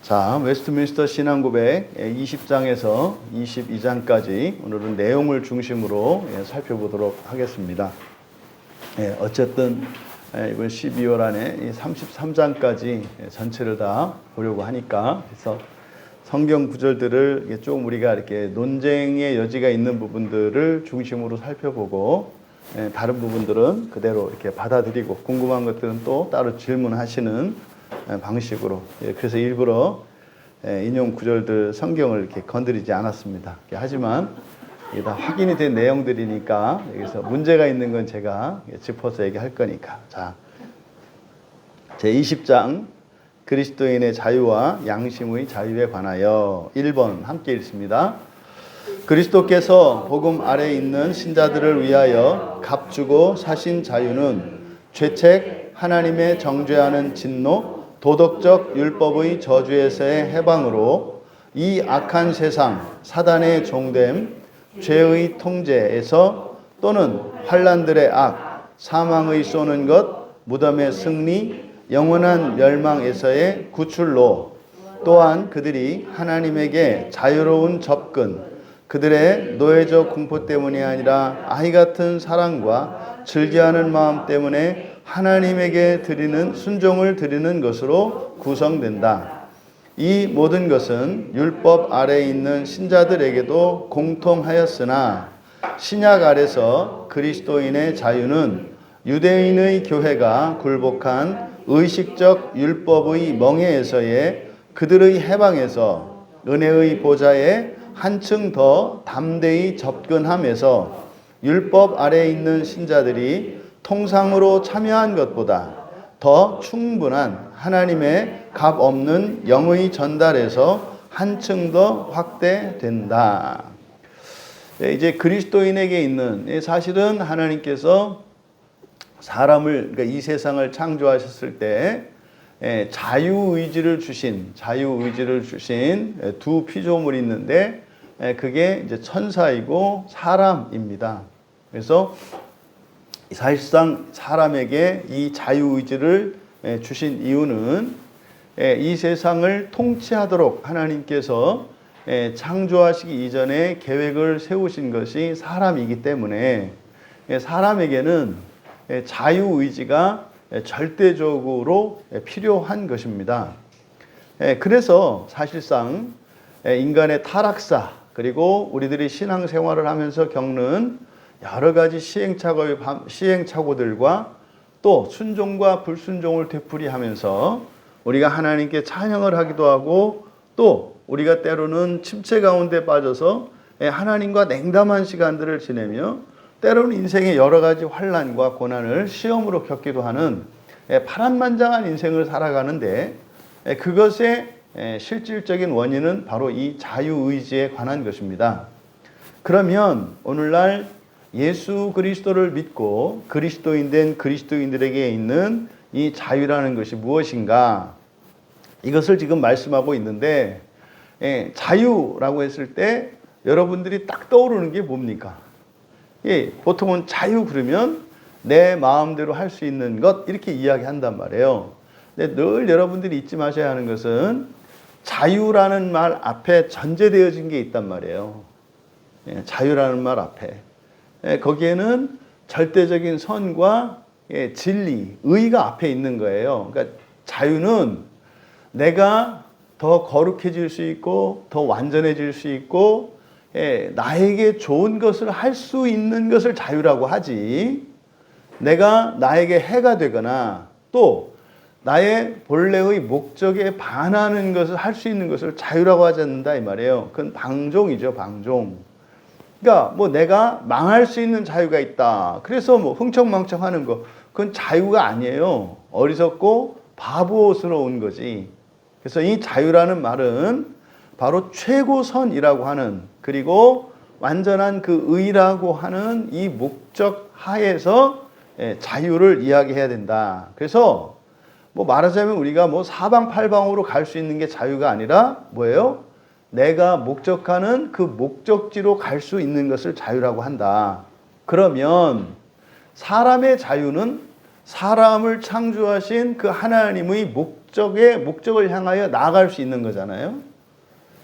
자, 웨스트민스터 신앙고백 20장에서 22장까지 오늘은 내용을 중심으로 살펴보도록 하겠습니다. 어쨌든 이번 12월 안에 33장까지 전체를 다 보려고 하니까, 그래서 성경 구절들을 조금 우리가 이렇게 논쟁의 여지가 있는 부분들을 중심으로 살펴보고, 다른 부분들은 그대로 이렇게 받아들이고, 궁금한 것들은 또 따로 질문하시는 방식으로. 그래서 일부러 인용 구절들 성경을 이렇게 건드리지 않았습니다. 하지만 이게 다 확인이 된 내용들이니까 여기서 문제가 있는 건 제가 짚어서 얘기할 거니까. 자, 제 20장 그리스도인의 자유와 양심의 자유에 관하여 1번 함께 읽습니다. 그리스도께서 복음 아래 있는 신자들을 위하여 값주고 사신 자유는 죄책, 하나님의 정죄하는 진노, 도덕적 율법의 저주에서의 해방으로 이 악한 세상, 사단의 종됨, 죄의 통제에서 또는 환난들의 악, 사망의 쏘는 것, 무덤의 승리, 영원한 멸망에서의 구출로, 또한 그들이 하나님에게 자유로운 접근, 그들의 노예적 공포 때문이 아니라 아이 같은 사랑과 즐겨하는 마음 때문에 하나님에게 드리는 순종을 드리는 것으로 구성된다. 이 모든 것은 율법 아래에 있는 신자들에게도 공통하였으나 신약 아래서 그리스도인의 자유는 유대인의 교회가 굴복한 의식적 율법의 멍에에서의 그들의 해방에서 은혜의 보좌에 한층 더 담대히 접근함에서 율법 아래에 있는 신자들이 통상으로 참여한 것보다 더 충분한 하나님의 값 없는 영의 전달에서 한층 더 확대된다. 이제 그리스도인에게 있는, 사실은 하나님께서 사람을, 그러니까 이 세상을 창조하셨을 때 자유의지를 주신 두 피조물이 있는데, 그게 이제 천사이고 사람입니다. 그래서 사실상 사람에게 이 자유의지를 주신 이유는 이 세상을 통치하도록 하나님께서 창조하시기 이전에 계획을 세우신 것이 사람이기 때문에 사람에게는 자유의지가 절대적으로 필요한 것입니다. 그래서 사실상 인간의 타락사, 그리고 우리들이 신앙생활을 하면서 겪는 여러 가지 시행착오들과 또 순종과 불순종을 되풀이하면서 우리가 하나님께 찬양을 하기도 하고, 또 우리가 때로는 침체 가운데 빠져서 하나님과 냉담한 시간들을 지내며 때로는 인생의 여러 가지 환난과 고난을 시험으로 겪기도 하는 파란만장한 인생을 살아가는데, 그것의 실질적인 원인은 바로 이 자유의지에 관한 것입니다. 그러면 오늘날 예수 그리스도를 믿고 그리스도인 된 그리스도인들에게 있는 이 자유라는 것이 무엇인가? 이것을 지금 말씀하고 있는데, 자유라고 했을 때 여러분들이 딱 떠오르는 게 뭡니까? 보통은 자유 그러면 내 마음대로 할 수 있는 것, 이렇게 이야기한단 말이에요. 근데 늘 여러분들이 잊지 마셔야 하는 것은 자유라는 말 앞에 전제되어진 게 있단 말이에요. 자유라는 말 앞에. 거기에는 절대적인 선과 진리, 의가 앞에 있는 거예요. 그러니까 자유는 내가 더 거룩해질 수 있고 더 완전해질 수 있고 나에게 좋은 것을 할 수 있는 것을 자유라고 하지, 내가 나에게 해가 되거나 또 나의 본래의 목적에 반하는 것을 할 수 있는 것을 자유라고 하지 않는다 이 말이에요. 그건 방종이죠, 방종. 그러니까 뭐 내가 망할 수 있는 자유가 있다, 그래서 뭐 흥청망청하는 거, 그건 자유가 아니에요. 어리석고 바보스러운 거지. 그래서 이 자유라는 말은 바로 최고선이라고 하는, 그리고 완전한 그 의라고 하는 이 목적 하에서 자유를 이야기해야 된다. 그래서 뭐 말하자면 우리가 뭐 사방팔방으로 갈 수 있는 게 자유가 아니라 뭐예요? 내가 목적하는 그 목적지로 갈 수 있는 것을 자유라고 한다. 그러면 사람의 자유는 사람을 창조하신 그 하나님의 목적을 향하여 나아갈 수 있는 거잖아요.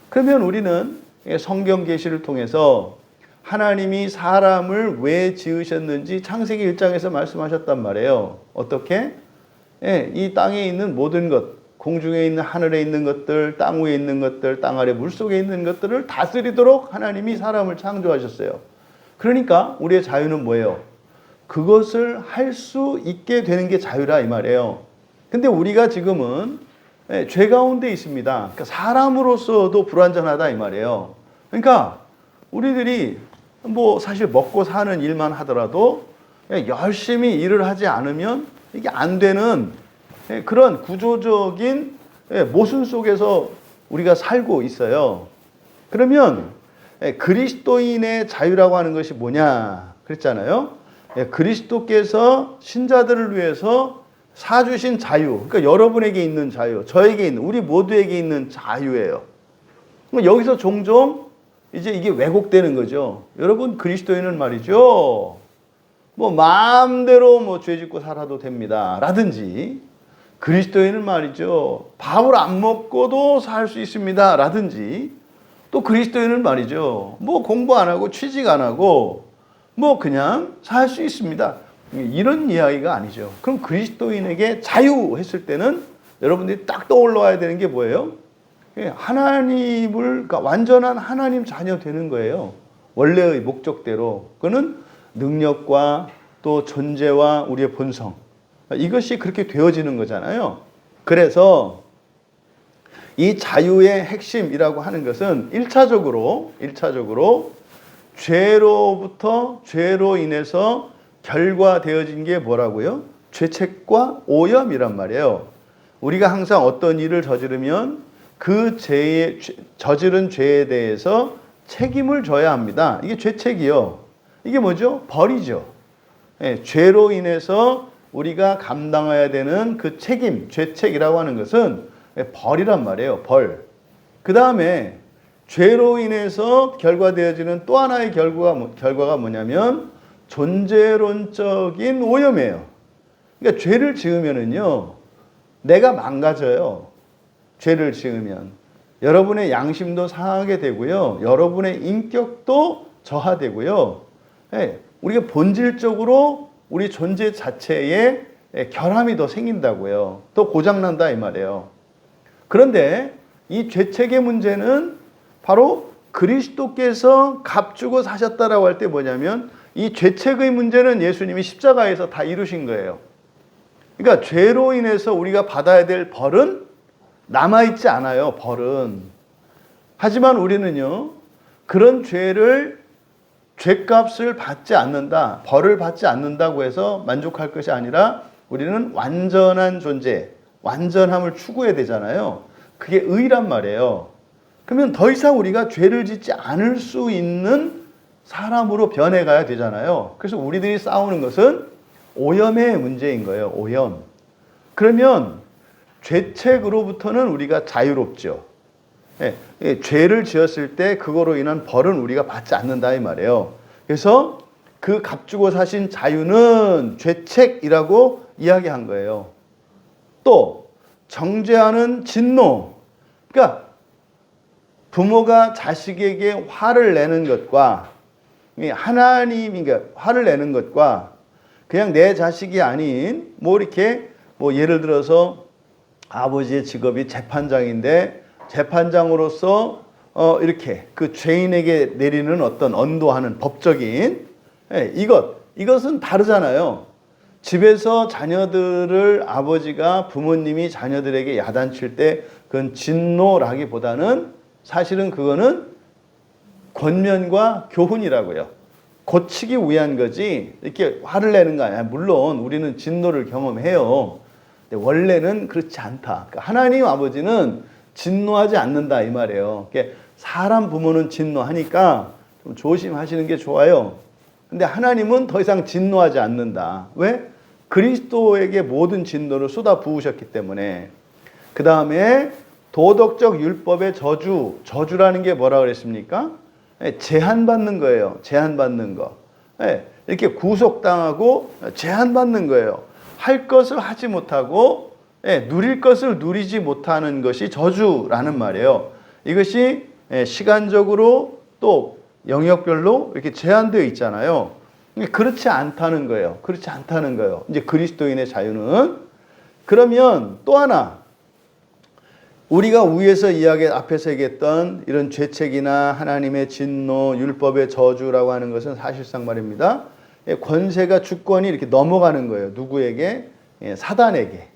그러면 우리는 성경 계시를 통해서 하나님이 사람을 왜 지으셨는지 창세기 1장에서 말씀하셨단 말이에요. 어떻게? 이 땅에 있는 모든 것, 공중에 있는 하늘에 있는 것들, 땅 위에 있는 것들, 땅 아래 물속에 있는 것들을 다스리도록 하나님이 사람을 창조하셨어요. 그러니까 우리의 자유는 뭐예요? 그것을 할 수 있게 되는 게 자유라 이 말이에요. 근데 우리가 지금은 죄 가운데 있습니다. 그러니까 사람으로서도 불완전하다 이 말이에요. 그러니까 우리들이 뭐 사실 먹고 사는 일만 하더라도 열심히 일을 하지 않으면 이게 안 되는 그런 구조적인 모순 속에서 우리가 살고 있어요. 그러면 그리스도인의 자유라고 하는 것이 뭐냐 그랬잖아요. 그리스도께서 신자들을 위해서 사주신 자유, 그러니까 여러분에게 있는 자유, 저에게 있는, 우리 모두에게 있는 자유예요. 여기서 종종 이제 이게 왜곡되는 거죠. 여러분 그리스도인은 말이죠. 뭐 마음대로 뭐 죄 짓고 살아도 됩니다. 라든지 그리스도인은 말이죠. 밥을 안 먹고도 살 수 있습니다. 라든지 또 그리스도인은 말이죠. 뭐 공부 안 하고 취직 안 하고 뭐 그냥 살 수 있습니다. 이런 이야기가 아니죠. 그럼 그리스도인에게 자유 했을 때는 여러분들이 딱 떠올라야 되는 게 뭐예요? 하나님을, 그러니까 완전한 하나님 자녀 되는 거예요. 원래의 목적대로. 그거는 능력과 또 존재와 우리의 본성. 이것이 그렇게 되어지는 거잖아요. 그래서 이 자유의 핵심이라고 하는 것은 1차적으로 죄로 인해서 결과되어진 게 뭐라고요? 죄책과 오염이란 말이에요. 우리가 항상 어떤 일을 저지르면 그 저지른 죄에 대해서 책임을 져야 합니다. 이게 죄책이요. 이게 뭐죠? 벌이죠. 죄로 인해서 우리가 감당해야 되는 그 책임, 죄책이라고 하는 것은 벌이란 말이에요. 벌. 그 다음에 죄로 인해서 결과되어지는 또 하나의 결과가 뭐냐면 존재론적인 오염이에요. 그러니까 죄를 지으면은요, 내가 망가져요. 죄를 지으면. 여러분의 양심도 상하게 되고요. 여러분의 인격도 저하되고요. 우리가 본질적으로 우리 존재 자체에 결함이 더 생긴다고요. 또 고장난다 이 말이에요. 그런데 이 죄책의 문제는 바로 그리스도께서 값주고 사셨다라고 할 때 뭐냐면 이 죄책의 문제는 예수님이 십자가에서 다 이루신 거예요. 그러니까 죄로 인해서 우리가 받아야 될 벌은 남아있지 않아요. 벌은. 하지만 우리는요. 그런 죄값을 받지 않는다. 벌을 받지 않는다고 해서 만족할 것이 아니라 우리는 완전한 존재, 완전함을 추구해야 되잖아요. 그게 의란 말이에요. 그러면 더 이상 우리가 죄를 짓지 않을 수 있는 사람으로 변해가야 되잖아요. 그래서 우리들이 싸우는 것은 오염의 문제인 거예요. 오염. 그러면 죄책으로부터는 우리가 자유롭죠. 죄를 지었을 때 그거로 인한 벌은 우리가 받지 않는다 이 말이에요. 그래서 그 값주고 사신 자유는 죄책이라고 이야기한 거예요. 또 정죄하는 진노. 그러니까 부모가 자식에게 화를 내는 것과 하나님이 화를 내는 것과 그냥 내 자식이 아닌 뭐 이렇게 뭐 예를 들어서 아버지의 직업이 재판장인데 재판장으로서 이렇게 그 죄인에게 내리는 어떤 언도하는 법적인 이것은 다르잖아요. 집에서 자녀들을 아버지가 부모님이 자녀들에게 야단칠 때 그건 진노라기보다는 사실은 그거는 권면과 교훈이라고요. 고치기 위한 거지 이렇게 화를 내는 거 아니야. 물론 우리는 진노를 경험해요. 근데 원래는 그렇지 않다. 그러니까 하나님 아버지는 진노하지 않는다 이 말이에요. 사람 부모는 진노하니까 좀 조심하시는 게 좋아요. 근데 하나님은 더 이상 진노하지 않는다. 왜? 그리스도에게 모든 진노를 쏟아 부으셨기 때문에. 그 다음에 도덕적 율법의 저주라는 게 뭐라 그랬습니까? 제한받는 거예요. 제한받는 거. 이렇게 구속당하고 제한받는 거예요. 할 것을 하지 못하고 누릴 것을 누리지 못하는 것이 저주라는 말이에요. 이것이 시간적으로 또 영역별로 이렇게 제한되어 있잖아요. 그렇지 않다는 거예요. 그렇지 않다는 거예요. 이제 그리스도인의 자유는. 그러면 또 하나, 우리가 위에서 앞에서 얘기했던 이런 죄책이나 하나님의 진노, 율법의 저주라고 하는 것은 사실상 말입니다. 권세가 주권이 이렇게 넘어가는 거예요. 누구에게? 사단에게.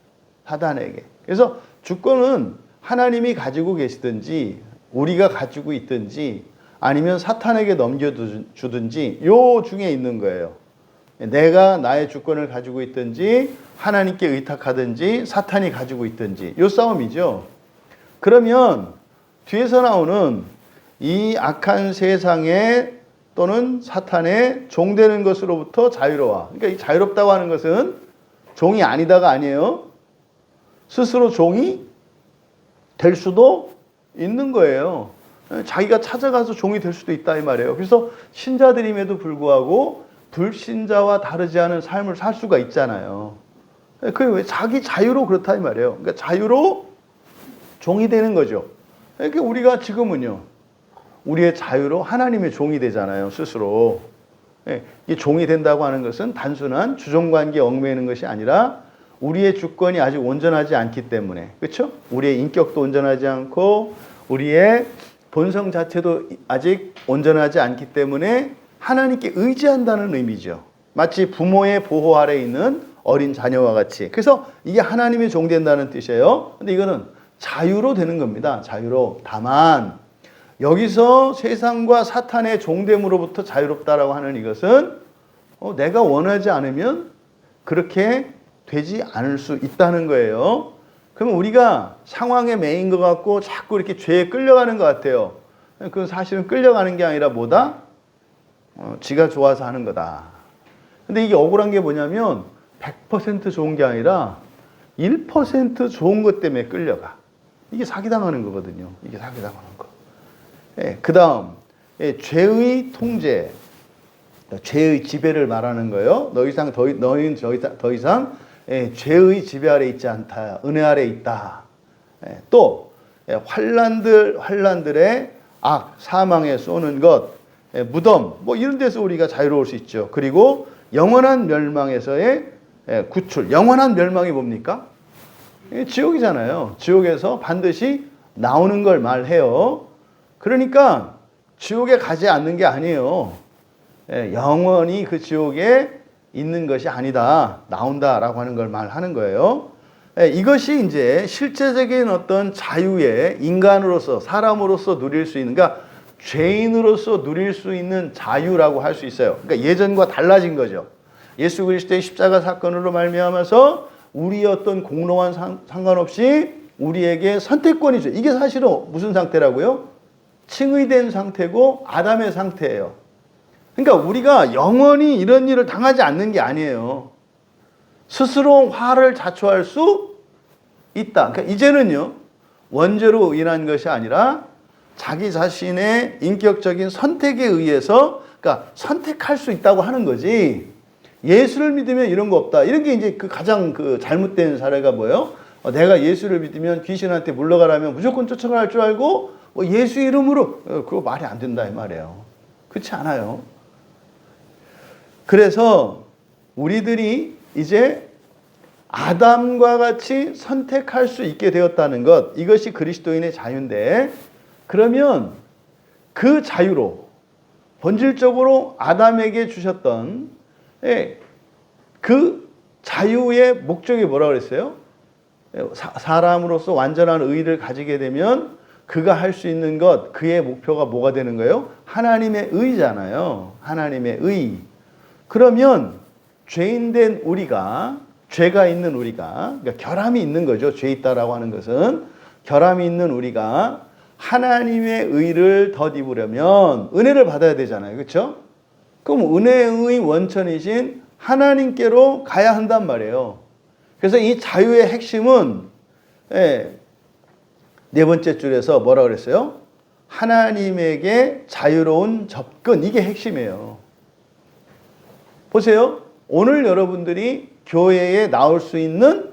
그래서 주권은 하나님이 가지고 계시든지 우리가 가지고 있든지 아니면 사탄에게 넘겨주든지 요 중에 있는 거예요. 내가 나의 주권을 가지고 있든지 하나님께 의탁하든지 사탄이 가지고 있든지 요 싸움이죠. 그러면 뒤에서 나오는 이 악한 세상에 또는 사탄에 종되는 것으로부터 자유로워. 그러니까 이 자유롭다고 하는 것은 종이 아니다가 아니에요. 스스로 종이 될 수도 있는 거예요. 자기가 찾아가서 종이 될 수도 있다 이 말이에요. 그래서 신자들임에도 불구하고 불신자와 다르지 않은 삶을 살 수가 있잖아요. 그게 왜 자기 자유로 그렇다 이 말이에요. 그러니까 자유로 종이 되는 거죠. 그러니까 우리가 지금은요, 우리의 자유로 하나님의 종이 되잖아요, 스스로. 이 종이 된다고 하는 것은 단순한 주종관계에 얽매이는 것이 아니라 우리의 주권이 아직 온전하지 않기 때문에, 그렇죠? 우리의 인격도 온전하지 않고 우리의 본성 자체도 아직 온전하지 않기 때문에 하나님께 의지한다는 의미죠. 마치 부모의 보호 아래에 있는 어린 자녀와 같이. 그래서 이게 하나님의 종 된다는 뜻이에요. 근데 이거는 자유로 되는 겁니다. 자유로. 다만 여기서 세상과 사탄의 종됨으로부터 자유롭다라고 하는 이것은 내가 원하지 않으면 그렇게 되지 않을 수 있다는 거예요. 그러면 우리가 상황에 매인 것 같고 자꾸 이렇게 죄에 끌려가는 것 같아요. 그건 사실은 끌려가는 게 아니라 뭐다? 지가 좋아서 하는 거다. 근데 이게 억울한 게 뭐냐면 100% 좋은 게 아니라 1% 좋은 것 때문에 끌려가. 이게 사기당하는 거거든요. 이게 사기당하는 거. 그 다음, 죄의 통제, 죄의 지배를 말하는 거예요. 너희는 더 이상 죄의 지배 아래 있지 않다. 은혜 아래 있다. 또 환난들의 악, 사망에 쏘는 것, 무덤, 뭐 이런 데서 우리가 자유로울 수 있죠. 그리고 영원한 멸망에서의 구출. 영원한 멸망이 뭡니까? 지옥이잖아요. 지옥에서 반드시 나오는 걸 말해요. 그러니까 지옥에 가지 않는 게 아니에요. 영원히 그 지옥에 있는 것이 아니다. 나온다라고 하는 걸 말하는 거예요. 이것이 이제 실제적인 어떤 자유의 인간으로서, 사람으로서 누릴 수 있는, 그러니까 죄인으로서 누릴 수 있는 자유라고 할 수 있어요. 그러니까 예전과 달라진 거죠. 예수 그리스도의 십자가 사건으로 말미암아서 우리의 어떤 공로와 상관없이 우리에게 선택권이 죠. 이게 사실은 무슨 상태라고요? 칭의된 상태고 아담의 상태예요. 그러니까 우리가 영원히 이런 일을 당하지 않는 게 아니에요. 스스로 화를 자초할 수 있다. 그러니까 이제는요, 원죄로 인한 것이 아니라 자기 자신의 인격적인 선택에 의해서, 그러니까 선택할 수 있다고 하는 거지. 예수를 믿으면 이런 거 없다. 이런 게 이제 그 가장 잘못된 사례가 뭐예요? 내가 예수를 믿으면 귀신한테 물러가라면 무조건 쫓아갈 줄 알고 예수 이름으로 그거 말이 안 된다 이 말이에요. 그렇지 않아요. 그래서 우리들이 이제 아담과 같이 선택할 수 있게 되었다는 것, 이것이 그리스도인의 자유인데, 그러면 그 자유로 본질적으로 아담에게 주셨던 그 자유의 목적이 뭐라고 그랬어요? 사람으로서 완전한 의를 가지게 되면 그가 할 수 있는 것, 그의 목표가 뭐가 되는 거예요? 하나님의 의잖아요. 하나님의 의. 그러면 죄인된 우리가, 죄가 있는 우리가, 그러니까 결함이 있는 거죠. 죄 있다라고 하는 것은 결함이 있는 우리가 하나님의 의를 덧입으려면 은혜를 받아야 되잖아요. 그렇죠? 그럼 은혜의 원천이신 하나님께로 가야 한단 말이에요. 그래서 이 자유의 핵심은 네 번째 줄에서 뭐라 그랬어요? 하나님에게 자유로운 접근, 이게 핵심이에요. 보세요. 오늘 여러분들이 교회에 나올 수 있는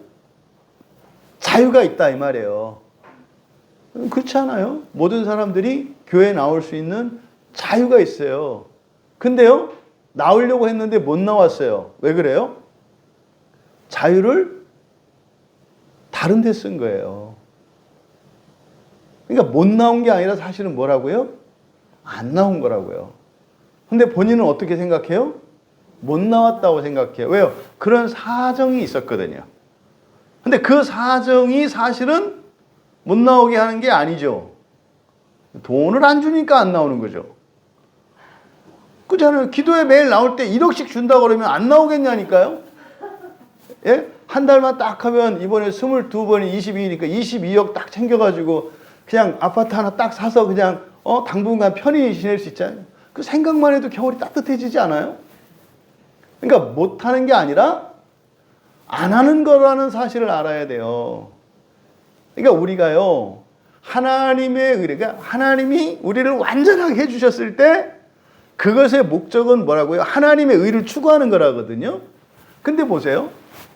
자유가 있다 이 말이에요. 그렇지 않아요? 모든 사람들이 교회에 나올 수 있는 자유가 있어요. 근데요, 나오려고 했는데 못 나왔어요. 왜 그래요? 자유를 다른 데 쓴 거예요. 그러니까 못 나온 게 아니라 사실은 뭐라고요? 안 나온 거라고요. 근데 본인은 어떻게 생각해요? 못 나왔다고 생각해요. 왜요? 그런 사정이 있었거든요. 근데 그 사정이 사실은 못 나오게 하는 게 아니죠. 돈을 안 주니까 안 나오는 거죠. 그렇잖아요. 기도에 매일 나올 때 1억씩 준다 그러면 안 나오겠냐니까요. 예? 한 달만 딱 하면 이번에 22번이 22니까 22억 딱 챙겨가지고 그냥 아파트 하나 딱 사서 그냥 당분간 편히 지낼 수 있잖아요. 그 생각만 해도 겨울이 따뜻해지지 않아요? 그러니까 못하는 게 아니라 안 하는 거라는 사실을 알아야 돼요. 그러니까 우리가요, 하나님의 의를, 그러니까 하나님이 우리를 완전하게 해주셨을 때 그것의 목적은 뭐라고요? 하나님의 의를 추구하는 거라거든요. 근데 보세요.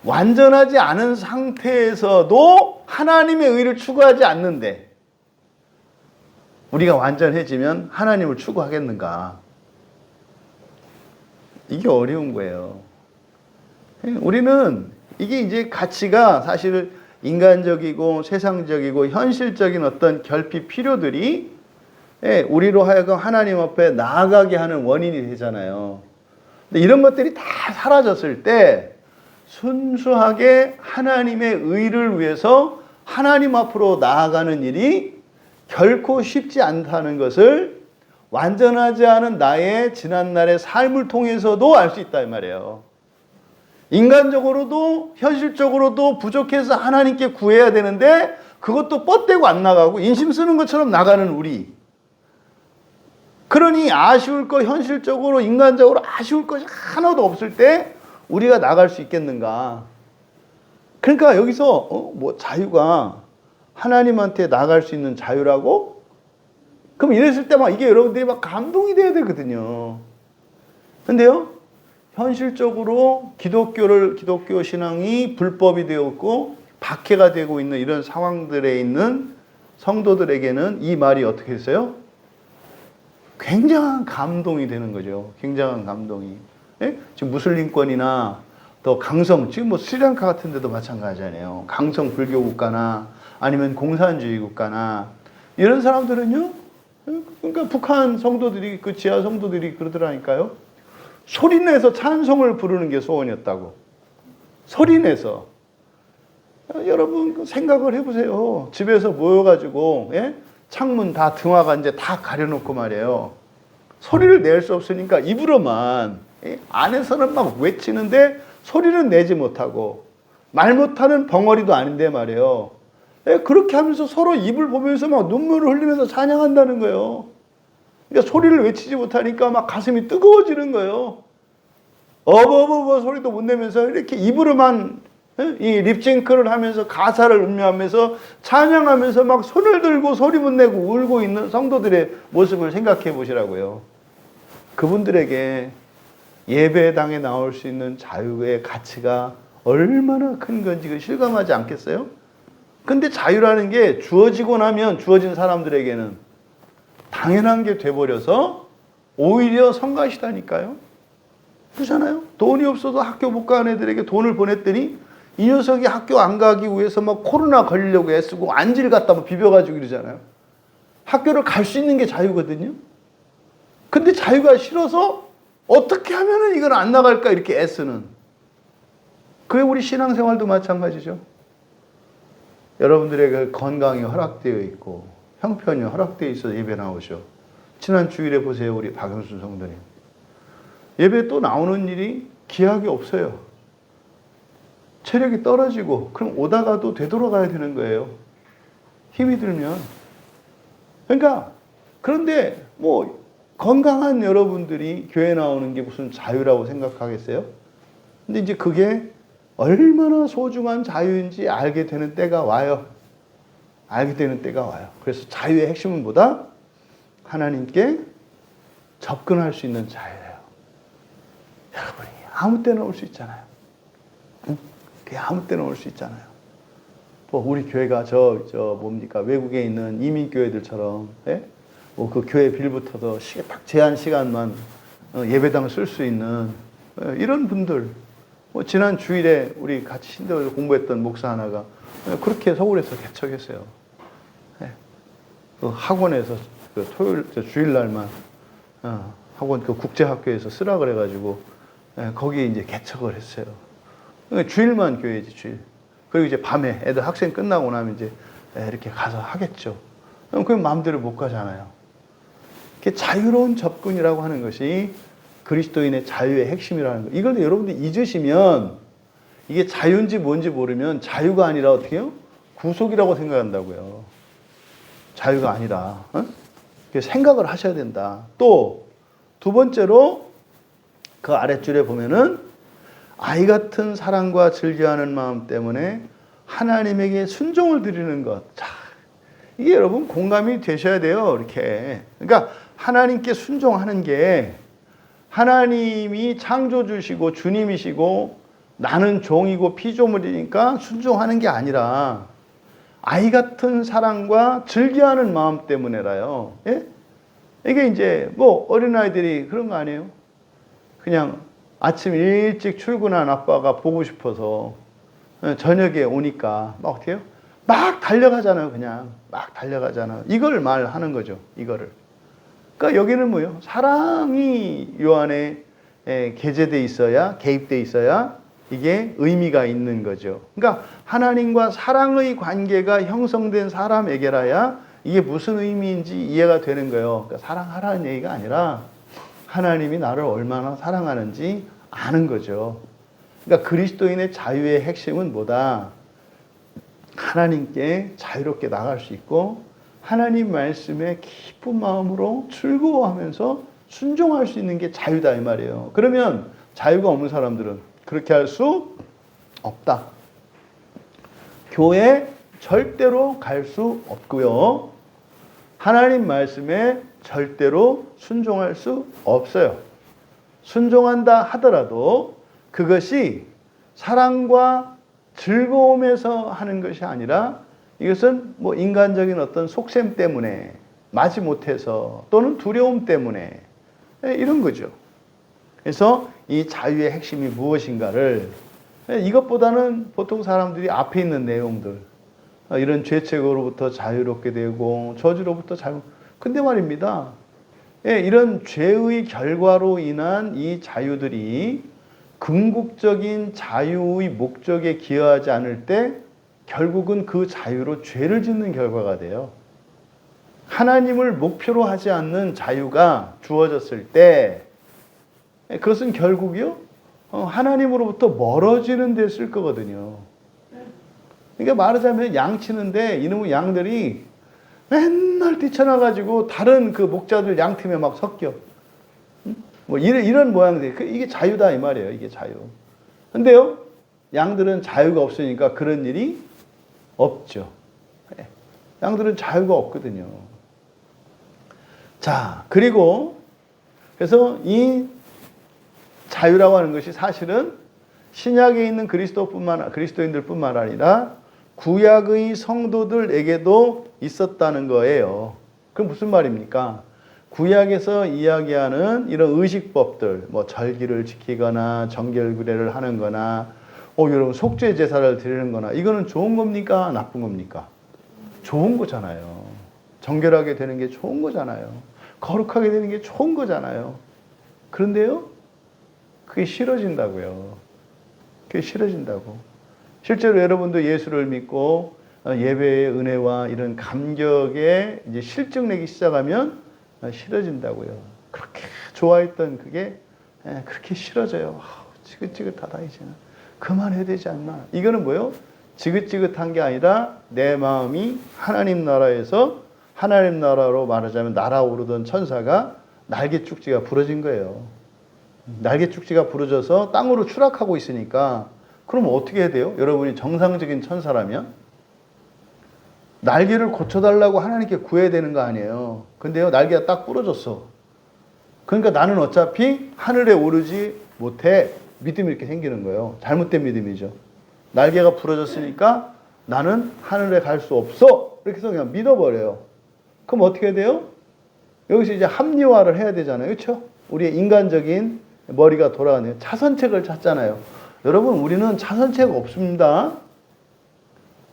완전하지 않은 상태에서도 하나님의 의를 추구하지 않는데 우리가 완전해지면 하나님을 추구하겠는가? 이게 어려운 거예요. 우리는 이게 이제 가치가 사실 인간적이고 세상적이고 현실적인 어떤 결핍 필요들이 우리로 하여금 하나님 앞에 나아가게 하는 원인이 되잖아요. 근데 이런 것들이 다 사라졌을 때 순수하게 하나님의 의를 위해서 하나님 앞으로 나아가는 일이 결코 쉽지 않다는 것을 완전하지 않은 나의 지난날의 삶을 통해서도 알 수 있다 이 말이에요. 인간적으로도 현실적으로도 부족해서 하나님께 구해야 되는데 그것도 뻗대고 안 나가고 인심 쓰는 것처럼 나가는 우리. 그러니 아쉬울 거 현실적으로 인간적으로 아쉬울 것이 하나도 없을 때 우리가 나갈 수 있겠는가. 그러니까 여기서 뭐 자유가 하나님한테 나갈 수 있는 자유라고? 그럼 이랬을 때 막 이게 여러분들이 막 감동이 돼야 되거든요. 근데요, 현실적으로 기독교 신앙이 불법이 되었고 박해가 되고 있는 이런 상황들에 있는 성도들에게는 이 말이 어떻게 했어요? 굉장한 감동이 되는 거죠. 굉장한 감동이. 예? 지금 무슬림권이나 또 강성, 지금 뭐 스리랑카 같은 데도 마찬가지잖아요. 강성 불교 국가나 아니면 공산주의 국가나 이런 사람들은요. 그러니까 북한 성도들이 그 지하 성도들이 그러더라니까요. 소리내서 찬송을 부르는 게 소원이었다고. 소리내서. 여러분 생각을 해보세요. 집에서 모여가지고 창문 다 등화가 이제 다 가려놓고 말이에요. 소리를 낼 수 없으니까 입으로만 안에서는 막 외치는데 소리는 내지 못하고 말 못하는 벙어리도 아닌데 말이에요. 그렇게 하면서 서로 입을 보면서 막 눈물을 흘리면서 찬양한다는 거예요. 그러니까 소리를 외치지 못하니까 막 가슴이 뜨거워지는 거예요. 어버버버 소리도 못 내면서 이렇게 입으로만 이 립싱크를 하면서 가사를 음미하면서 찬양하면서 막 손을 들고 소리 못 내고 울고 있는 성도들의 모습을 생각해 보시라고요. 그분들에게 예배당에 나올 수 있는 자유의 가치가 얼마나 큰 건지 그 실감하지 않겠어요? 근데 자유라는 게 주어지고 나면 주어진 사람들에게는 당연한 게 돼버려서 오히려 성가시다니까요. 그렇잖아요? 돈이 없어도 학교 못 가는 애들에게 돈을 보냈더니 이 녀석이 학교 안 가기 위해서 막 코로나 걸리려고 애쓰고 안질 갖다 뭐 비벼가지고 이러잖아요. 학교를 갈 수 있는 게 자유거든요. 근데 자유가 싫어서 어떻게 하면은 이걸 안 나갈까 이렇게 애쓰는. 그게 우리 신앙생활도 마찬가지죠. 여러분들의 그 건강이 허락되어 있고 형편이 허락되어 있어서 예배 나오죠. 지난 주일에 보세요. 우리 박영순 성도님. 예배 또 나오는 일이 기약이 없어요. 체력이 떨어지고 그럼 오다가도 되돌아가야 되는 거예요. 힘이 들면. 그러니까 그런데 뭐 건강한 여러분들이 교회 나오는 게 무슨 자유라고 생각하겠어요? 근데 이제 그게 얼마나 소중한 자유인지 알게 되는 때가 와요. 알게 되는 때가 와요. 그래서 자유의 핵심은 뭐다? 하나님께 접근할 수 있는 자유예요. 여러분이 아무 때나 올 수 있잖아요. 응? 아무 때나 올 수 있잖아요. 뭐 우리 교회가 뭡니까? 외국에 있는 이민교회들처럼, 예? 뭐 그 교회 빌부터도 딱 제한 시간만 예배당을 쓸 수 있는 이런 분들. 뭐 지난 주일에 우리 같이 신대에서 공부했던 목사 하나가 그렇게 서울에서 개척했어요. 예. 그 학원에서 그 토요일, 주일날만 학원 그 국제학교에서 쓰라 그래가지고 거기 이제 개척을 했어요. 주일만 교회지, 주일. 그리고 이제 밤에 애들 학생 끝나고 나면 이제 이렇게 가서 하겠죠. 그럼 마음대로 못 가잖아요. 자유로운 접근이라고 하는 것이 그리스도인의 자유의 핵심이라는 거. 이걸 여러분들 잊으시면 이게 자유인지 뭔지 모르면 자유가 아니라 어떻게 해요? 구속이라고 생각한다고요. 자유가 아니라. 생각을 하셔야 된다. 또 두 번째로 그 아랫줄에 보면은 아이 같은 사랑과 즐겨하는 마음 때문에 하나님에게 순종을 드리는 것. 자, 이게 여러분 공감이 되셔야 돼요. 이렇게. 그러니까 하나님께 순종하는 게 하나님이 창조주시고 주님이시고 나는 종이고 피조물이니까 순종하는 게 아니라 아이 같은 사랑과 즐겨하는 마음 때문에라요. 예? 이게 이제 뭐 어린아이들이 그런 거 아니에요? 그냥 아침 일찍 출근한 아빠가 보고 싶어서 저녁에 오니까 막 어떻게 해요? 막 달려가잖아요. 그냥 막 달려가잖아요. 이걸 말하는 거죠. 이거를. 그러니까 여기는 뭐예요? 사랑이 요 안에 게재돼 있어야, 개입돼 있어야 이게 의미가 있는 거죠. 그러니까 하나님과 사랑의 관계가 형성된 사람에게라야 이게 무슨 의미인지 이해가 되는 거예요. 그러니까 사랑하라는 얘기가 아니라 하나님이 나를 얼마나 사랑하는지 아는 거죠. 그러니까 그리스도인의 자유의 핵심은 뭐다? 하나님께 자유롭게 나갈 수 있고 하나님 말씀에 기쁜 마음으로 즐거워하면서 순종할 수 있는 게 자유다 이 말이에요. 그러면 자유가 없는 사람들은 그렇게 할 수 없다. 교회 절대로 갈 수 없고요. 하나님 말씀에 절대로 순종할 수 없어요. 순종한다 하더라도 그것이 사랑과 즐거움에서 하는 것이 아니라 이것은 뭐 인간적인 어떤 속셈 때문에 마지 못해서 또는 두려움 때문에 이런 거죠. 그래서 이 자유의 핵심이 무엇인가를 이것보다는 보통 사람들이 앞에 있는 내용들 이런 죄책으로부터 자유롭게 되고 저주로부터 자유. 근데 말입니다. 이런 죄의 결과로 인한 이 자유들이 궁극적인 자유의 목적에 기여하지 않을 때 결국은 그 자유로 죄를 짓는 결과가 돼요. 하나님을 목표로 하지 않는 자유가 주어졌을 때 그것은 결국이요 하나님으로부터 멀어지는 데 쓸 거거든요. 그러니까 말하자면 양 치는데 이놈의 양들이 맨날 뛰쳐나가지고 다른 그 목자들 양팀에 막 섞여. 뭐 이런 모양들. 이게 자유다 이 말이에요. 이게 자유. 근데요 양들은 자유가 없으니까 그런 일이 없죠. 양들은 자유가 없거든요. 자, 그리고 그래서 이 자유라고 하는 것이 사실은 신약에 있는 그리스도인들뿐만 아니라 구약의 성도들에게도 있었다는 거예요. 그럼 무슨 말입니까? 구약에서 이야기하는 이런 의식법들, 뭐 절기를 지키거나 정결구례를 하는 거나 여러분 속죄 제사를 드리는 거나 이거는 좋은 겁니까? 나쁜 겁니까? 좋은 거잖아요. 정결하게 되는 게 좋은 거잖아요. 거룩하게 되는 게 좋은 거잖아요. 그런데요, 그게 싫어진다고요. 그게 싫어진다고. 실제로 여러분도 예수를 믿고 예배의 은혜와 이런 감격에 이제 실증 내기 시작하면 싫어진다고요. 그렇게 좋아했던 그게 그렇게 싫어져요. 지긋지긋하다 이제는. 그만해야 되지 않나. 이거는 뭐예요? 지긋지긋한 게 아니라 내 마음이 하나님 나라에서 하나님 나라로 말하자면 날아오르던 천사가 날개 쭉지가 부러진 거예요. 날개 쭉지가 부러져서 땅으로 추락하고 있으니까 그럼 어떻게 해야 돼요? 여러분이 정상적인 천사라면 날개를 고쳐달라고 하나님께 구해야 되는 거 아니에요. 근데요 날개가 딱 부러졌어. 그러니까 나는 어차피 하늘에 오르지 못해. 믿음이 이렇게 생기는 거예요. 잘못된 믿음이죠. 날개가 부러졌으니까 나는 하늘에 갈 수 없어. 이렇게 해서 그냥 믿어버려요. 그럼 어떻게 돼요? 여기서 이제 합리화를 해야 되잖아요. 그렇죠? 우리의 인간적인 머리가 돌아가네요. 차선책을 찾잖아요. 여러분, 우리는 차선책 없습니다.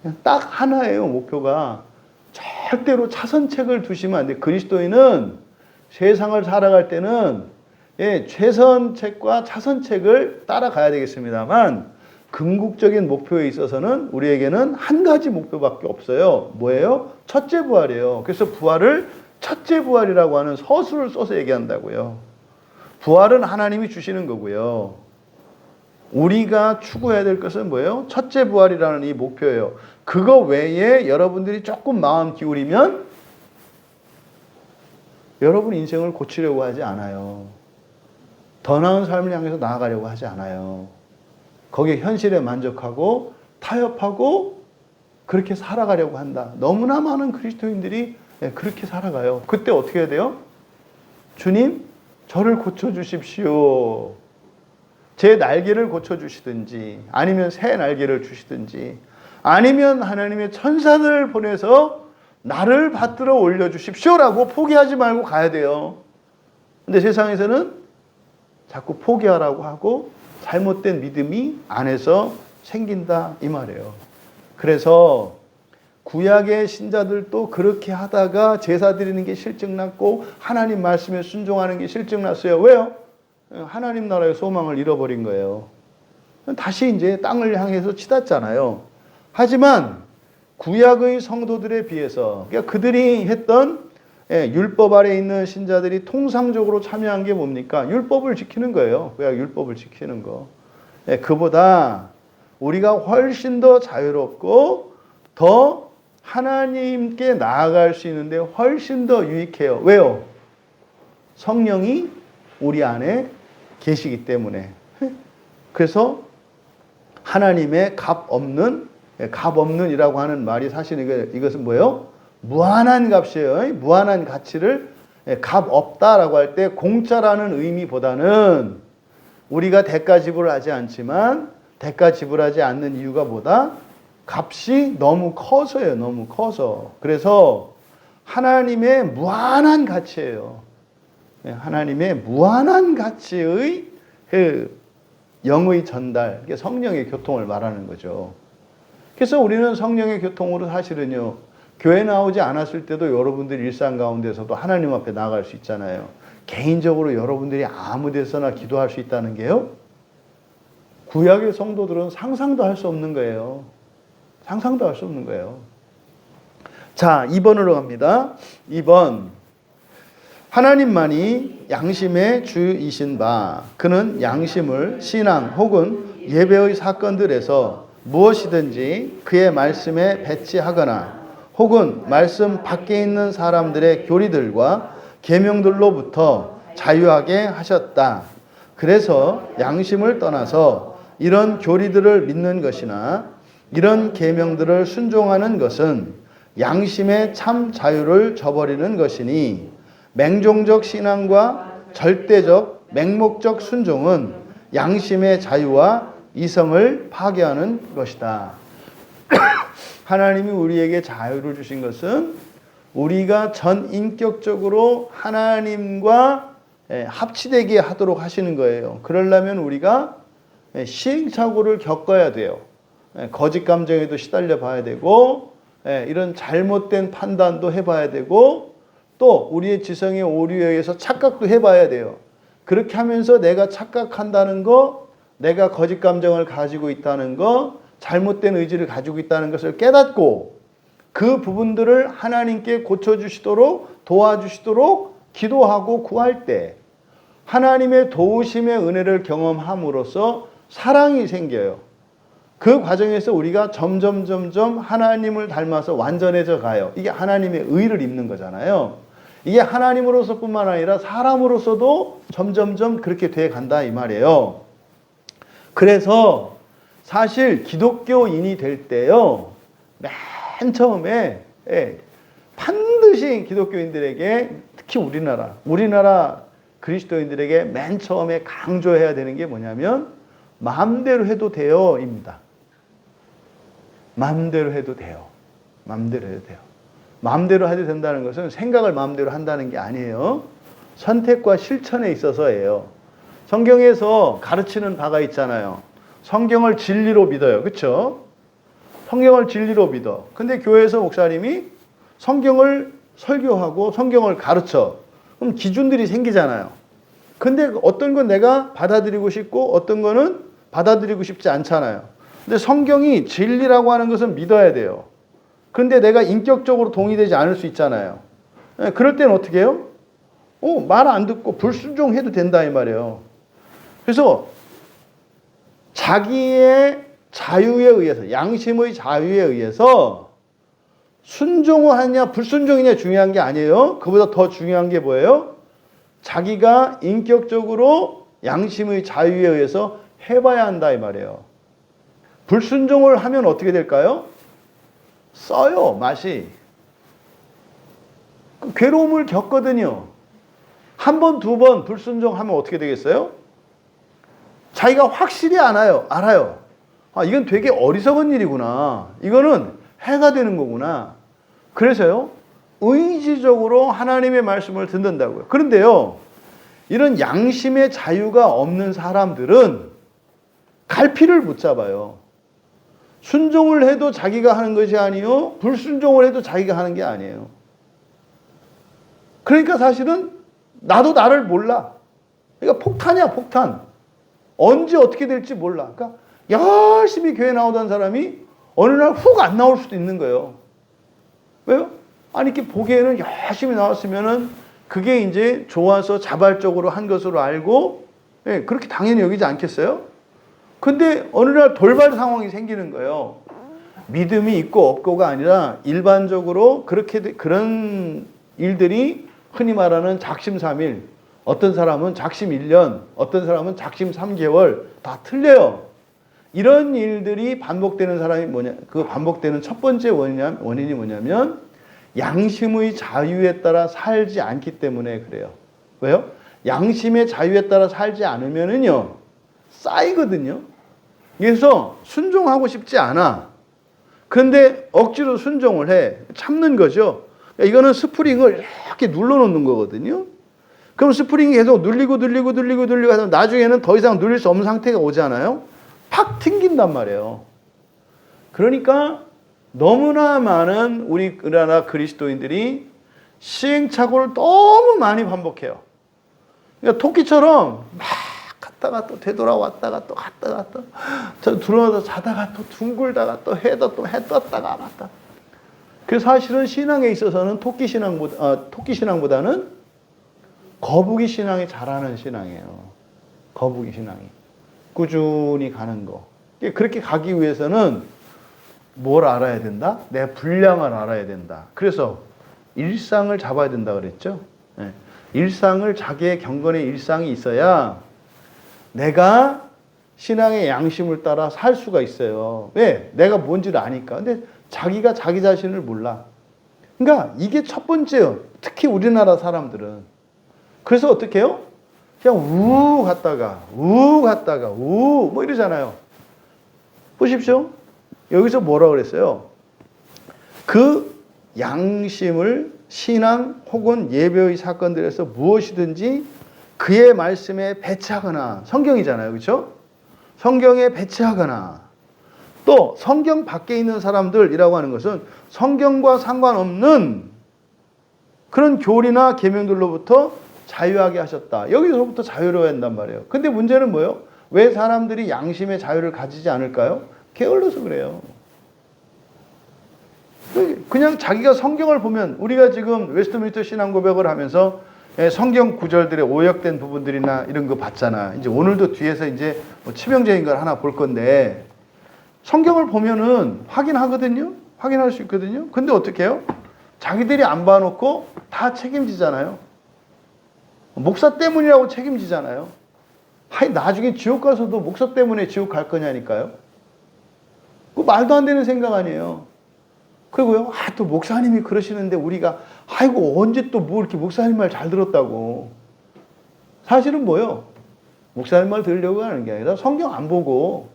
그냥 딱 하나예요, 목표가. 절대로 차선책을 두시면 안 돼요. 그리스도인은 세상을 살아갈 때는 최선책과 차선책을 따라가야 되겠습니다만, 궁극적인 목표에 있어서는 우리에게는 한 가지 목표밖에 없어요. 뭐예요? 첫째 부활이에요. 그래서 부활을 첫째 부활이라고 하는 서술을 써서 얘기한다고요. 부활은 하나님이 주시는 거고요. 우리가 추구해야 될 것은 뭐예요? 첫째 부활이라는 이 목표예요. 그거 외에 여러분들이 조금 마음 기울이면 여러분 인생을 고치려고 하지 않아요. 더 나은 삶을 향해서 나아가려고 하지 않아요. 거기에 현실에 만족하고 타협하고 그렇게 살아가려고 한다. 너무나 많은 그리스도인들이 그렇게 살아가요. 그때 어떻게 해야 돼요? 주님, 저를 고쳐주십시오. 제 날개를 고쳐주시든지, 아니면 새 날개를 주시든지, 아니면 하나님의 천사들을 보내서 나를 받들어 올려주십시오라고 포기하지 말고 가야 돼요. 근데 세상에서는 자꾸 포기하라고 하고 잘못된 믿음이 안에서 생긴다 이 말이에요. 그래서 구약의 신자들도 그렇게 하다가 제사 드리는 게 실증났고 하나님 말씀에 순종하는 게 실증났어요. 왜요? 하나님 나라의 소망을 잃어버린 거예요. 다시 이제 땅을 향해서 치닫잖아요. 하지만 구약의 성도들에 비해서, 그러니까 그들이 했던 율법 아래 있는 신자들이 통상적으로 참여한 게 뭡니까? 율법을 지키는 거예요. 구약 율법을 지키는 거. 그보다 우리가 훨씬 더 자유롭고 더 하나님께 나아갈 수 있는데 훨씬 더 유익해요. 왜요? 성령이 우리 안에 계시기 때문에. 그래서 하나님의 값 없는이라고 하는 말이 사실 이것은 뭐예요? 무한한 값이에요. 무한한 가치를 값 없다라고 할 때 공짜라는 의미보다는 우리가 대가 지불하지 않지만 대가 지불하지 않는 이유가 뭐다? 값이 너무 커서예요. 너무 커서. 그래서 하나님의 무한한 가치예요. 하나님의 무한한 가치의 그 영의 전달, 성령의 교통을 말하는 거죠. 그래서 우리는 성령의 교통으로 사실은요, 교회 나오지 않았을 때도 여러분들 일상 가운데서도 하나님 앞에 나아갈 수 있잖아요. 개인적으로 여러분들이 아무 데서나 기도할 수 있다는 게요, 구약의 성도들은 상상도 할 수 없는 거예요. 상상도 할 수 없는 거예요. 자, 2번으로 갑니다. 2번. 하나님만이 양심의 주이신 바, 그는 양심을 신앙 혹은 예배의 사건들에서 무엇이든지 그의 말씀에 배치하거나 혹은 말씀 밖에 있는 사람들의 교리들과 계명들로부터 자유하게 하셨다. 그래서 양심을 떠나서 이런 교리들을 믿는 것이나 이런 계명들을 순종하는 것은 양심의 참 자유를 저버리는 것이니, 맹종적 신앙과 절대적 맹목적 순종은 양심의 자유와 이성을 파괴하는 것이다. 하나님이 우리에게 자유를 주신 것은 우리가 전인격적으로 하나님과 합치되게 하도록 하시는 거예요. 그러려면 우리가 시행착오를 겪어야 돼요. 거짓 감정에도 시달려 봐야 되고, 이런 잘못된 판단도 해봐야 되고, 또 우리의 지성의 오류에 의해서 착각도 해봐야 돼요. 그렇게 하면서 내가 착각한다는 거, 내가 거짓 감정을 가지고 있다는 거, 잘못된 의지를 가지고 있다는 것을 깨닫고 그 부분들을 하나님께 고쳐주시도록 도와주시도록 기도하고 구할 때 하나님의 도우심의 은혜를 경험함으로써 사랑이 생겨요. 그 과정에서 우리가 점점 하나님을 닮아서 완전해져 가요. 이게 하나님의 의를 입는 거잖아요. 이게 하나님으로서뿐만 아니라 사람으로서도 점점 그렇게 돼 간다 이 말이에요. 그래서 사실 기독교인이 될 때요, 맨 처음에 반드시 기독교인들에게, 특히 우리나라 그리스도인들에게 맨 처음에 강조해야 되는 게 뭐냐면 마음대로 해도 돼요 입니다. 마음대로 해도 돼요. 마음대로 해도 돼요. 마음대로 해도 된다는 것은 생각을 마음대로 한다는 게 아니에요. 선택과 실천에 있어서예요. 성경에서 가르치는 바가 있잖아요. 성경을 진리로 믿어요. 그렇죠? 성경을 진리로 믿어. 근데 교회에서 목사님이 성경을 설교하고 성경을 가르쳐. 그럼 기준들이 생기잖아요. 근데 어떤 건 내가 받아들이고 싶고 어떤 거는 받아들이고 싶지 않잖아요. 근데 성경이 진리라고 하는 것은 믿어야 돼요. 근데 내가 인격적으로 동의되지 않을 수 있잖아요. 그럴 때는 어떻게 해요? 말 안 듣고 불순종해도 된다 이 말이에요. 그래서 자기의 자유에 의해서, 양심의 자유에 의해서 순종을 하냐 불순종이냐 중요한 게 아니에요. 그보다 더 중요한 게 뭐예요? 자기가 인격적으로 양심의 자유에 의해서 해봐야 한다 이 말이에요. 불순종을 하면 어떻게 될까요? 써요, 맛이. 괴로움을 겪거든요. 한 번, 두 번 불순종하면 어떻게 되겠어요? 자기가 확실히 알아요. 이건 되게 어리석은 일이구나. 이거는 해가 되는 거구나. 그래서요, 의지적으로 하나님의 말씀을 듣는다고요. 그런데요, 이런 양심의 자유가 없는 사람들은 갈피를 못 잡아요. 순종을 해도 자기가 하는 것이 아니요, 불순종을 해도 자기가 하는 게 아니에요. 그러니까 사실은 나도 나를 몰라. 그러니까 폭탄이야, 폭탄. 언제 어떻게 될지 몰라. 그러니까 열심히 교회 나오던 사람이 어느 날 훅 안 나올 수도 있는 거예요. 왜요? 아니, 이렇게 보기에는 열심히 나왔으면은 그게 이제 좋아서 자발적으로 한 것으로 알고, 그렇게 당연히 여기지 않겠어요? 근데 어느 날 돌발 상황이 생기는 거예요. 믿음이 있고 없고가 아니라 일반적으로 그런 일들이 흔히 말하는 작심 3일, 어떤 사람은 작심 1년, 어떤 사람은 작심 3개월, 다 틀려요. 이런 일들이 반복되는 사람이 그 반복되는 첫 번째 원인이 뭐냐면 양심의 자유에 따라 살지 않기 때문에 그래요. 왜요? 양심의 자유에 따라 살지 않으면은요, 쌓이거든요. 그래서 순종하고 싶지 않아. 근데 억지로 순종을 해. 참는 거죠. 이거는 스프링을 이렇게 눌러놓는 거거든요. 그럼 스프링이 계속 눌리고 하면 나중에는 더 이상 눌릴 수 없는 상태가 오잖아요. 팍 튕긴단 말이에요. 그러니까 너무나 많은 우리나라 그리스도인들이 시행착오를 너무 많이 반복해요. 그러니까 토끼처럼 막 갔다가 또 되돌아왔다가 또 갔다가 또 들어와서 자다가 또 둥글다가 또 해 떴다가 왔다. 그래서 사실은 신앙에 있어서는 토끼 신앙보다는 거북이 신앙이 잘하는 신앙이에요. 거북이 신앙이. 꾸준히 가는 거. 그렇게 가기 위해서는 뭘 알아야 된다? 내 분량을 알아야 된다. 그래서 일상을 잡아야 된다 그랬죠. 일상을, 자기의 경건의 일상이 있어야 내가 신앙의 양심을 따라 살 수가 있어요. 왜? 내가 뭔지를 아니까. 근데 자기가 자기 자신을 몰라. 그러니까 이게 첫 번째요. 특히 우리나라 사람들은. 그래서 어떻게 해요? 그냥 갔다가 뭐 이러잖아요. 보십시오. 여기서 뭐라 그랬어요? 그 양심을 신앙 혹은 예배의 사건들에서 무엇이든지 그의 말씀에 배치하거나, 성경이잖아요. 그렇죠? 성경에 배치하거나, 또 성경 밖에 있는 사람들이라고 하는 것은 성경과 상관없는 그런 교리나 계명들로부터 자유하게 하셨다. 여기서부터 자유로워야 한단 말이에요. 근데 문제는 뭐예요? 왜 사람들이 양심의 자유를 가지지 않을까요? 게을러서 그래요. 그냥 자기가 성경을 보면, 우리가 지금 웨스트민스터 신앙고백을 하면서 성경 구절들의 오역된 부분들이나 이런 거 봤잖아. 이제 오늘도 뒤에서 이제 치명적인 걸 하나 볼 건데, 성경을 보면은 확인하거든요. 확인할 수 있거든요. 근데 어떻게 해요? 자기들이 안 봐놓고 다 책임지잖아요. 목사 때문이라고 책임지잖아요. 나중에 지옥 가서도 목사 때문에 지옥 갈 거냐니까요. 그 말도 안 되는 생각 아니에요. 그리고요, 또 목사님이 그러시는데 우리가, 언제 또 뭐 이렇게 목사님 말 잘 들었다고. 사실은 뭐요? 목사님 말 들으려고 하는 게 아니라 성경 안 보고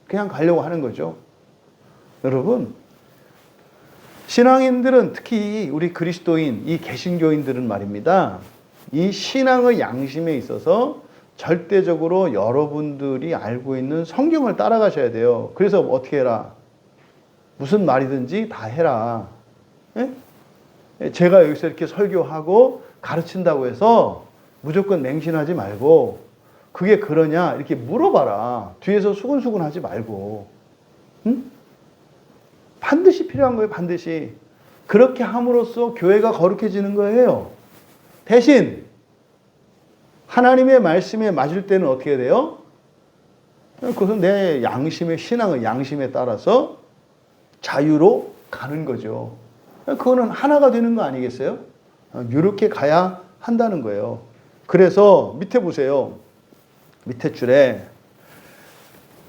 그냥 가려고 하는 거죠. 여러분, 신앙인들은 특히 우리 그리스도인, 이 개신교인들은 말입니다. 이 신앙의 양심에 있어서 절대적으로 여러분들이 알고 있는 성경을 따라가셔야 돼요. 그래서 어떻게 해라? 무슨 말이든지 다 해라. 예? 제가 여기서 이렇게 설교하고 가르친다고 해서 무조건 맹신하지 말고, 그게 그러냐? 이렇게 물어봐라. 뒤에서 수근수근 하지 말고. 응? 반드시 필요한 거예요, 반드시. 그렇게 함으로써 교회가 거룩해지는 거예요. 대신 하나님의 말씀에 맞을 때는 어떻게 돼요? 그것은 내 양심의, 신앙의 양심에 따라서 자유로 가는 거죠. 그거는 하나가 되는 거 아니겠어요? 이렇게 가야 한다는 거예요. 그래서 밑에 보세요. 밑에 줄에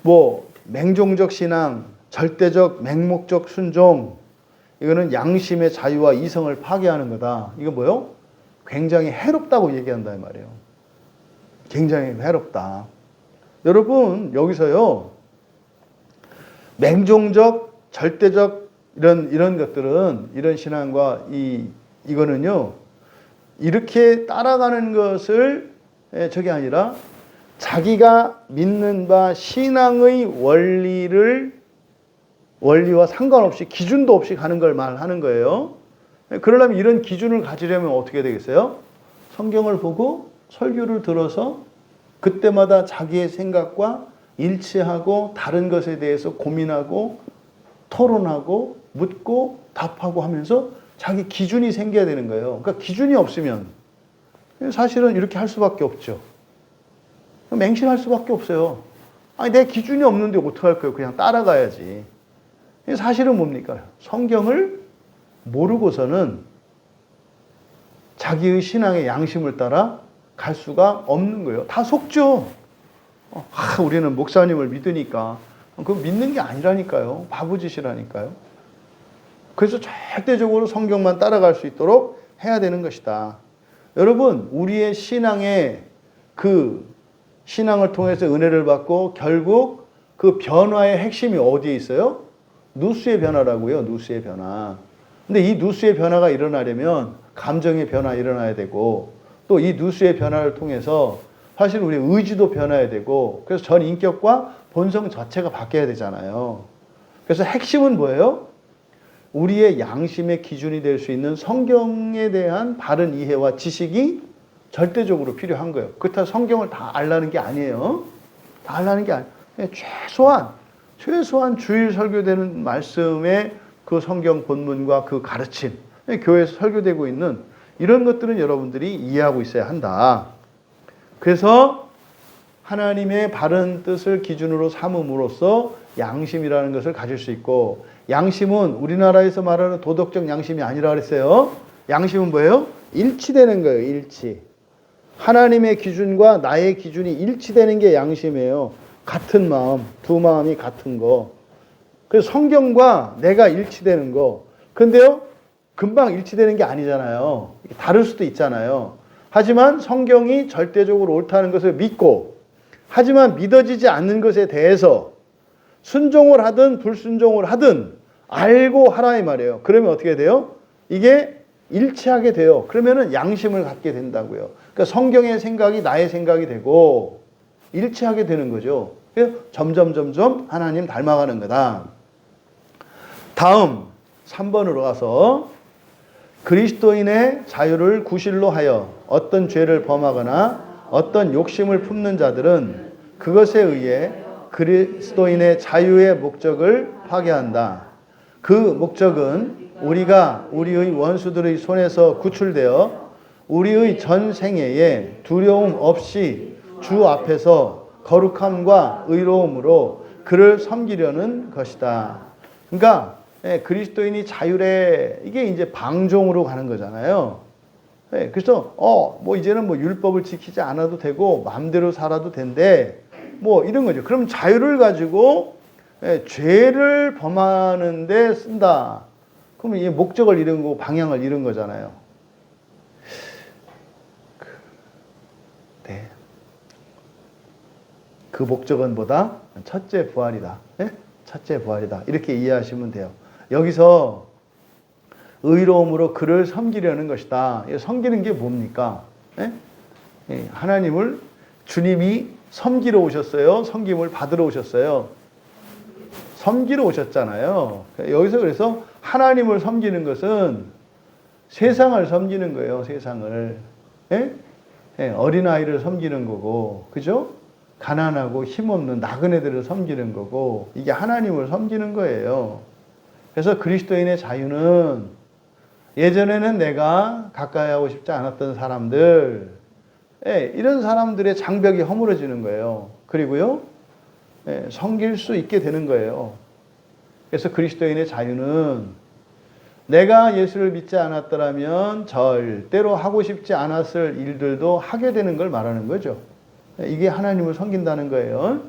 뭐 맹종적 신앙, 절대적 맹목적 순종, 이거는 양심의 자유와 이성을 파괴하는 거다. 이거 뭐요? 굉장히 해롭다고 얘기한다 이 말이에요. 굉장히 해롭다. 여러분, 여기서요, 맹종적, 절대적 이런 것들은, 이런 신앙과 이거는요, 이렇게 따라가는 것을 저게 아니라 자기가 믿는 바 신앙의 원리와 상관없이, 기준도 없이 가는 걸 말하는 거예요. 그러려면 이런 기준을 가지려면 어떻게 되겠어요? 성경을 보고 설교를 들어서 그때마다 자기의 생각과 일치하고 다른 것에 대해서 고민하고 토론하고 묻고 답하고 하면서 자기 기준이 생겨야 되는 거예요. 그러니까 기준이 없으면 사실은 이렇게 할 수밖에 없죠. 맹신할 수밖에 없어요. 아니, 내 기준이 없는데 어떡할 거예요? 그냥 따라가야지. 사실은 뭡니까? 성경을 모르고서는 자기의 신앙의 양심을 따라 갈 수가 없는 거예요. 다 속죠. 우리는 목사님을 믿으니까. 그거 믿는 게 아니라니까요. 바보짓이라니까요. 그래서 절대적으로 성경만 따라갈 수 있도록 해야 되는 것이다. 여러분, 우리의 신앙의 신앙을 통해서 은혜를 받고 결국 그 변화의 핵심이 어디에 있어요? 누수의 변화라고요. 누수의 변화. 근데 이 누수의 변화가 일어나려면 감정의 변화 일어나야 되고, 또 이 누수의 변화를 통해서 사실 우리 의지도 변화해야 되고, 그래서 전 인격과 본성 자체가 바뀌어야 되잖아요. 그래서 핵심은 뭐예요? 우리의 양심의 기준이 될 수 있는 성경에 대한 바른 이해와 지식이 절대적으로 필요한 거예요. 그렇다고 성경을 다 알라는 게 아니에요. 다 알라는 게 아니에요. 최소한 주일 설교되는 말씀의 그 성경 본문과 그 가르침, 교회에서 설교되고 있는 이런 것들은 여러분들이 이해하고 있어야 한다. 그래서 하나님의 바른 뜻을 기준으로 삼음으로써 양심이라는 것을 가질 수 있고, 양심은 우리나라에서 말하는 도덕적 양심이 아니라 그랬어요. 양심은 뭐예요? 일치되는 거예요. 일치. 하나님의 기준과 나의 기준이 일치되는 게 양심이에요. 같은 마음, 두 마음이 같은 거. 그래서 성경과 내가 일치되는 거. 근데요, 금방 일치되는 게 아니잖아요. 다를 수도 있잖아요. 하지만 성경이 절대적으로 옳다는 것을 믿고, 하지만 믿어지지 않는 것에 대해서 순종을 하든 불순종을 하든 알고 하라 이 말이에요. 그러면 어떻게 돼요? 이게 일치하게 돼요. 그러면은 양심을 갖게 된다고요. 그러니까 성경의 생각이 나의 생각이 되고 일치하게 되는 거죠. 그래서 점점 하나님 닮아가는 거다. 다음 3번으로 가서 그리스도인의 자유를 구실로 하여 어떤 죄를 범하거나 어떤 욕심을 품는 자들은 그것에 의해 그리스도인의 자유의 목적을 파괴한다. 그 목적은 우리가 우리의 원수들의 손에서 구출되어 우리의 전 생애에 두려움 없이 주 앞에서 거룩함과 의로움으로 그를 섬기려는 것이다. 그러니까 그리스도인이 자유래, 이게 이제 방종으로 가는 거잖아요. 그래서 뭐 이제는 뭐 율법을 지키지 않아도 되고 마음대로 살아도 된대, 뭐 이런 거죠. 그럼 자유를 가지고 죄를 범하는 데 쓴다. 그러면 이 목적을 잃은 거고 방향을 잃은 거잖아요. 그 목적은 뭐다? 첫째 부활이다. 첫째 부활이다. 이렇게 이해하시면 돼요. 여기서 의로움으로 그를 섬기려는 것이다. 섬기는 게 뭡니까? 예? 하나님을 주님이 섬기러 오셨어요? 섬김을 받으러 오셨어요? 섬기러 오셨잖아요. 여기서 그래서 하나님을 섬기는 것은 세상을 섬기는 거예요. 세상을. 예? 어린아이를 섬기는 거고, 그죠? 가난하고 힘없는 나그네들을 섬기는 거고, 이게 하나님을 섬기는 거예요. 그래서 그리스도인의 자유는 예전에는 내가 가까이 하고 싶지 않았던 사람들, 이런 사람들의 장벽이 허물어지는 거예요. 그리고요, 섬길 수 있게 되는 거예요. 그래서 그리스도인의 자유는 내가 예수를 믿지 않았더라면 절대로 하고 싶지 않았을 일들도 하게 되는 걸 말하는 거죠. 이게 하나님을 섬긴다는 거예요.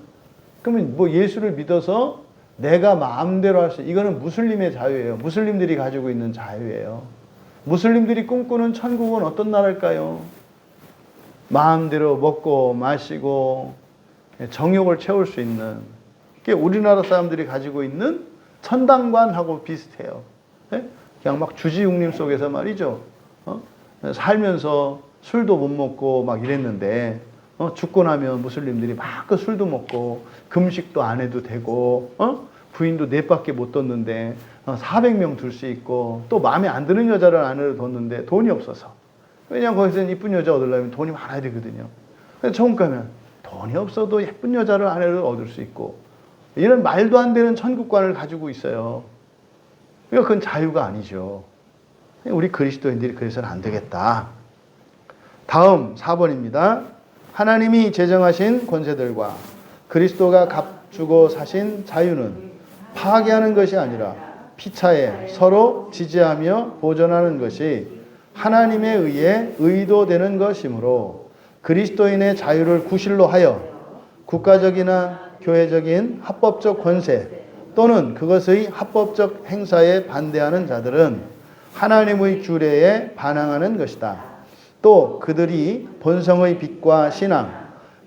그러면 뭐 예수를 믿어서 내가 마음대로 할 수, 이거는 무슬림의 자유예요. 무슬림들이 가지고 있는 자유예요. 무슬림들이 꿈꾸는 천국은 어떤 나라일까요? 마음대로 먹고 마시고 정욕을 채울 수 있는, 그게 우리나라 사람들이 가지고 있는 천당관하고 비슷해요. 그냥 막 주지육림 속에서 말이죠. 살면서 술도 못 먹고 막 이랬는데, 죽고 나면 무슬림들이 막 그 술도 먹고 금식도 안 해도 되고, 부인도 넷밖에 못 뒀는데 400명 둘 수 있고, 또 마음에 안 드는 여자를 아내로 뒀는데 돈이 없어서. 왜냐면 거기서는 이쁜 여자 얻으려면 돈이 많아야 되거든요. 그래서 천국 가면 돈이 없어도 예쁜 여자를 아내로 얻을 수 있고, 이런 말도 안 되는 천국관을 가지고 있어요. 그러니까 그건 자유가 아니죠. 우리 그리스도인들이 그래서는 안 되겠다. 다음 4번입니다. 하나님이 제정하신 권세들과 그리스도가 값주고 사신 자유는 파괴하는 것이 아니라 피차에 서로 지지하며 보존하는 것이 하나님에 의해 의도되는 것이므로 그리스도인의 자유를 구실로 하여 국가적이나 교회적인 합법적 권세 또는 그것의 합법적 행사에 반대하는 자들은 하나님의 규례에 반항하는 것이다. 또 그들이 본성의 빛과 신앙,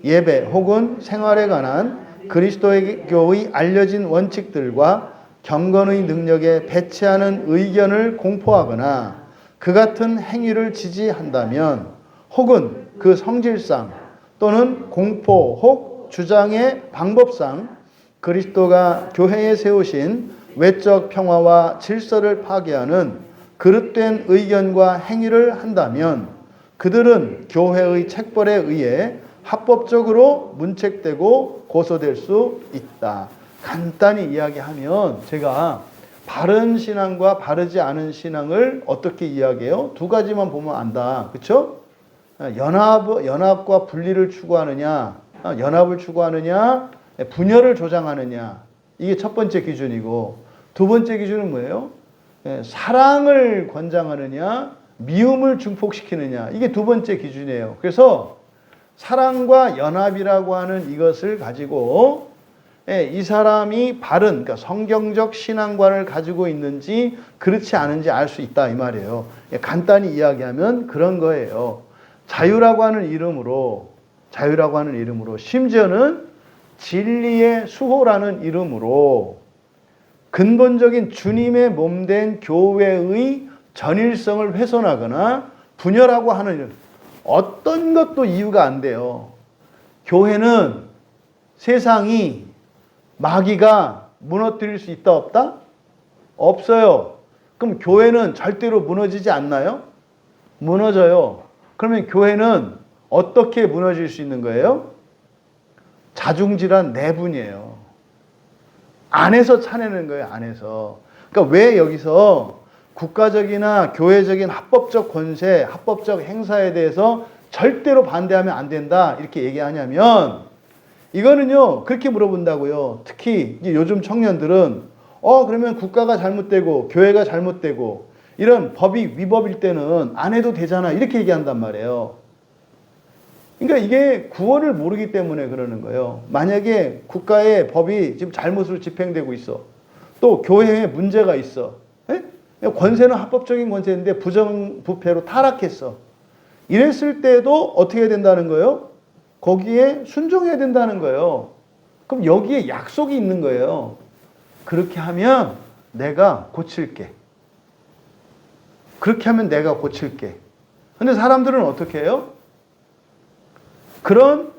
예배 혹은 생활에 관한 그리스도교의 알려진 원칙들과 경건의 능력에 배치하는 의견을 공포하거나 그 같은 행위를 지지한다면 혹은 그 성질상 또는 공포 혹 주장의 방법상 그리스도가 교회에 세우신 외적 평화와 질서를 파괴하는 그릇된 의견과 행위를 한다면 그들은 교회의 책벌에 의해 합법적으로 문책되고 고소될 수 있다. 간단히 이야기하면 제가 바른 신앙과 바르지 않은 신앙을 어떻게 이야기해요? 두 가지만 보면 안다. 그렇죠? 연합과 분리를 추구하느냐, 연합을 추구하느냐, 분열을 조장하느냐. 이게 첫 번째 기준이고, 두 번째 기준은 뭐예요? 사랑을 권장하느냐, 미움을 증폭시키느냐. 이게 두 번째 기준이에요. 그래서 사랑과 연합이라고 하는 이것을 가지고 이 사람이 바른, 그러니까 성경적 신앙관을 가지고 있는지 그렇지 않은지 알 수 있다 이 말이에요. 간단히 이야기하면 그런 거예요. 자유라고 하는 이름으로 심지어는 진리의 수호라는 이름으로 근본적인 주님의 몸된 교회의 전일성을 훼손하거나 분열하고 하는 어떤 것도 이유가 안 돼요. 교회는 세상이 마귀가 무너뜨릴 수 있다 없다? 없어요. 그럼 교회는 절대로 무너지지 않나요? 무너져요. 그러면 교회는 어떻게 무너질 수 있는 거예요? 자중질환 내분이에요. 안에서 차내는 거예요. 안에서. 그러니까 왜 여기서 국가적이나 교회적인 합법적 권세, 합법적 행사에 대해서 절대로 반대하면 안 된다 이렇게 얘기하냐면, 이거는요 그렇게 물어본다고요. 특히 요즘 청년들은 그러면 국가가 잘못되고 교회가 잘못되고 이런 법이 위법일 때는 안 해도 되잖아 이렇게 얘기한단 말이에요. 그러니까 이게 구원을 모르기 때문에 그러는 거예요. 만약에 국가의 법이 지금 잘못으로 집행되고 있어, 또 교회에 문제가 있어, 권세는 합법적인 권세인데 부정부패로 타락했어, 이랬을 때도 어떻게 해야 된다는 거예요? 거기에 순종해야 된다는 거예요. 그럼 여기에 약속이 있는 거예요. 그렇게 하면 내가 고칠게. 그렇게 하면 내가 고칠게. 근데 사람들은 어떻게 해요? 그런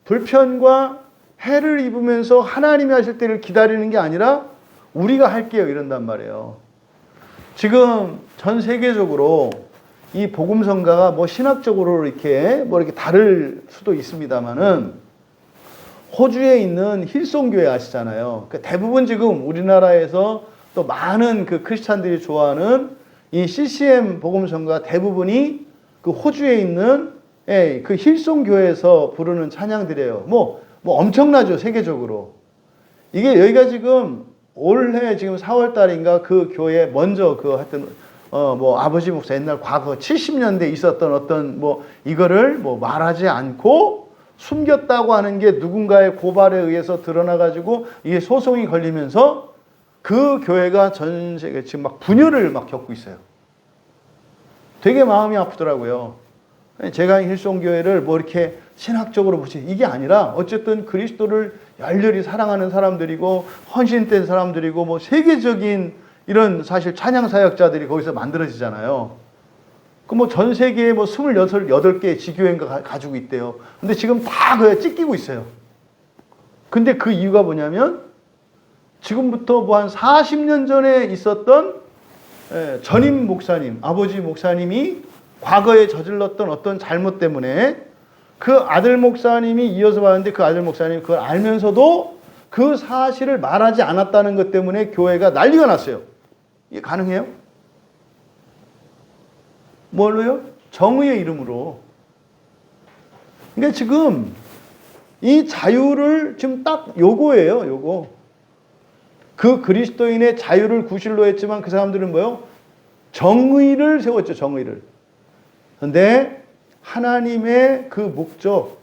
불편과 해를 입으면서 하나님이 하실 때를 기다리는 게 아니라 우리가 할게요 이런단 말이에요. 지금 전 세계적으로 이 복음성가가 뭐 신학적으로 이렇게 다를 수도 있습니다만은 호주에 있는 힐송교회 아시잖아요. 그러니까 대부분 지금 우리나라에서 또 많은 그 크리스찬들이 좋아하는 이 CCM 복음성가 대부분이 그 호주에 있는 그 힐송교회에서 부르는 찬양들이에요. 뭐 엄청나죠 세계적으로. 이게 여기가 지금 올해 지금 4월 달인가 그 교회 먼저 그 하여튼 아버지 목사 옛날 과거 70년대 있었던 어떤 이거를 말하지 않고 숨겼다고 하는 게 누군가의 고발에 의해서 드러나가지고 이게 소송이 걸리면서 그 교회가 전 세계 지금 막 분열을 막 겪고 있어요. 되게 마음이 아프더라고요. 제가 힐송교회를 이렇게 신학적으로 보지 이게 아니라 어쨌든 그리스도를 열렬히 사랑하는 사람들이고 헌신된 사람들이고 세계적인 이런 사실 찬양 사역자들이 거기서 만들어지잖아요. 그 전 세계에 28개 지교회가 가지고 있대요. 근데 지금 다 그에 찢기고 있어요. 근데 그 이유가 뭐냐면 지금부터 한 40년 전에 있었던 전임 목사님, 아버지 목사님이 과거에 저질렀던 어떤 잘못 때문에 그 아들 목사님이 이어서 왔는데 그 아들 목사님이 그걸 알면서도 그 사실을 말하지 않았다는 것 때문에 교회가 난리가 났어요. 이게 가능해요? 뭘로요? 정의의 이름으로. 그러니까 지금 이 자유를 지금 딱 요거예요, 요거. 그 그리스도인의 자유를 구실로 했지만 그 사람들은 뭐요? 정의를 세웠죠, 정의를. 근데 하나님의 그 목적,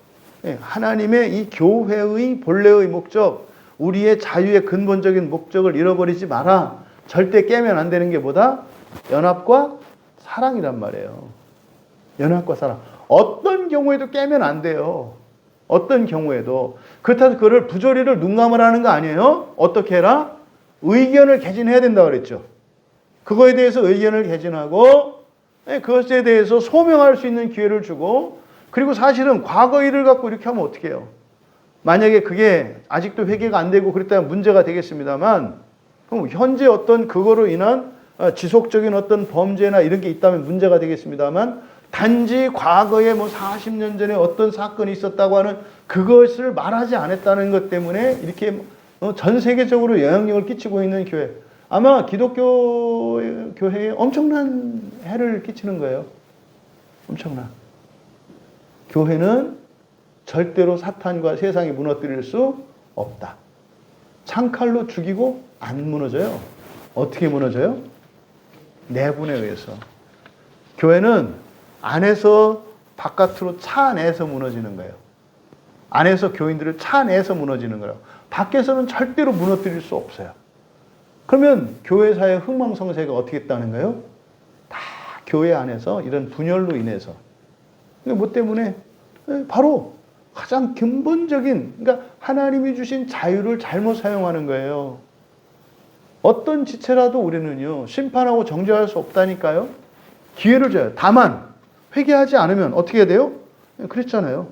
하나님의 이 교회의 본래의 목적, 우리의 자유의 근본적인 목적을 잃어버리지 마라. 절대 깨면 안 되는 게 뭐다? 연합과 사랑이란 말이에요. 연합과 사랑. 어떤 경우에도 깨면 안 돼요. 어떤 경우에도. 그렇다고 그거를 부조리를 눈 감으라는 거 아니에요? 어떻게 해라? 의견을 개진해야 된다고 그랬죠. 그거에 대해서 의견을 개진하고 그것에 대해서 소명할 수 있는 기회를 주고 그리고 사실은 과거 일을 갖고 이렇게 하면 어떻게 해요? 만약에 그게 아직도 회개가 안 되고 그랬다면 문제가 되겠습니다만 그럼 현재 어떤 그거로 인한 지속적인 어떤 범죄나 이런 게 있다면 문제가 되겠습니다만 단지 과거에 40년 전에 어떤 사건이 있었다고 하는 그것을 말하지 않았다는 것 때문에 이렇게 전 세계적으로 영향력을 끼치고 있는 교회. 아마 기독교 교회에 엄청난 해를 끼치는 거예요. 엄청난. 교회는 절대로 사탄과 세상이 무너뜨릴 수 없다. 창칼로 죽이고 안 무너져요. 어떻게 무너져요? 내분에 의해서. 교회는 안에서 바깥으로 차내서 무너지는 거예요. 안에서 교인들을 차내서 무너지는 거예요. 밖에서는 절대로 무너뜨릴 수 없어요. 그러면 교회사의 흥망성쇠가 어떻게 했다는 거예요? 다 교회 안에서 이런 분열로 인해서. 뭐 때문에? 바로 가장 근본적인, 그러니까 하나님이 주신 자유를 잘못 사용하는 거예요. 어떤 지체라도 우리는요, 심판하고 정죄할 수 없다니까요. 기회를 줘요. 다만 회개하지 않으면 어떻게 해야 돼요? 그랬잖아요.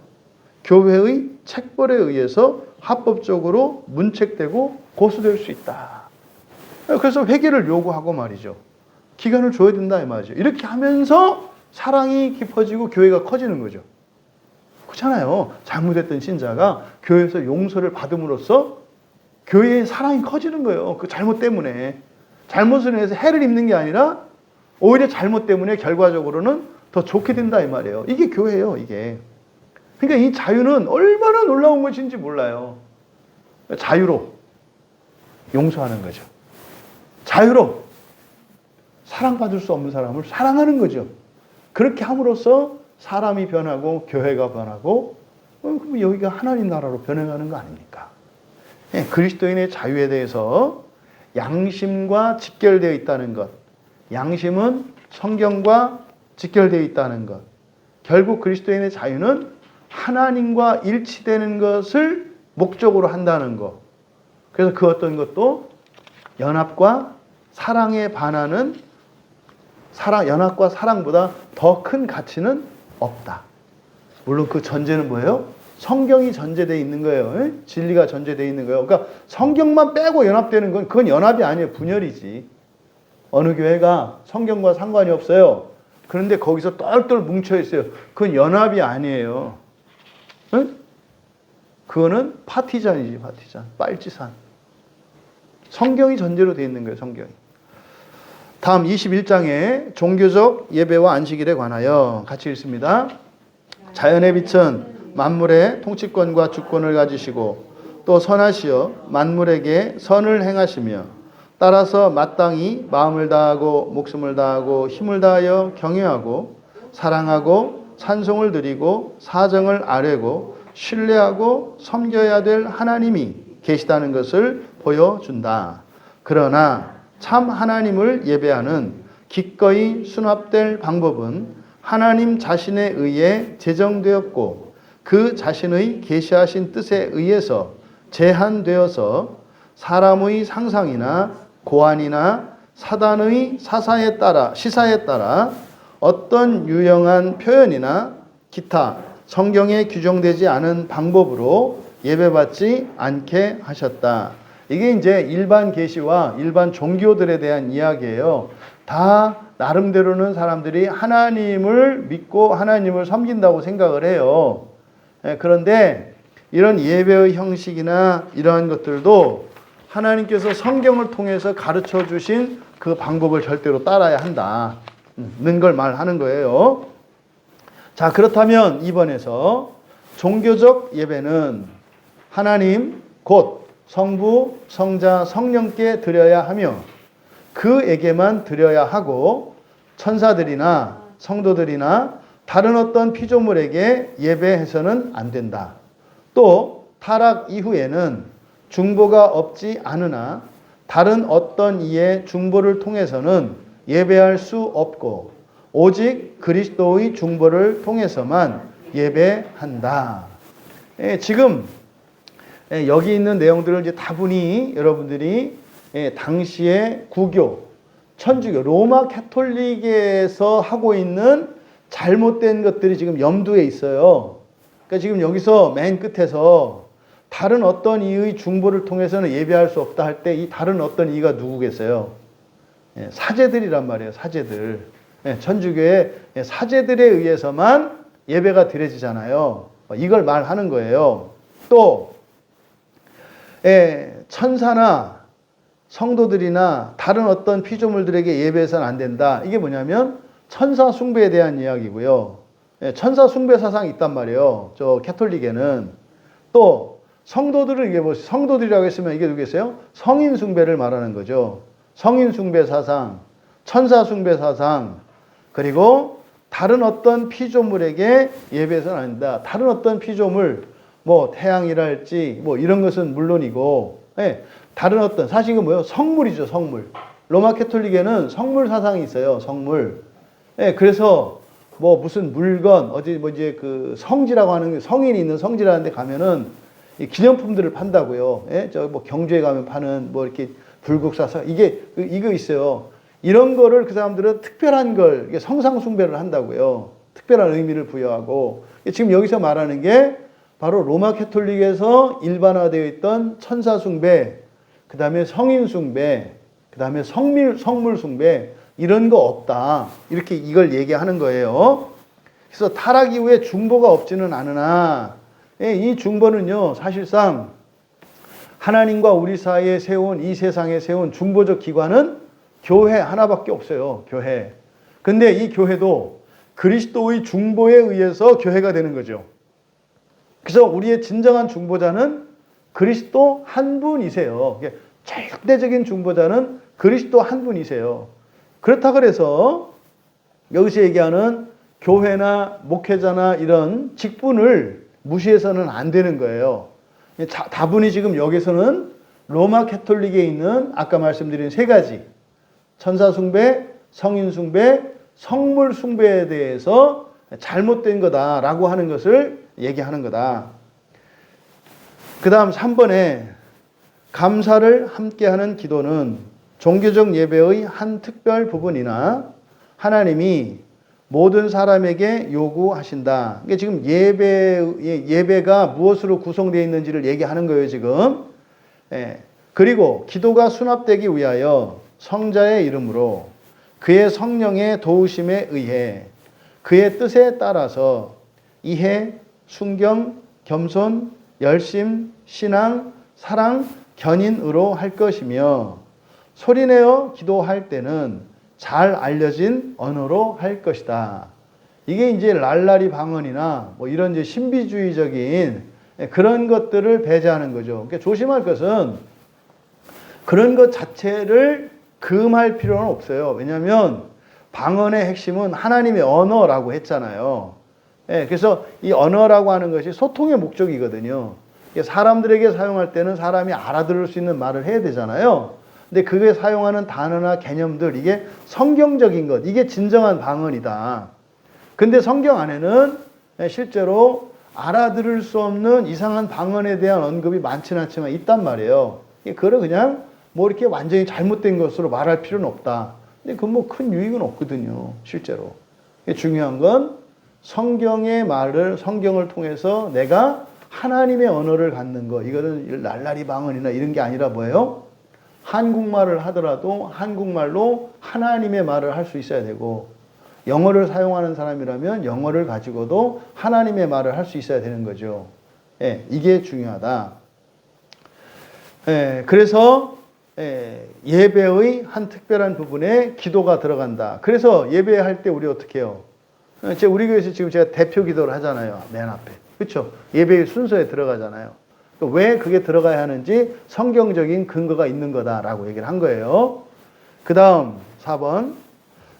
교회의 책벌에 의해서 합법적으로 문책되고 고소될 수 있다. 그래서 회개를 요구하고 말이죠. 기간을 줘야 된다 이 말이죠. 이렇게 하면서 사랑이 깊어지고 교회가 커지는 거죠. 그렇잖아요. 잘못했던 신자가 교회에서 용서를 받음으로써 교회의 사랑이 커지는 거예요. 그 잘못 때문에. 잘못을 해서 해를 입는 게 아니라 오히려 잘못 때문에 결과적으로는 더 좋게 된다 이 말이에요. 이게 교회예요, 이게. 그러니까 이 자유는 얼마나 놀라운 것인지 몰라요. 자유로 용서하는 거죠. 자유로 사랑받을 수 없는 사람을 사랑하는 거죠. 그렇게 함으로써 사람이 변하고 교회가 변하고 그럼 여기가 하나님 나라로 변해가는 거 아닙니까? 그리스도인의 자유에 대해서 양심과 직결되어 있다는 것. 양심은 성경과 직결되어 있다는 것. 결국 그리스도인의 자유는 하나님과 일치되는 것을 목적으로 한다는 것. 그래서 그 어떤 것도 연합과 사랑에 반하는 연합과 사랑보다 더 큰 가치는 없다. 물론 그 전제는 뭐예요? 성경이 전제되어 있는 거예요. 진리가 전제되어 있는 거예요. 그러니까 성경만 빼고 연합되는 건 그건 연합이 아니에요. 분열이지. 어느 교회가 성경과 상관이 없어요. 그런데 거기서 똘똘 뭉쳐 있어요. 그건 연합이 아니에요. 응? 그거는 파티잔이지, 파티잔. 빨치산. 성경이 전제로 되어 있는 거예요, 성경이. 다음 21장에 종교적 예배와 안식일에 관하여 같이 읽습니다. 자연의 빛은 만물의 통치권과 주권을 가지시고 또 선하시어 만물에게 선을 행하시며 따라서 마땅히 마음을 다하고 목숨을 다하고 힘을 다하여 경외하고 사랑하고 찬송을 드리고 사정을 아뢰고 신뢰하고 섬겨야 될 하나님이 계시다는 것을 보여준다. 그러나 참 하나님을 예배하는 기꺼이 수납될 방법은 하나님 자신에 의해 제정되었고 그 자신의 계시하신 뜻에 의해서 제한되어서 사람의 상상이나 고안이나 사단의 시사에 따라 어떤 유용한 표현이나 기타 성경에 규정되지 않은 방법으로 예배받지 않게 하셨다. 이게 이제 일반 계시와 일반 종교들에 대한 이야기예요. 다 나름대로는 사람들이 하나님을 믿고 하나님을 섬긴다고 생각을 해요. 그런데 이런 예배의 형식이나 이러한 것들도 하나님께서 성경을 통해서 가르쳐 주신 그 방법을 절대로 따라야 한다는 걸 말하는 거예요. 자, 그렇다면 이번에서 종교적 예배는 하나님 곧 성부, 성자, 성령께 드려야 하며 그에게만 드려야 하고 천사들이나 성도들이나 다른 어떤 피조물에게 예배해서는 안 된다. 또 타락 이후에는 중보가 없지 않으나 다른 어떤 이의 중보를 통해서는 예배할 수 없고 오직 그리스도의 중보를 통해서만 예배한다. 지금 여기 있는 내용들을 이제 다분히 여러분들이 당시의 구교, 천주교, 로마 캐톨릭에서 하고 있는 잘못된 것들이 지금 염두에 있어요. 그러니까 지금 여기서 맨 끝에서 다른 어떤 이의 중보를 통해서는 예배할 수 없다 할 때 이 다른 어떤 이가 누구겠어요? 사제들이란 말이에요. 사제들. 천주교의 사제들에 의해서만 예배가 드려지잖아요. 이걸 말하는 거예요. 또 천사나 성도들이나 다른 어떤 피조물들에게 예배해서는 안 된다. 이게 뭐냐면 천사 숭배에 대한 이야기고요. 천사 숭배 사상이 있단 말이에요. 저 캐톨릭에는. 또 성도들은 이게 뭐 성도들이라고 했으면 이게 누구겠어요? 성인 숭배를 말하는 거죠. 성인 숭배 사상, 천사 숭배 사상, 그리고 다른 어떤 피조물에게 예배해서는 안 된다. 다른 어떤 피조물, 뭐 태양이랄지 뭐 이런 것은 물론이고, 다른 어떤 사실 이건 뭐예요? 성물이죠, 성물. 로마 캐톨릭에는 성물 사상이 있어요, 성물. 그래서 뭐 무슨 물건 어디 뭐 이제 그 성지라고 하는 성인이 있는 성지라는 데 가면은 이 기념품들을 판다고요. 저 뭐 경주에 가면 파는 뭐 이렇게 불국사서 이거 있어요. 이런 거를 그 사람들은 특별한 걸 성상 숭배를 한다고요. 특별한 의미를 부여하고 지금 여기서 말하는 게 바로 로마 캐톨릭에서 일반화되어 있던 천사 숭배, 그 다음에 성인 숭배, 그 다음에 성물 숭배 이런 거 없다. 이렇게 이걸 얘기하는 거예요. 그래서 타락 이후에 중보가 없지는 않으나 이 중보는요 사실상 하나님과 우리 사이에 세운 이 세상에 세운 중보적 기관은 교회 하나밖에 없어요. 교회. 근데 이 교회도 그리스도의 중보에 의해서 교회가 되는 거죠. 그래서 우리의 진정한 중보자는 그리스도 한 분이세요. 절대적인 중보자는 그리스도 한 분이세요. 그렇다 그래서 여기서 얘기하는 교회나 목회자나 이런 직분을 무시해서는 안 되는 거예요. 다분히 지금 여기서는 로마 캐톨릭에 있는 아까 말씀드린 세 가지 천사 숭배, 성인 숭배, 성물 숭배에 대해서 잘못된 거다라고 하는 것을 얘기하는 거다. 그 다음 3번에 감사를 함께하는 기도는 종교적 예배의 한 특별 부분이나 하나님이 모든 사람에게 요구하신다. 이게 지금 예배가 무엇으로 구성되어 있는지를 얘기하는 거예요, 지금. 예. 그리고 기도가 수납되기 위하여 성자의 이름으로 그의 성령의 도우심에 의해 그의 뜻에 따라서 이해, 순경, 겸손, 열심, 신앙, 사랑, 견인으로 할 것이며 소리내어 기도할 때는 잘 알려진 언어로 할 것이다. 이게 이제 랄라리 방언이나 뭐 이런 이제 신비주의적인 그런 것들을 배제하는 거죠. 그러니까 조심할 것은 그런 것 자체를 금할 필요는 없어요. 왜냐하면 방언의 핵심은 하나님의 언어라고 했잖아요. 그래서 이 언어라고 하는 것이 소통의 목적이거든요. 사람들에게 사용할 때는 사람이 알아들을 수 있는 말을 해야 되잖아요. 근데 그게 사용하는 단어나 개념들, 이게 성경적인 것, 이게 진정한 방언이다. 근데 성경 안에는 실제로 알아들을 수 없는 이상한 방언에 대한 언급이 많지는 않지만 있단 말이에요. 그걸 그냥 뭐 이렇게 완전히 잘못된 것으로 말할 필요는 없다. 근데 그건 뭐 큰 유익은 없거든요, 실제로. 중요한 건 성경의 말을, 성경을 통해서 내가 하나님의 언어를 갖는 거, 이거는 랄라리 방언이나 이런 게 아니라 뭐예요? 한국말을 하더라도 한국말로 하나님의 말을 할 수 있어야 되고, 영어를 사용하는 사람이라면 영어를 가지고도 하나님의 말을 할 수 있어야 되는 거죠. 이게 중요하다. 그래서 예배의 한 특별한 부분에 기도가 들어간다. 그래서 예배할 때 우리 어떻게 해요? 우리 교회에서 지금 제가 대표 기도를 하잖아요. 맨 앞에. 그렇죠? 예배의 순서에 들어가잖아요. 왜 그게 들어가야 하는지 성경적인 근거가 있는 거다라고 얘기를 한 거예요. 그 다음 4번.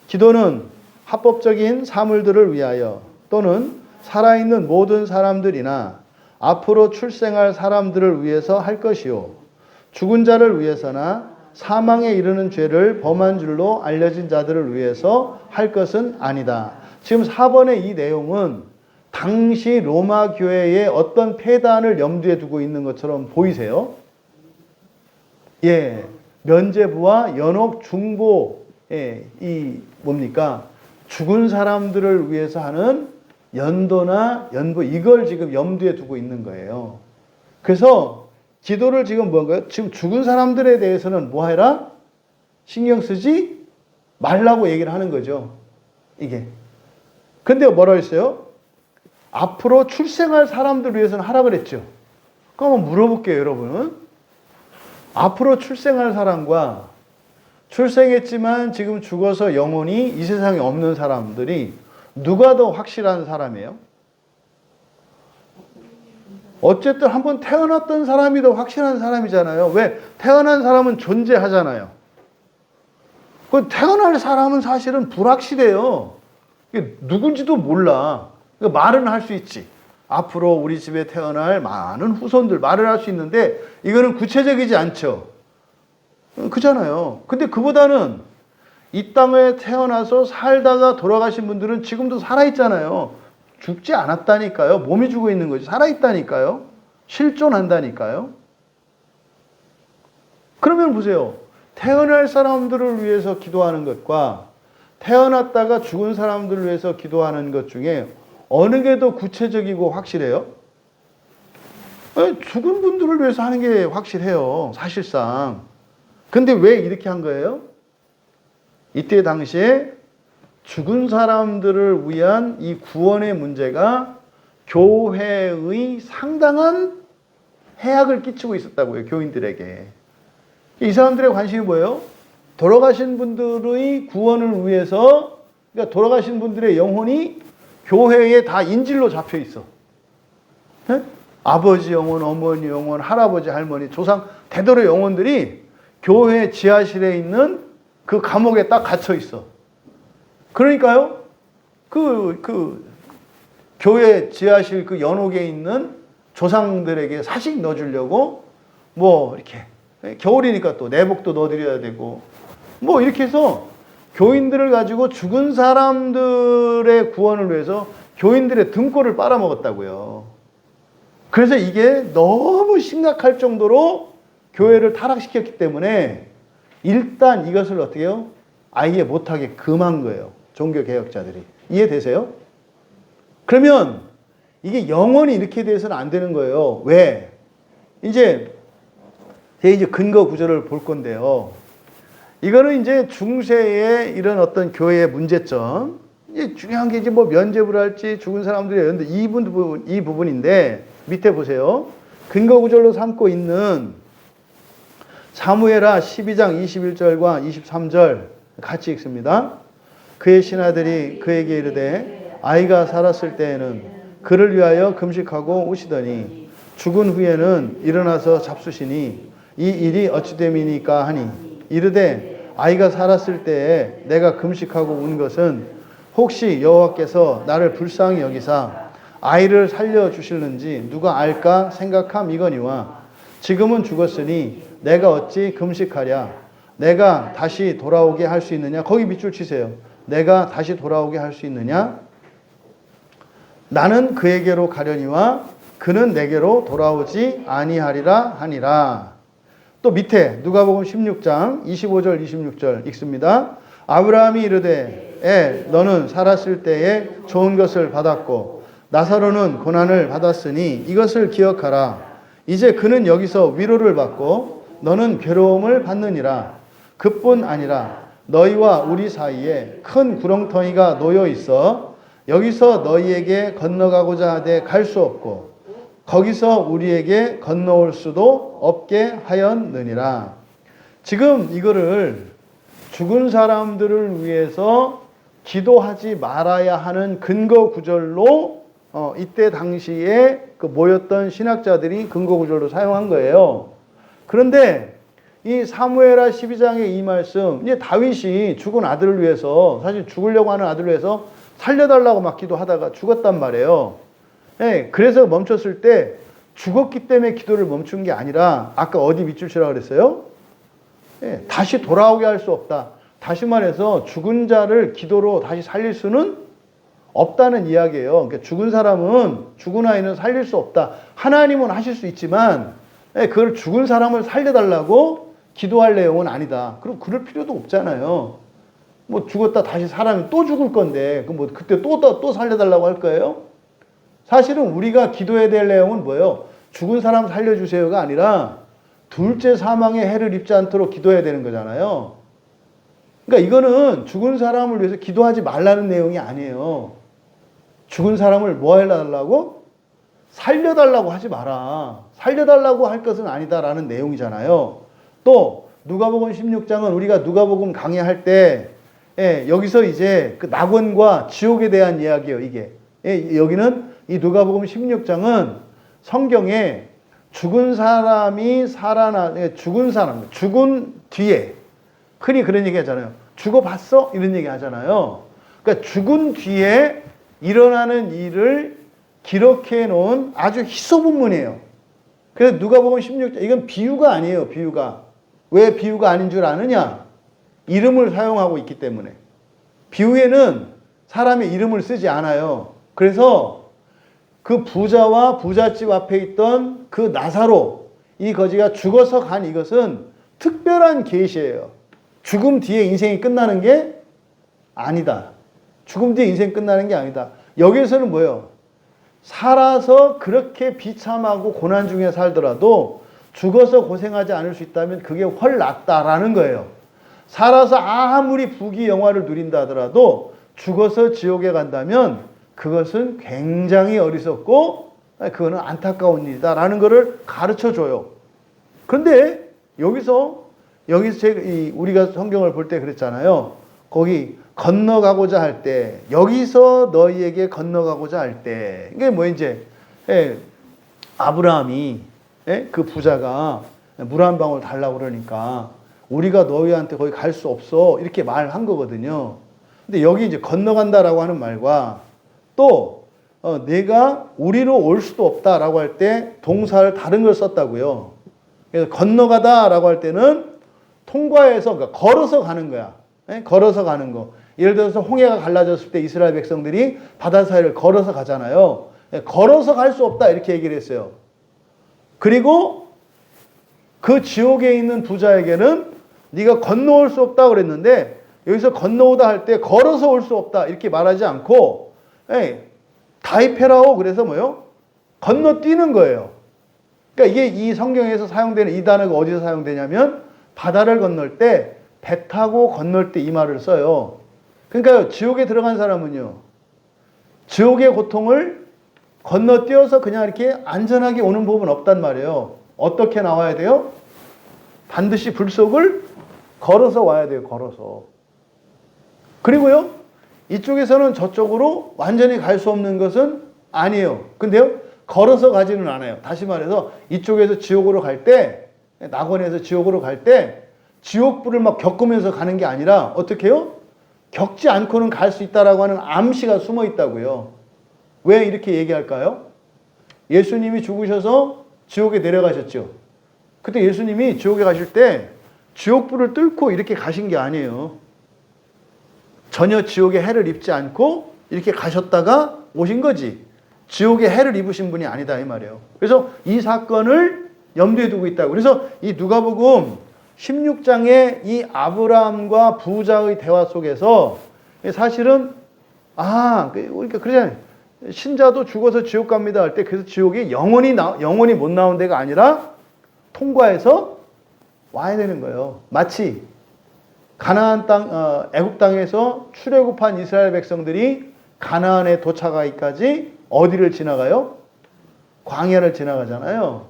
기도는 합법적인 사물들을 위하여 또는 살아있는 모든 사람들이나 앞으로 출생할 사람들을 위해서 할 것이요. 죽은 자를 위해서나 사망에 이르는 죄를 범한 줄로 알려진 자들을 위해서 할 것은 아니다. 지금 4번의 이 내용은 당시 로마 교회의 어떤 폐단을 염두에 두고 있는 것처럼 보이세요? 면죄부와 연옥 중보, 이 뭡니까? 죽은 사람들을 위해서 하는 연도나 연보, 이걸 지금 염두에 두고 있는 거예요. 그래서 기도를 지금 뭔가요? 지금 죽은 사람들에 대해서는 뭐 해라? 신경 쓰지 말라고 얘기를 하는 거죠. 이게. 근데 뭐라 했어요? 앞으로 출생할 사람들 위해서는 하라 그랬죠. 그럼 한번 물어볼게요, 여러분. 앞으로 출생할 사람과 출생했지만 지금 죽어서 영혼이 이 세상에 없는 사람들이 누가 더 확실한 사람이에요? 어쨌든 한번 태어났던 사람이 더 확실한 사람이잖아요. 왜? 태어난 사람은 존재하잖아요. 그 태어날 사람은 사실은 불확실해요. 누군지도 몰라. 말은 할 수 있지. 앞으로 우리 집에 태어날 많은 후손들 말을 할 수 있는데 이거는 구체적이지 않죠. 그잖아요. 근데 그보다는 이 땅에 태어나서 살다가 돌아가신 분들은 지금도 살아있잖아요. 죽지 않았다니까요. 몸이 죽어 있는 거지. 살아있다니까요. 실존한다니까요. 그러면 보세요. 태어날 사람들을 위해서 기도하는 것과 태어났다가 죽은 사람들을 위해서 기도하는 것 중에 어느 게 더 구체적이고 확실해요? 죽은 분들을 위해서 하는 게 확실해요. 사실상. 근데 왜 이렇게 한 거예요? 이때 당시에 죽은 사람들을 위한 이 구원의 문제가 교회의 상당한 해악을 끼치고 있었다고요. 교인들에게. 이 사람들의 관심이 뭐예요? 돌아가신 분들의 구원을 위해서, 그러니까 돌아가신 분들의 영혼이 교회에 다 인질로 잡혀 있어. 네? 아버지 영혼, 어머니 영혼, 할아버지, 할머니, 조상, 대대로 영혼들이 교회 지하실에 있는 그 감옥에 딱 갇혀 있어. 그러니까요, 교회 지하실 그 연옥에 있는 조상들에게 사식 넣어주려고, 뭐, 이렇게, 겨울이니까 또 내복도 넣어드려야 되고, 뭐, 이렇게 해서 교인들을 가지고 죽은 사람들의 구원을 위해서 교인들의 등골을 빨아먹었다고요. 그래서 이게 너무 심각할 정도로 교회를 타락시켰기 때문에 일단 이것을 어떻게 해요? 아예 못하게 금한 거예요. 종교개혁자들이. 이해되세요? 그러면 이게 영원히 이렇게 돼서는 안 되는 거예요. 왜? 이제 근거 구절을 볼 건데요. 이거는 이제 중세의 이런 어떤 교회의 문제점. 이제 중요한 게 이제 뭐 면죄부를 할지 죽은 사람들이 있는데 이 부분인데 밑에 보세요. 근거 구절로 삼고 있는 사무엘하 12장 21절과 23절 같이 읽습니다. 그의 신하들이 그에게 이르되 아이가 살았을 때에는 그를 위하여 금식하고 우시더니 죽은 후에는 일어나서 잡수시니 이 일이 어찌 됨이니까 하니 이르되 아이가 살았을 때에 내가 금식하고 운 것은 혹시 여호와께서 나를 불쌍히 여기사 아이를 살려주실는지 누가 알까 생각함이거니와 지금은 죽었으니 내가 어찌 금식하랴 내가 다시 돌아오게 할 수 있느냐. 거기 밑줄 치세요. 내가 다시 돌아오게 할 수 있느냐. 나는 그에게로 가려니와 그는 내게로 돌아오지 아니하리라 하니라. 또 밑에 누가복음 16장 25절 26절 읽습니다. 아브라함이 이르되 너는 살았을 때에 좋은 것을 받았고 나사로는 고난을 받았으니 이것을 기억하라. 이제 그는 여기서 위로를 받고 너는 괴로움을 받느니라. 그뿐 아니라 너희와 우리 사이에 큰 구렁텅이가 놓여 있어 여기서 너희에게 건너가고자 하되 갈 수 없고 거기서 우리에게 건너올 수도 없게 하였느니라. 지금 이거를 죽은 사람들을 위해서 기도하지 말아야 하는 근거 구절로 이때 당시에 그 모였던 신학자들이 근거 구절로 사용한 거예요. 그런데 이 사무엘하 12장의 이 말씀, 이제 다윗이 죽은 아들을 위해서, 사실 죽으려고 하는 아들을 위해서 살려달라고 막 기도하다가 죽었단 말이에요. 네, 그래서 멈췄을 때 죽었기 때문에 기도를 멈춘 게 아니라 아까 어디 밑줄 치라고 그랬어요? 네, 다시 돌아오게 할 수 없다. 다시 말해서 죽은 자를 기도로 다시 살릴 수는 없다는 이야기예요. 그러니까 죽은 아이는 살릴 수 없다. 하나님은 하실 수 있지만 그걸 죽은 사람을 살려달라고 기도할 내용은 아니다. 그럼 그럴 필요도 없잖아요. 뭐 죽었다 다시 살아면 또 죽을 건데 뭐 그때 또 살려달라고 할 거예요? 사실은 우리가 기도해야 될 내용은 뭐예요? 죽은 사람 살려주세요가 아니라 둘째 사망의 해를 입지 않도록 기도해야 되는 거잖아요. 그러니까 이거는 죽은 사람을 위해서 기도하지 말라는 내용이 아니에요. 죽은 사람을 뭐 해달라고? 살려달라고 하지 마라. 살려달라고 할 것은 아니다라는 내용이잖아요. 또 누가복음 16장은 우리가 누가복음 강의할 때 여기서 이제 그 낙원과 지옥에 대한 이야기예요. 이게 여기는 이 누가복음 16장은 성경에 죽은 사람이 죽은 뒤에 흔히 그런 얘기 하잖아요. 죽어봤어? 이런 얘기 하잖아요. 그러니까 죽은 뒤에 일어나는 일을 기록해 놓은 아주 희소본문이에요. 그래서 누가복음 16장, 이건 비유가 아니에요. 비유가. 왜 비유가 아닌 줄 아느냐? 이름을 사용하고 있기 때문에. 비유에는 사람의 이름을 쓰지 않아요. 그래서 그 부자와 부잣집 앞에 있던 그 나사로, 이 거지가 죽어서 간 이것은 특별한 계시예요. 죽음 뒤에 인생이 끝나는 게 아니다. 죽음 뒤에 인생이 끝나는 게 아니다. 여기에서는 뭐예요? 살아서 그렇게 비참하고 고난 중에 살더라도 죽어서 고생하지 않을 수 있다면 그게 훨 낫다라는 거예요. 살아서 아무리 부귀 영화를 누린다 하더라도 죽어서 지옥에 간다면 그것은 굉장히 어리석고 그거는 안타까운 일이다라는 것을 가르쳐 줘요. 그런데 여기서 우리가 성경을 볼 때 그랬잖아요. 거기 건너가고자 할 때, 여기서 너희에게 건너가고자 할 때, 이게 뭐 이제 아브라함이 그 부자가 물 한 방울 달라고 그러니까 우리가 너희한테 거기 갈 수 없어 이렇게 말한 거거든요. 근데 여기 이제 건너간다라고 하는 말과 또 내가 우리로 올 수도 없다라고 할 때 동사를 다른 걸 썼다고요. 그래서 건너가다라고 할 때는 통과해서, 그러니까 걸어서 가는 거야. 걸어서 가는 거. 예를 들어서 홍해가 갈라졌을 때 이스라엘 백성들이 바다 사이를 걸어서 가잖아요. 걸어서 갈 수 없다 이렇게 얘기를 했어요. 그리고 그 지옥에 있는 부자에게는 네가 건너올 수 없다 그랬는데 여기서 건너오다 할 때 걸어서 올 수 없다 이렇게 말하지 않고 다이페라오 그래서 뭐요? 건너뛰는 거예요. 그러니까 이게 이 성경에서 사용되는 이 단어가 어디서 사용되냐면 바다를 건널 때 배 타고 건널 때 이 말을 써요. 그러니까 지옥에 들어간 사람은요. 지옥의 고통을 건너뛰어서 그냥 이렇게 안전하게 오는 법은 없단 말이에요. 어떻게 나와야 돼요? 반드시 불속을 걸어서 와야 돼요. 걸어서. 그리고요. 이쪽에서는 저쪽으로 완전히 갈 수 없는 것은 아니에요. 근데요. 걸어서 가지는 않아요. 다시 말해서 이쪽에서 지옥으로 갈 때 낙원에서 지옥으로 갈 때 지옥불을 막 겪으면서 가는 게 아니라 어떻게 해요? 겪지 않고는 갈 수 있다라고 하는 암시가 숨어 있다고요. 왜 이렇게 얘기할까요? 예수님이 죽으셔서 지옥에 내려가셨죠. 그때 예수님이 지옥에 가실 때 지옥불을 뚫고 이렇게 가신 게 아니에요. 전혀 지옥의 해를 입지 않고 이렇게 가셨다가 오신 거지. 지옥의 해를 입으신 분이 아니다 이 말이에요. 그래서 이 사건을 염두에 두고 있다고. 그래서 이 누가복음 16장의 이 아브라함과 부자의 대화 속에서 사실은 그러니까 그러잖아요. 신자도 죽어서 지옥 갑니다 할 때 그래서 지옥이 영원히 못 나온 데가 아니라 통과해서 와야 되는 거예요. 마치 가나안 땅 애굽 땅에서 출애굽한 이스라엘 백성들이 가나안에 도착하기까지 어디를 지나가요? 광야를 지나가잖아요.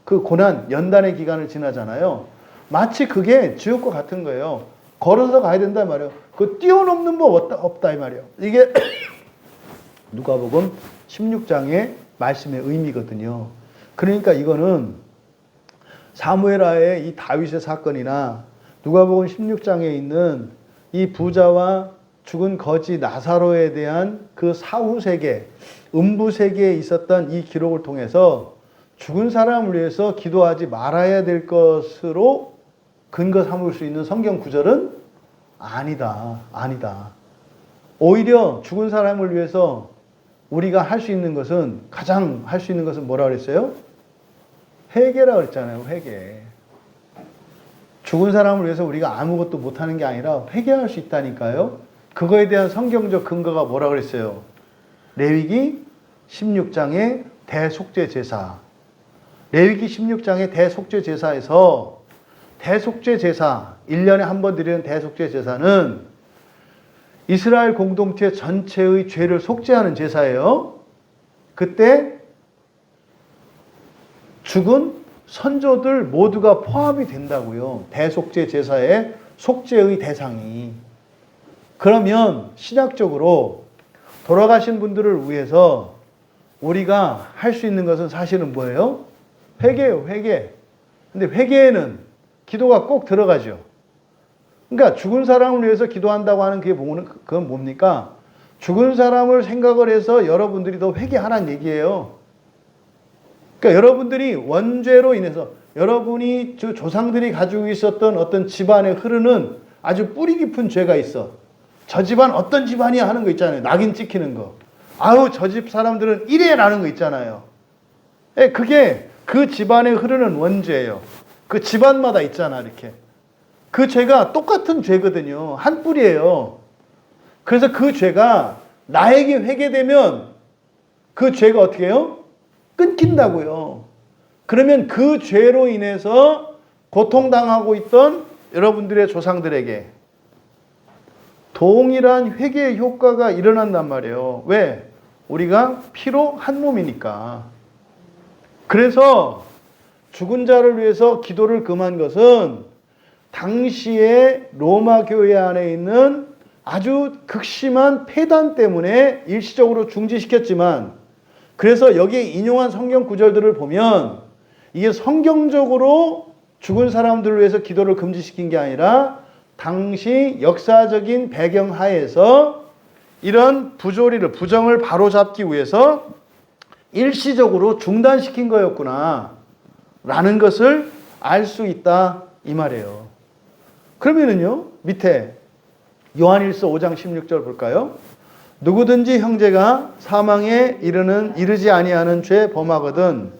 그 고난 연단의 기간을 지나잖아요. 마치 그게 지옥과 같은 거예요. 걸어서 가야 된단 말이에요. 그 뛰어넘는 법 없다 이 말이에요. 이게 누가복음 16장의 말씀의 의미거든요. 그러니까 이거는 사무엘하의 이 다윗의 사건이나 누가복음 16장에 있는 이 부자와 죽은 거지 나사로에 대한 그 사후 세계, 음부 세계에 있었던 이 기록을 통해서 죽은 사람을 위해서 기도하지 말아야 될 것으로 근거 삼을 수 있는 성경 구절은 아니다. 오히려 죽은 사람을 위해서 우리가 할 수 있는 것은 가장 할 수 있는 것은 뭐라 그랬어요? 회개라 그랬잖아요. 회개. 죽은 사람을 위해서 우리가 아무것도 못하는 게 아니라 회개할 수 있다니까요. 그거에 대한 성경적 근거가 뭐라 그랬어요? 레위기 16장의 대속죄 제사. 레위기 16장의 대속죄 제사에서 대속죄 제사, 1년에 한 번 드리는 대속죄 제사는 이스라엘 공동체 전체의 죄를 속죄하는 제사예요. 그때 죽은 선조들 모두가 포함이 된다고요. 대속죄 제사의 속죄의 대상이. 그러면 신학적으로 돌아가신 분들을 위해서 우리가 할 수 있는 것은 사실은 뭐예요? 회개예요, 회개. 근데 회개에는 기도가 꼭 들어가죠. 그러니까 죽은 사람을 위해서 기도한다고 하는 그건 뭡니까? 죽은 사람을 생각을 해서 여러분들이 더 회개하라는 얘기예요. 그러니까 여러분들이 원죄로 인해서 여러분이 조상들이 가지고 있었던 어떤 집안에 흐르는 아주 뿌리 깊은 죄가 있어. 저 집안 어떤 집안이야 하는 거 있잖아요. 낙인 찍히는 거. 아우 저 집 사람들은 이래라는 거 있잖아요. 그게 그 집안에 흐르는 원죄예요. 그 집안마다 있잖아 이렇게. 그 죄가 똑같은 죄거든요. 한 뿌리예요. 그래서 그 죄가 나에게 회개되면 그 죄가 어떻게 해요? 끊긴다고요. 그러면 그 죄로 인해서 고통당하고 있던 여러분들의 조상들에게 동일한 회개의 효과가 일어난단 말이에요. 왜? 우리가 피로 한 몸이니까. 그래서 죽은 자를 위해서 기도를 금한 것은 당시에 로마 교회 안에 있는 아주 극심한 폐단 때문에 일시적으로 중지시켰지만, 그래서 여기에 인용한 성경 구절들을 보면 이게 성경적으로 죽은 사람들을 위해서 기도를 금지시킨 게 아니라 당시 역사적인 배경 하에서 이런 부정을 바로잡기 위해서 일시적으로 중단시킨 거였구나 라는 것을 알 수 있다 이 말이에요. 그러면은요, 밑에 요한일서 5장 16절 볼까요? 누구든지 형제가 사망에 이르지 아니하는 죄 범하거든,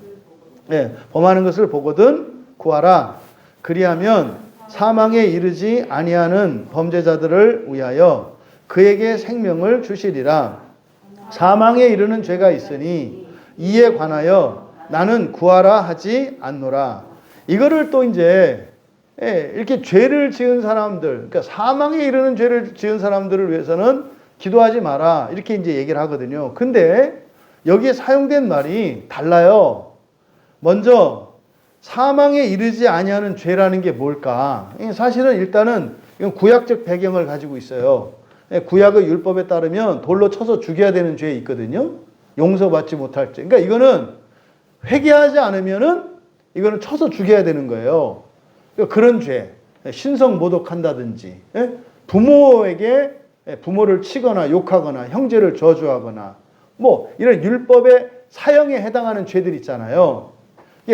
범하는 것을 보거든 구하라. 그리하면 사망에 이르지 아니하는 범죄자들을 위하여 그에게 생명을 주시리라. 사망에 이르는 죄가 있으니 이에 관하여 나는 구하라 하지 않노라. 이거를 또 이제 이렇게 죄를 지은 사람들, 그러니까 사망에 이르는 죄를 지은 사람들을 위해서는 기도하지 마라. 이렇게 이제 얘기를 하거든요. 근데 여기에 사용된 말이 달라요. 먼저 사망에 이르지 아니하는 죄라는 게 뭘까? 사실은 일단은 이건 구약적 배경을 가지고 있어요. 구약의 율법에 따르면 돌로 쳐서 죽여야 되는 죄 있거든요. 용서받지 못할 죄. 그러니까 이거는 회개하지 않으면은 이거는 쳐서 죽여야 되는 거예요. 그러니까 그런 죄, 신성 모독한다든지, 부모에게 부모를 치거나 욕하거나 형제를 저주하거나 뭐 이런 율법의 사형에 해당하는 죄들 있잖아요.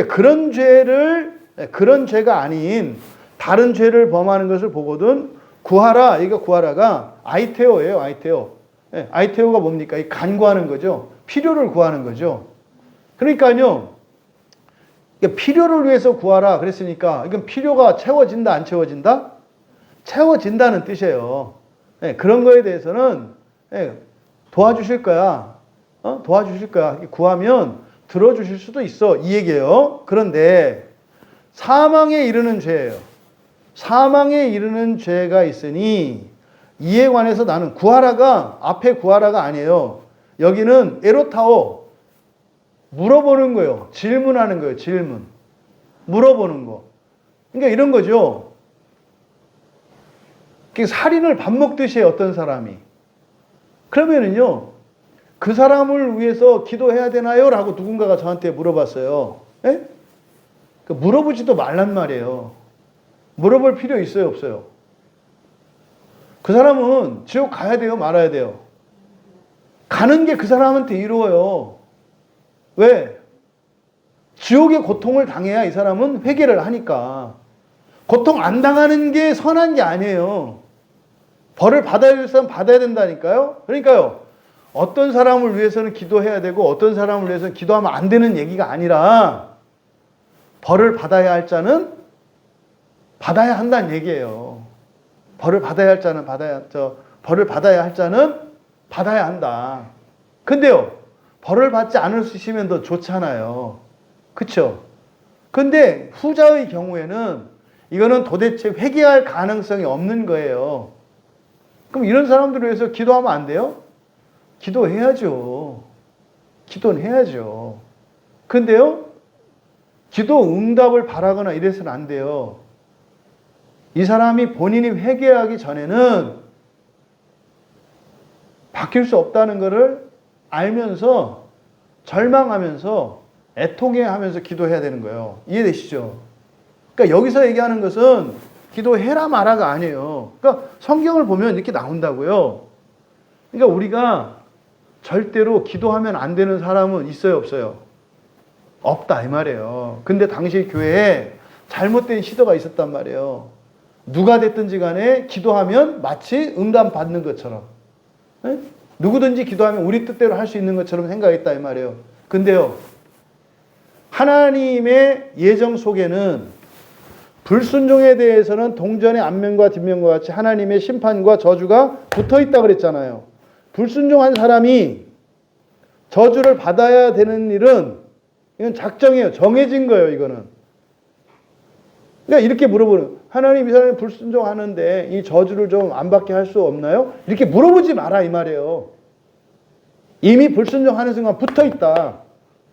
그런 죄가 아닌 다른 죄를 범하는 것을 보거든 구하라. 이거 구하라가 아이테오예요. 아이테오. 아이테오가 뭡니까? 이 간구하는 거죠. 필요를 구하는 거죠. 그러니까요. 필요를 위해서 구하라 그랬으니까 이건 필요가 채워진다 안 채워진다? 채워진다는 뜻이에요. 그런 거에 대해서는 도와주실 거야. 도와주실 거야. 구하면 들어주실 수도 있어. 이 얘기예요. 그런데 사망에 이르는 죄예요. 사망에 이르는 죄가 있으니 이에 관해서 나는 구하라가 앞에 구하라가 아니에요. 여기는 에로타오 물어보는 거예요. 질문하는 거예요. 질문. 물어보는 거. 그러니까 이런 거죠. 살인을 밥 먹듯이 해, 어떤 사람이. 그러면은요. 그 사람을 위해서 기도해야 되나요? 라고 누군가가 저한테 물어봤어요. 물어보지도 말란 말이에요. 물어볼 필요 있어요? 없어요? 그 사람은 지옥 가야 돼요? 말아야 돼요? 가는 게 그 사람한테 이로워요. 왜? 지옥의 고통을 당해야 이 사람은 회개를 하니까. 고통 안 당하는 게 선한 게 아니에요. 벌을 받아야 될 사람 받아야 된다니까요. 그러니까요. 어떤 사람을 위해서는 기도해야 되고 어떤 사람을 위해서는 기도하면 안 되는 얘기가 아니라 벌을 받아야 할 자는 받아야 한다는 얘기예요. 벌을 받아야 할 자는 벌을 받아야 할 자는 받아야 한다. 근데요. 벌을 받지 않으시면 더 좋잖아요. 그렇죠? 근데 후자의 경우에는 이거는 도대체 회개할 가능성이 없는 거예요. 그럼 이런 사람들을 위해서 기도하면 안 돼요? 기도해야죠. 기도는 해야죠. 근데요, 기도 응답을 바라거나 이래서는 안 돼요. 이 사람이 본인이 회개하기 전에는 바뀔 수 없다는 것을 알면서 절망하면서 애통해하면서 기도해야 되는 거예요. 이해되시죠? 그러니까 여기서 얘기하는 것은 기도해라 마라가 아니에요. 그러니까 성경을 보면 이렇게 나온다고요. 그러니까 우리가 절대로 기도하면 안 되는 사람은 있어요, 없어요? 없다 이 말이에요. 근데 당시 교회에 잘못된 시도가 있었단 말이에요. 누가 됐든지 간에 기도하면 마치 응답 받는 것처럼, 누구든지 기도하면 우리 뜻대로 할 수 있는 것처럼 생각했다 이 말이에요. 근데요, 하나님의 예정 속에는 불순종에 대해서는 동전의 앞면과 뒷면과 같이 하나님의 심판과 저주가 붙어 있다 그랬잖아요. 불순종한 사람이 저주를 받아야 되는 일은 이건 작정이에요. 정해진 거예요, 이거는. 그러니까 이렇게 물어보는, 하나님 이 사람이 불순종하는데 이 저주를 좀 안 받게 할 수 없나요? 이렇게 물어보지 마라 이 말이에요. 이미 불순종하는 순간 붙어 있다.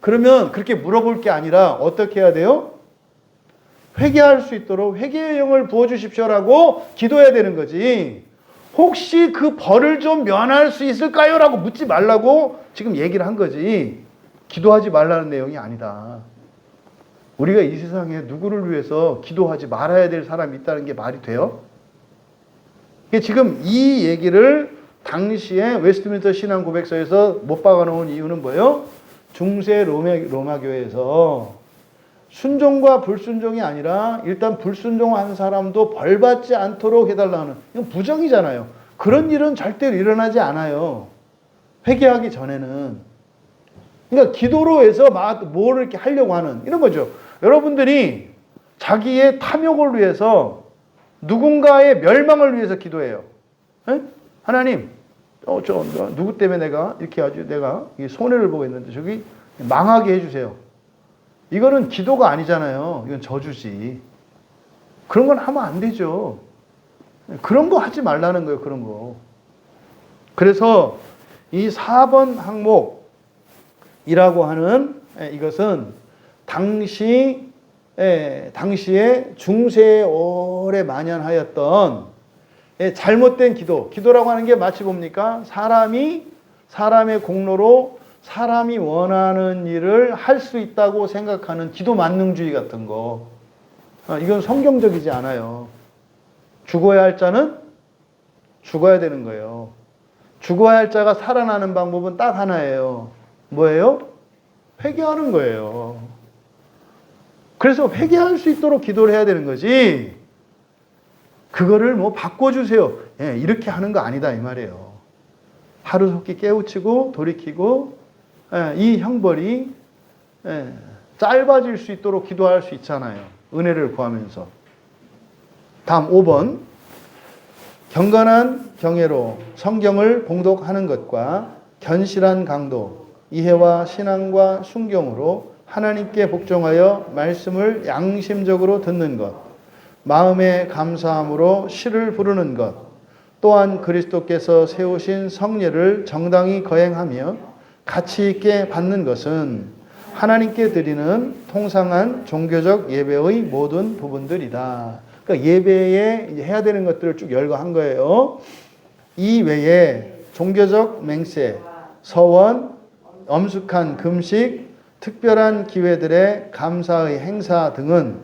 그러면 그렇게 물어볼 게 아니라 어떻게 해야 돼요? 회개할 수 있도록 회개의 영을 부어주십시오라고 기도해야 되는 거지. 혹시 그 벌을 좀 면할 수 있을까요? 라고 묻지 말라고 지금 얘기를 한 거지. 기도하지 말라는 내용이 아니다. 우리가 이 세상에 누구를 위해서 기도하지 말아야 될 사람이 있다는 게 말이 돼요? 지금 이 얘기를 당시에 웨스트민스터 신앙 고백서에서 못 박아놓은 이유는 뭐예요? 중세 로마 교회에서 순종과 불순종이 아니라 일단 불순종한 사람도 벌 받지 않도록 해달라는, 이건 부정이잖아요. 그런 일은 절대로 일어나지 않아요. 회개하기 전에는. 그러니까 기도로 해서 뭘 이렇게 하려고 하는 이런 거죠. 여러분들이 자기의 탐욕을 위해서 누군가의 멸망을 위해서 기도해요. 에? 하나님, 누구 때문에 내가 이렇게 아주 내가 손해를 보고 있는데 저기 망하게 해주세요. 이거는 기도가 아니잖아요. 이건 저주지. 그런 건 하면 안 되죠. 그런 거 하지 말라는 거예요. 그런 거. 그래서 이 4번 항목이라고 하는 이것은 당시에 중세에 오래 만연하였던 잘못된 기도라고 하는 게 마치 뭡니까? 사람의 공로로 사람이 원하는 일을 할 수 있다고 생각하는 기도 만능주의 같은 거. 이건 성경적이지 않아요. 죽어야 할 자는 죽어야 되는 거예요. 죽어야 할 자가 살아나는 방법은 딱 하나예요. 뭐예요? 회개하는 거예요. 그래서 회개할 수 있도록 기도를 해야 되는 거지. 그거를 뭐 바꿔주세요. 이렇게 하는 거 아니다 이 말이에요. 하루속히 깨우치고 돌이키고 이 형벌이 짧아질 수 있도록 기도할 수 있잖아요. 은혜를 구하면서. 다음 5번. 경건한 경애로 성경을 봉독하는 것과 견실한 강도, 이해와 신앙과 순경으로 하나님께 복종하여 말씀을 양심적으로 듣는 것, 마음의 감사함으로 시를 부르는 것, 또한 그리스도께서 세우신 성례를 정당히 거행하며 가치 있게 받는 것은 하나님께 드리는 통상한 종교적 예배의 모든 부분들이다. 그러니까 예배에 해야 되는 것들을 쭉 열거한 거예요. 이 외에 종교적 맹세, 서원, 엄숙한 금식, 특별한 기회들의 감사의 행사 등은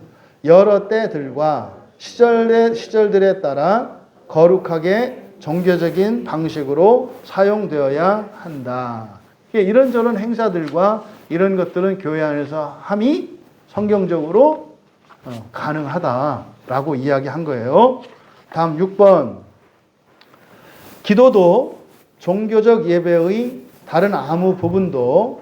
여러 때들과 시절들에 따라 거룩하게 종교적인 방식으로 사용되어야 한다. 이런저런 행사들과 이런 것들은 교회 안에서 함이 성경적으로 가능하다라고 이야기한 거예요. 다음 6번. 기도도 종교적 예배의 다른 아무 부분도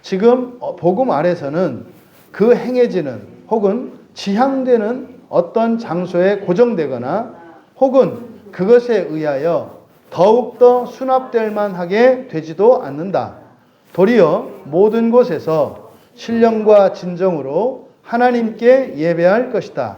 지금 복음 아래서는 그 행해지는 혹은 지향되는 어떤 장소에 고정되거나 혹은 그것에 의하여 더욱더 수납될 만하게 되지도 않는다. 도리어 모든 곳에서 신령과 진정으로 하나님께 예배할 것이다.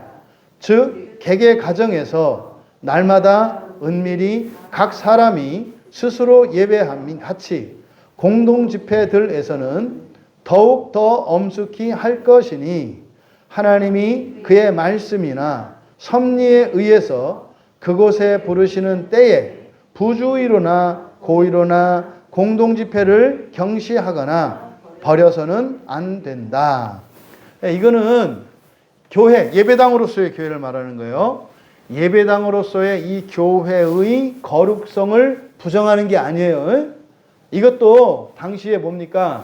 즉 개개 가정에서 날마다 은밀히 각 사람이 스스로 예배함이 같이 공동 집회들에서는 더욱 더 엄숙히 할 것이니 하나님이 그의 말씀이나 섭리에 의해서 그곳에 부르시는 때에 부주의로나 고의로나 공동 집회를 경시하거나 버려서는 안 된다. 이거는 교회, 예배당으로서의 교회를 말하는 거예요. 예배당으로서의 이 교회의 거룩성을 부정하는 게 아니에요. 이것도 당시에 뭡니까?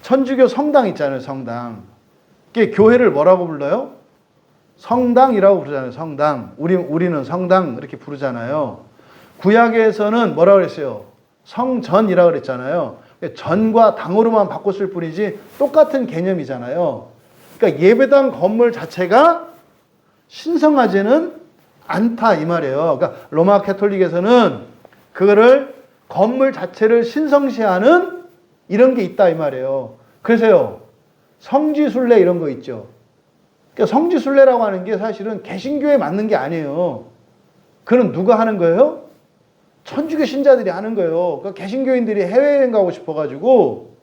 천주교 성당 있잖아요, 성당. 이게 교회를 뭐라고 불러요? 성당이라고 부르잖아요, 성당. 우리는 성당 이렇게 부르잖아요. 구약에서는 뭐라고 그랬어요? 성전이라고 그랬잖아요. 전과 당으로만 바꿨을 뿐이지 똑같은 개념이잖아요. 그러니까 예배당 건물 자체가 신성하지는 않다 이 말이에요. 그러니까 로마 가톨릭에서는 그거를 건물 자체를 신성시하는 이런 게 있다 이 말이에요. 그래서요. 성지순례 이런 거 있죠. 그러니까 성지순례라고 하는 게 사실은 개신교에 맞는 게 아니에요. 그건 누가 하는 거예요? 천주교 신자들이 하는 거예요. 그러니까 개신교인들이 해외여행 가고 싶어가지고,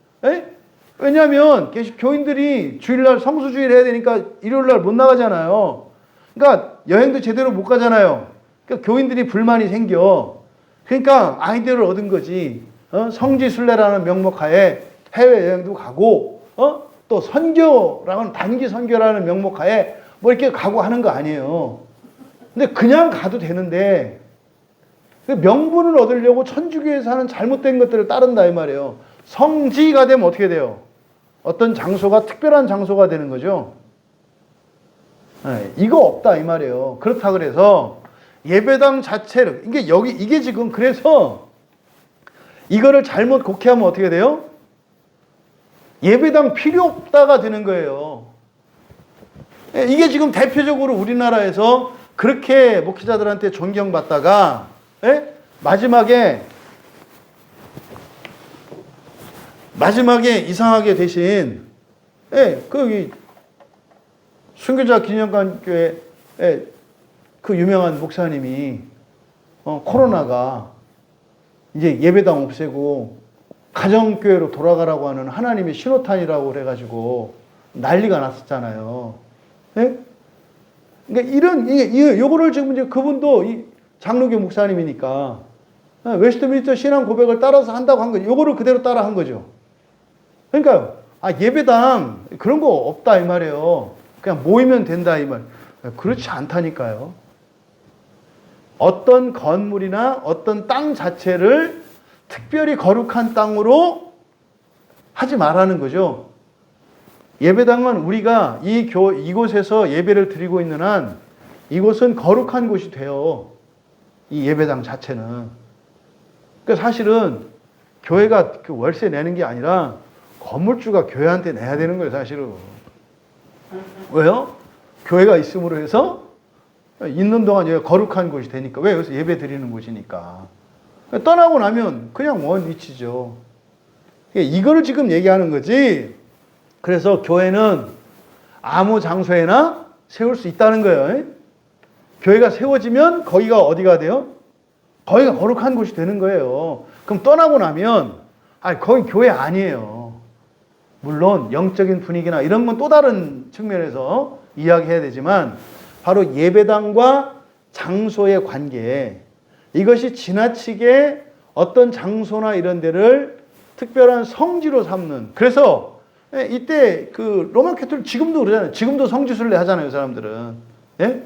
왜냐하면 교인들이 주일날 성수주의를 해야 되니까 일요일날 못 나가잖아요. 그러니까 여행도 제대로 못 가잖아요. 그러니까 교인들이 불만이 생겨. 그러니까 아이디어를 얻은 거지. 성지순례라는 명목하에 해외여행도 가고, 또 선교라는 단기 선교라는 명목하에 뭐 이렇게 가고 하는 거 아니에요. 근데 그냥 가도 되는데 명분을 얻으려고 천주교에서 하는 잘못된 것들을 따른다 이 말이에요. 성지가 되면 어떻게 돼요? 어떤 장소가 특별한 장소가 되는 거죠. 이거 없다 이 말이에요. 그렇다 그래서 예배당 자체를 이게 지금 그래서 이거를 잘못 곡해하면 어떻게 돼요? 예배당 필요 없다가 되는 거예요. 이게 지금 대표적으로 우리나라에서 그렇게 목회자들한테 존경받다가 예? 마지막에 이상하게 대신 예, 그 순교자 기념관 교회 그 유명한 목사님이 코로나가 이제 예배당 없애고 가정교회로 돌아가라고 하는 하나님의 신호탄이라고 그래가지고 난리가 났었잖아요. 예? 그러니까 요거를 지금 이제 그분도 장로교 목사님이니까 웨스트민스터 신앙 고백을 따라서 한다고 한 거죠. 요거를 그대로 따라 한 거죠. 그러니까 예배당 그런 거 없다 이 말이에요. 그냥 모이면 된다 이 말. 그렇지 않다니까요. 어떤 건물이나 어떤 땅 자체를 특별히 거룩한 땅으로 하지 말라는 거죠. 예배당은 우리가 이곳에서 예배를 드리고 있는 한 이곳은 거룩한 곳이 돼요. 이 예배당 자체는. 그러니까 사실은 교회가 그 월세 내는 게 아니라 건물주가 교회한테 내야 되는 거예요, 사실은. 왜요? 교회가 있음으로 해서 있는 동안 여기가 거룩한 곳이 되니까. 왜? 여기서 예배 드리는 곳이니까. 떠나고 나면 그냥 원 위치죠. 이거를 지금 얘기하는 거지. 그래서 교회는 아무 장소에나 세울 수 있다는 거예요. 교회가 세워지면 거기가 어디가 돼요? 거기가 거룩한 곳이 되는 거예요. 그럼 떠나고 나면 거기 교회 아니에요. 물론 영적인 분위기나 이런 건 또 다른 측면에서 이야기해야 되지만 바로 예배당과 장소의 관계, 이것이 지나치게 어떤 장소나 이런 데를 특별한 성지로 삼는. 그래서 이때 그 로마 캐톨릭 지금도 그러잖아요. 지금도 성지순례 하잖아요, 사람들은. 예?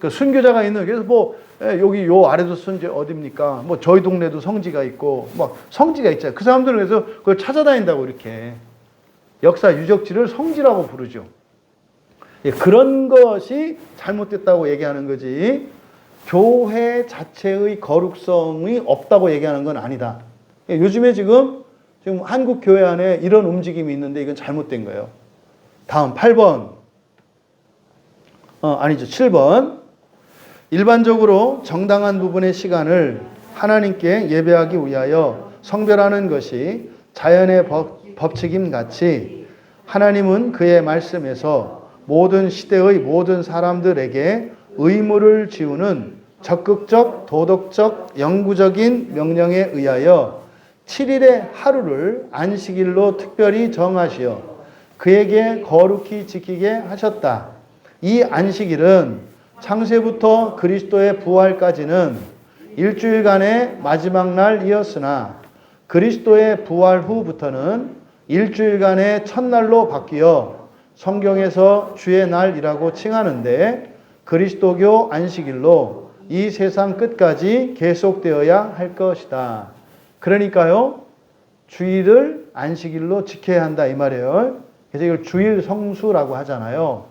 그 순교자가 있는, 그래서 여기 요 아래도 순지 어딥니까? 저희 동네도 성지가 있고 성지가 있잖아요. 그 사람들은 그래서 그걸 찾아다닌다고 이렇게 역사 유적지를 성지라고 부르죠. 예, 그런 것이 잘못됐다고 얘기하는 거지 교회 자체의 거룩성이 없다고 얘기하는 건 아니다. 예, 요즘에 지금 한국 교회 안에 이런 움직임이 있는데 이건 잘못된 거예요. 다음 8번. 아니죠. 7번. 일반적으로 정당한 부분의 시간을 하나님께 예배하기 위하여 성별하는 것이 자연의 법칙임 같이 하나님은 그의 말씀에서 모든 시대의 모든 사람들에게 의무를 지우는 적극적, 도덕적, 영구적인 명령에 의하여 7일의 하루를 안식일로 특별히 정하시어 그에게 거룩히 지키게 하셨다. 이 안식일은 창세부터 그리스도의 부활까지는 일주일간의 마지막 날이었으나 그리스도의 부활 후부터는 일주일간의 첫날로 바뀌어 성경에서 주의 날이라고 칭하는데 그리스도교 안식일로 이 세상 끝까지 계속되어야 할 것이다. 그러니까요, 주일을 안식일로 지켜야 한다 이 말이에요. 그래서 이걸 주일 성수라고 하잖아요.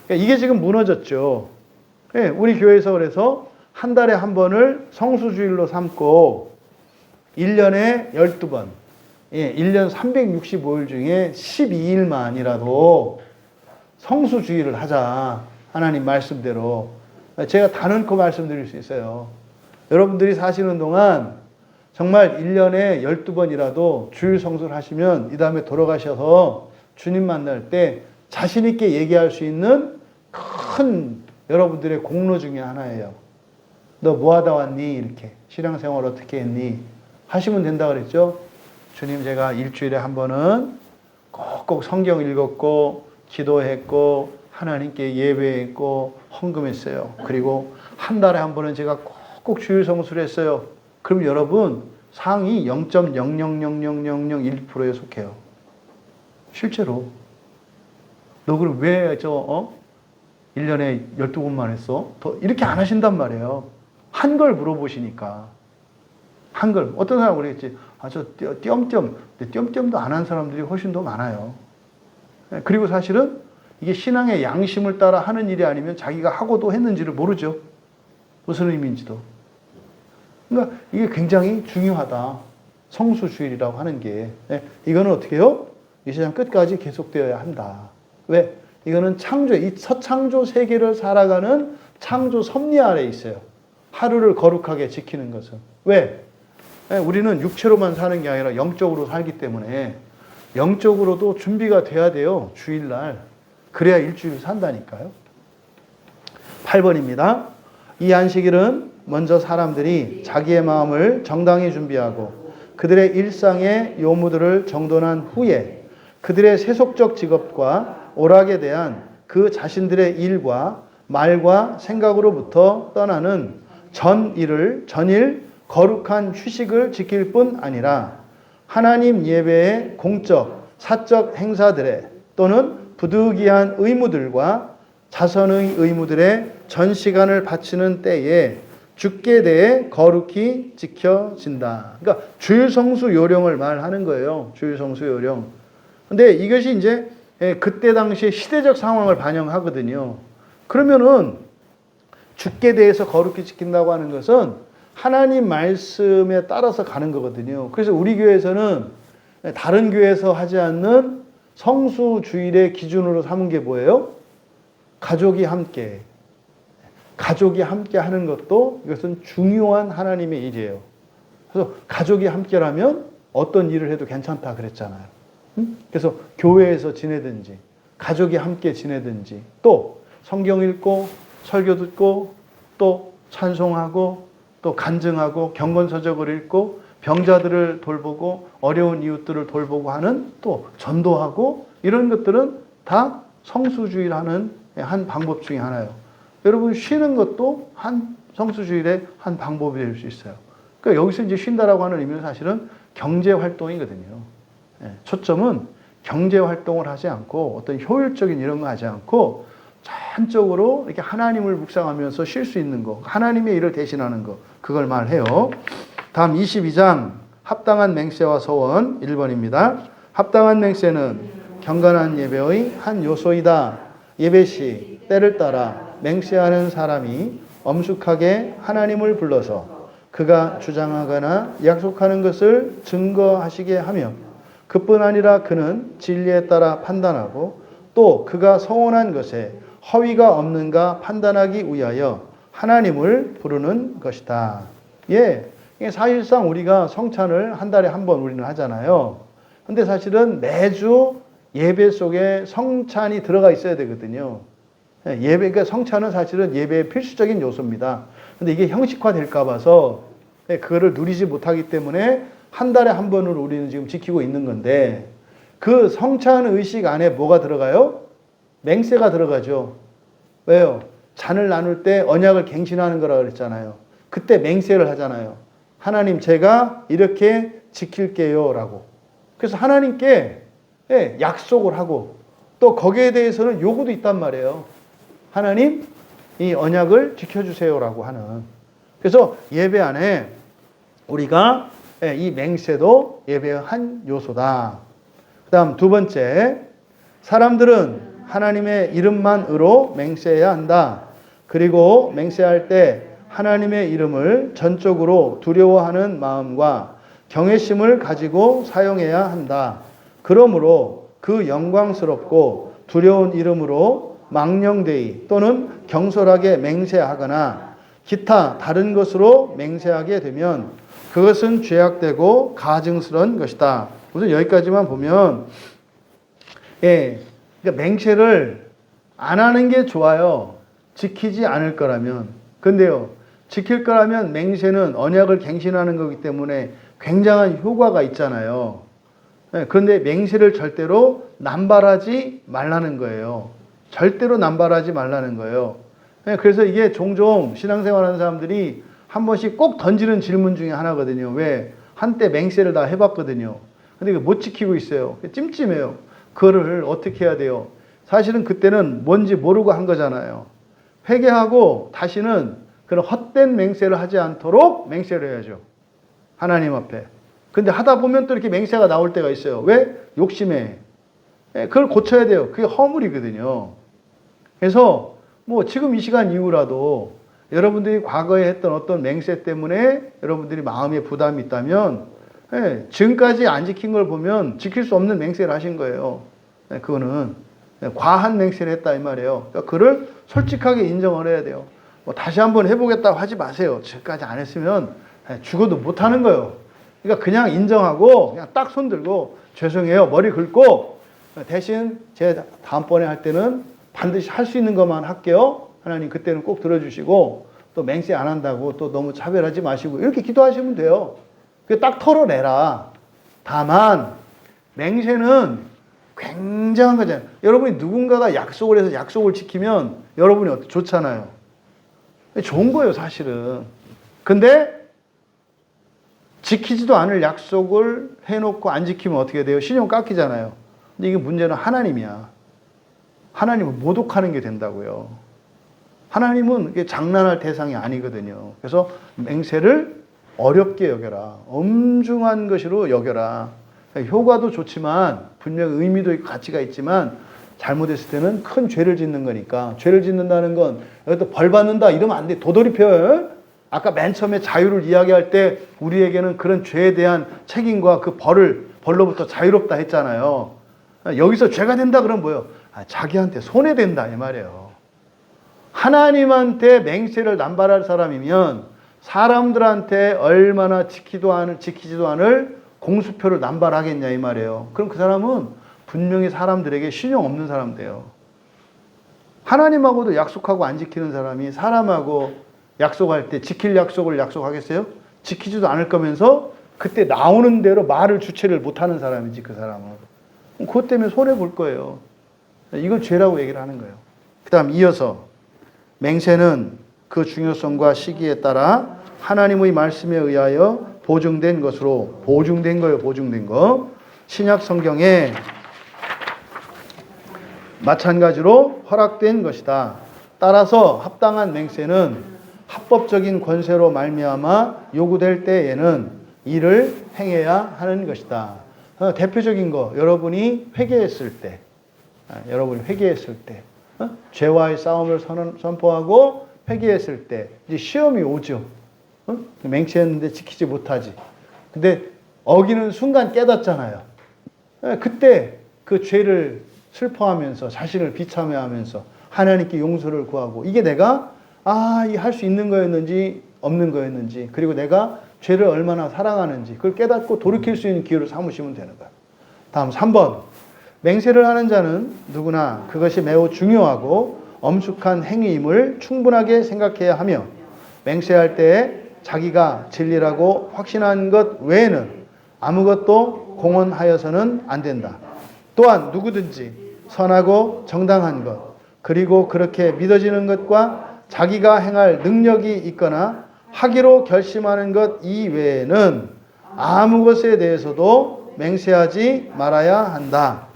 그러니까 이게 지금 무너졌죠. 우리 교회에서 그래서 한 달에 한 번을 성수주일로 삼고 1년에 12번, 1년 365일 중에 12일만이라도 성수주일을 하자. 하나님 말씀대로. 제가 다놓고 말씀드릴 수 있어요. 여러분들이 사시는 동안 정말 1년에 12번이라도 주일 성수를 하시면 이 다음에 돌아가셔서 주님 만날 때 자신 있게 얘기할 수 있는 큰 여러분들의 공로 중에 하나예요. 너 뭐 하다 왔니? 이렇게. 신앙생활 어떻게 했니? 하시면 된다 그랬죠? 주님, 제가 일주일에 한 번은 꼭꼭 성경 읽었고 기도했고 하나님께 예배했고 헌금했어요. 그리고 한 달에 한 번은 제가 꼭꼭 주일 성수를 했어요. 그럼 여러분 상위 0.0000001%에 속해요. 실제로. 너 그럼 왜 1년에 12번만 했어? 더 이렇게 안 하신단 말이에요. 한 걸 물어보시니까. 한 걸. 어떤 사람은 그랬지. 저 띄엄띄엄. 근데 띄엄띄엄도 안 한 사람들이 훨씬 더 많아요. 그리고 사실은 이게 신앙의 양심을 따라 하는 일이 아니면 자기가 하고도 했는지를 모르죠. 무슨 의미인지도. 그러니까 이게 굉장히 중요하다. 성수주일이라고 하는 게. 이거는 어떻게 해요? 이 세상 끝까지 계속되어야 한다. 왜? 이거는 이 서창조 세계를 살아가는 창조 섭리 아래 있어요. 하루를 거룩하게 지키는 것은. 왜? 우리는 육체로만 사는 게 아니라 영적으로 살기 때문에 영적으로도 준비가 돼야 돼요. 주일날. 그래야 일주일 산다니까요. 8번입니다. 이 안식일은 먼저 사람들이 자기의 마음을 정당히 준비하고 그들의 일상의 요무들을 정돈한 후에 그들의 세속적 직업과 오락에 대한 그 자신들의 일과 말과 생각으로부터 떠나는 전일 거룩한 휴식을 지킬 뿐 아니라 하나님 예배의 공적, 사적 행사들에 또는 부득이한 의무들과 자선의 의무들에 전 시간을 바치는 때에 주께 대해 거룩히 지켜진다. 그러니까 주일 성수 요령을 말하는 거예요. 주일 성수 요령. 근데 이것이 이제 그때 당시의 시대적 상황을 반영하거든요. 그러면은 주께 대해서 거룩히 지킨다고 하는 것은 하나님 말씀에 따라서 가는 거거든요. 그래서 우리 교회에서는 다른 교회에서 하지 않는 성수 주일의 기준으로 삼은 게 뭐예요? 가족이 함께 하는 것도 이것은 중요한 하나님의 일이에요. 그래서 가족이 함께라면 어떤 일을 해도 괜찮다 그랬잖아요. 그래서 교회에서 지내든지 가족이 함께 지내든지 또 성경 읽고 설교 듣고 또 찬송하고 또 간증하고 경건서적을 읽고 병자들을 돌보고 어려운 이웃들을 돌보고 하는 또 전도하고 이런 것들은 다 성수주일하는 한 방법 중에 하나예요. 여러분 쉬는 것도 한 성수주일의 한 방법이 될 수 있어요. 그러니까 여기서 이제 쉰다라고 하는 의미는 사실은 경제 활동이거든요. 초점은 경제 활동을 하지 않고 어떤 효율적인 이런 거 하지 않고 전적으로 이렇게 하나님을 묵상하면서 쉴 수 있는 거, 하나님의 일을 대신하는 거, 그걸 말해요. 다음 22장 합당한 맹세와 서원 1번입니다. 합당한 맹세는 경건한 예배의 한 요소이다. 예배 시 때를 따라 맹세하는 사람이 엄숙하게 하나님을 불러서 그가 주장하거나 약속하는 것을 증거하시게 하며 그뿐 아니라 그는 진리에 따라 판단하고 또 그가 서원한 것에 허위가 없는가 판단하기 위하여 하나님을 부르는 것이다. 사실상 우리가 성찬을 한 달에 한 번 우리는 하잖아요. 근데 사실은 매주 예배 속에 성찬이 들어가 있어야 되거든요. 그러니까 성찬은 사실은 예배의 필수적인 요소입니다. 근데 이게 형식화 될까 봐서 그거를 누리지 못하기 때문에 한 달에 한 번을 우리는 지금 지키고 있는 건데 그 성찬 의식 안에 뭐가 들어가요? 맹세가 들어가죠. 왜요? 잔을 나눌 때 언약을 갱신하는 거라고 그랬잖아요. 그때 맹세를 하잖아요. 하나님 제가 이렇게 지킬게요 라고. 그래서 하나님께 약속을 하고 또 거기에 대해서는 요구도 있단 말이에요. 하나님 이 언약을 지켜주세요 라고 하는. 그래서 예배 안에 우리가 이 맹세도 예배의 한 요소다. 그 다음 두 번째, 사람들은 하나님의 이름만으로 맹세해야 한다. 그리고 맹세할 때 하나님의 이름을 전적으로 두려워하는 마음과 경외심을 가지고 사용해야 한다. 그러므로 그 영광스럽고 두려운 이름으로 망령되이 또는 경솔하게 맹세하거나 기타 다른 것으로 맹세하게 되면 그것은 죄악되고 가증스러운 것이다. 우선 여기까지만 보면 그러니까 맹세를 안 하는 게 좋아요. 지키지 않을 거라면. 근데요, 지킬 거라면 맹세는 언약을 갱신하는 거기 때문에 굉장한 효과가 있잖아요. 그런데 맹세를 절대로 남발하지 말라는 거예요. 절대로 남발하지 말라는 거예요. 그래서 이게 종종 신앙생활하는 사람들이 한 번씩 꼭 던지는 질문 중에 하나거든요. 왜? 한때 맹세를 다 해봤거든요. 근데 못 지키고 있어요. 찜찜해요. 그거를 어떻게 해야 돼요? 사실은 그때는 뭔지 모르고 한 거잖아요. 회개하고 다시는 그런 헛된 맹세를 하지 않도록 맹세를 해야죠. 하나님 앞에. 근데 하다 보면 또 이렇게 맹세가 나올 때가 있어요. 왜? 욕심에. 그걸 고쳐야 돼요. 그게 허물이거든요. 그래서 뭐 지금 이 시간 이후라도 여러분들이 과거에 했던 어떤 맹세 때문에 여러분들이 마음에 부담이 있다면 지금까지 안 지킨 걸 보면 지킬 수 없는 맹세를 하신 거예요. 그거는 과한 맹세를 했다 이 말이에요. 그러니까 그를 솔직하게 인정을 해야 돼요. 뭐 다시 한번 해보겠다고 하지 마세요. 지금까지 안 했으면 죽어도 못 하는 거예요. 그러니까 그냥 인정하고 그냥 딱 손들고 죄송해요. 머리 긁고 대신 제가 다음번에 할 때는 반드시 할 수 있는 것만 할게요. 하나님 그때는 꼭 들어주시고 또 맹세 안 한다고 또 너무 차별하지 마시고 이렇게 기도하시면 돼요. 딱 털어내라. 다만 맹세는 굉장한 거잖아요. 여러분이 누군가가 약속을 해서 약속을 지키면 여러분이 좋잖아요. 좋은 거예요, 사실은. 근데 지키지도 않을 약속을 해놓고 안 지키면 어떻게 돼요? 신용 깎이잖아요. 근데 이게 문제는 하나님이야. 하나님을 모독하는 게 된다고요. 하나님은 이게 장난할 대상이 아니거든요. 그래서 맹세를 어렵게 여겨라. 엄중한 것으로 여겨라. 효과도 좋지만 분명 의미도 있고 가치가 있지만 잘못했을 때는 큰 죄를 짓는 거니까 죄를 짓는다는 건 여기도 벌 받는다 이러면 안 돼. 도돌이표. 아까 맨 처음에 자유를 이야기할 때 우리에게는 그런 죄에 대한 책임과 그 벌로부터 자유롭다 했잖아요. 여기서 죄가 된다 그러면 뭐예요? 자기한테 손해된다 이 말이에요. 하나님한테 맹세를 남발할 사람이면 사람들한테 얼마나 지키지도 않을 공수표를 남발하겠냐 이 말이에요. 그럼 그 사람은 분명히 사람들에게 신용 없는 사람 돼요. 하나님하고도 약속하고 안 지키는 사람이 사람하고 약속할 때 지킬 약속을 약속하겠어요? 지키지도 않을 거면서 그때 나오는 대로 말을 주체를 못하는 사람이지 그 사람은. 그것 때문에 손해볼 거예요. 이걸 죄라고 얘기를 하는 거예요. 그 다음 이어서 맹세는 그 중요성과 시기에 따라 하나님의 말씀에 의하여 보증된 것으로 보증된 거예요. 보증된 거. 신약 성경에 마찬가지로 허락된 것이다. 따라서 합당한 맹세는 합법적인 권세로 말미암아 요구될 때에는 이를 행해야 하는 것이다. 대표적인 거 여러분이 회개했을 때 죄와의 싸움을 선포하고 회개했을 때 이제 시험이 오죠. 맹세했는데 지키지 못하지. 근데 어기는 순간 깨닫잖아요. 그때 그 죄를 슬퍼하면서 자신을 비참해하면서 하나님께 용서를 구하고 이게 내가 할 수 있는 거였는지 없는 거였는지 그리고 내가 죄를 얼마나 사랑하는지 그걸 깨닫고 돌이킬 수 있는 기회를 삼으시면 되는 거예요. 다음 3번. 맹세를 하는 자는 누구나 그것이 매우 중요하고 엄숙한 행위임을 충분하게 생각해야 하며 맹세할 때 자기가 진리라고 확신한 것 외에는 아무것도 공언하여서는 안 된다. 또한 누구든지 선하고 정당한 것 그리고 그렇게 믿어지는 것과 자기가 행할 능력이 있거나 하기로 결심하는 것 이외에는 아무 것에 대해서도 맹세하지 말아야 한다.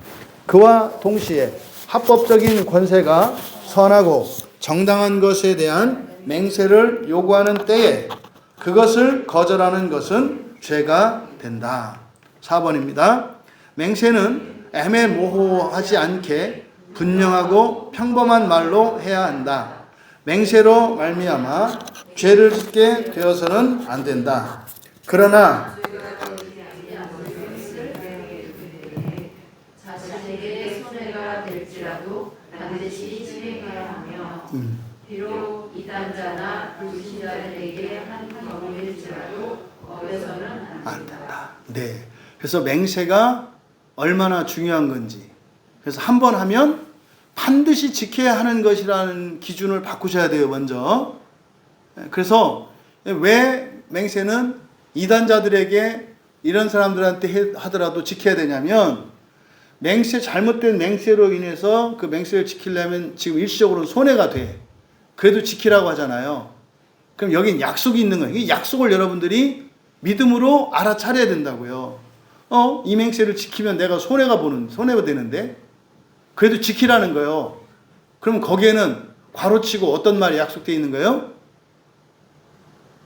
그와 동시에 합법적인 권세가 선하고 정당한 것에 대한 맹세를 요구하는 때에 그것을 거절하는 것은 죄가 된다. 4번입니다. 맹세는 애매모호하지 않게 분명하고 평범한 말로 해야 한다. 맹세로 말미암아 죄를 짓게 되어서는 안 된다. 그러나 자신에게 손해가 될지라도 반드시 실행해야 하며 비록 이단자나 불신자들에게 한 경우일지라도 어겨서는 안 된다. 네. 그래서 맹세가 얼마나 중요한 건지. 그래서 한 번 하면 반드시 지켜야 하는 것이라는 기준을 바꾸셔야 돼요, 먼저. 그래서 왜 맹세는 이단자들에게 이런 사람들한테 하더라도 지켜야 되냐면 잘못된 맹세로 인해서 그 맹세를 지키려면 지금 일시적으로는 손해가 돼. 그래도 지키라고 하잖아요. 그럼 여긴 약속이 있는 거예요. 이 약속을 여러분들이 믿음으로 알아차려야 된다고요. 이 맹세를 지키면 내가 손해가 되는데 그래도 지키라는 거예요. 그러면 거기에는 괄호치고 어떤 말이 약속되어 있는 거예요?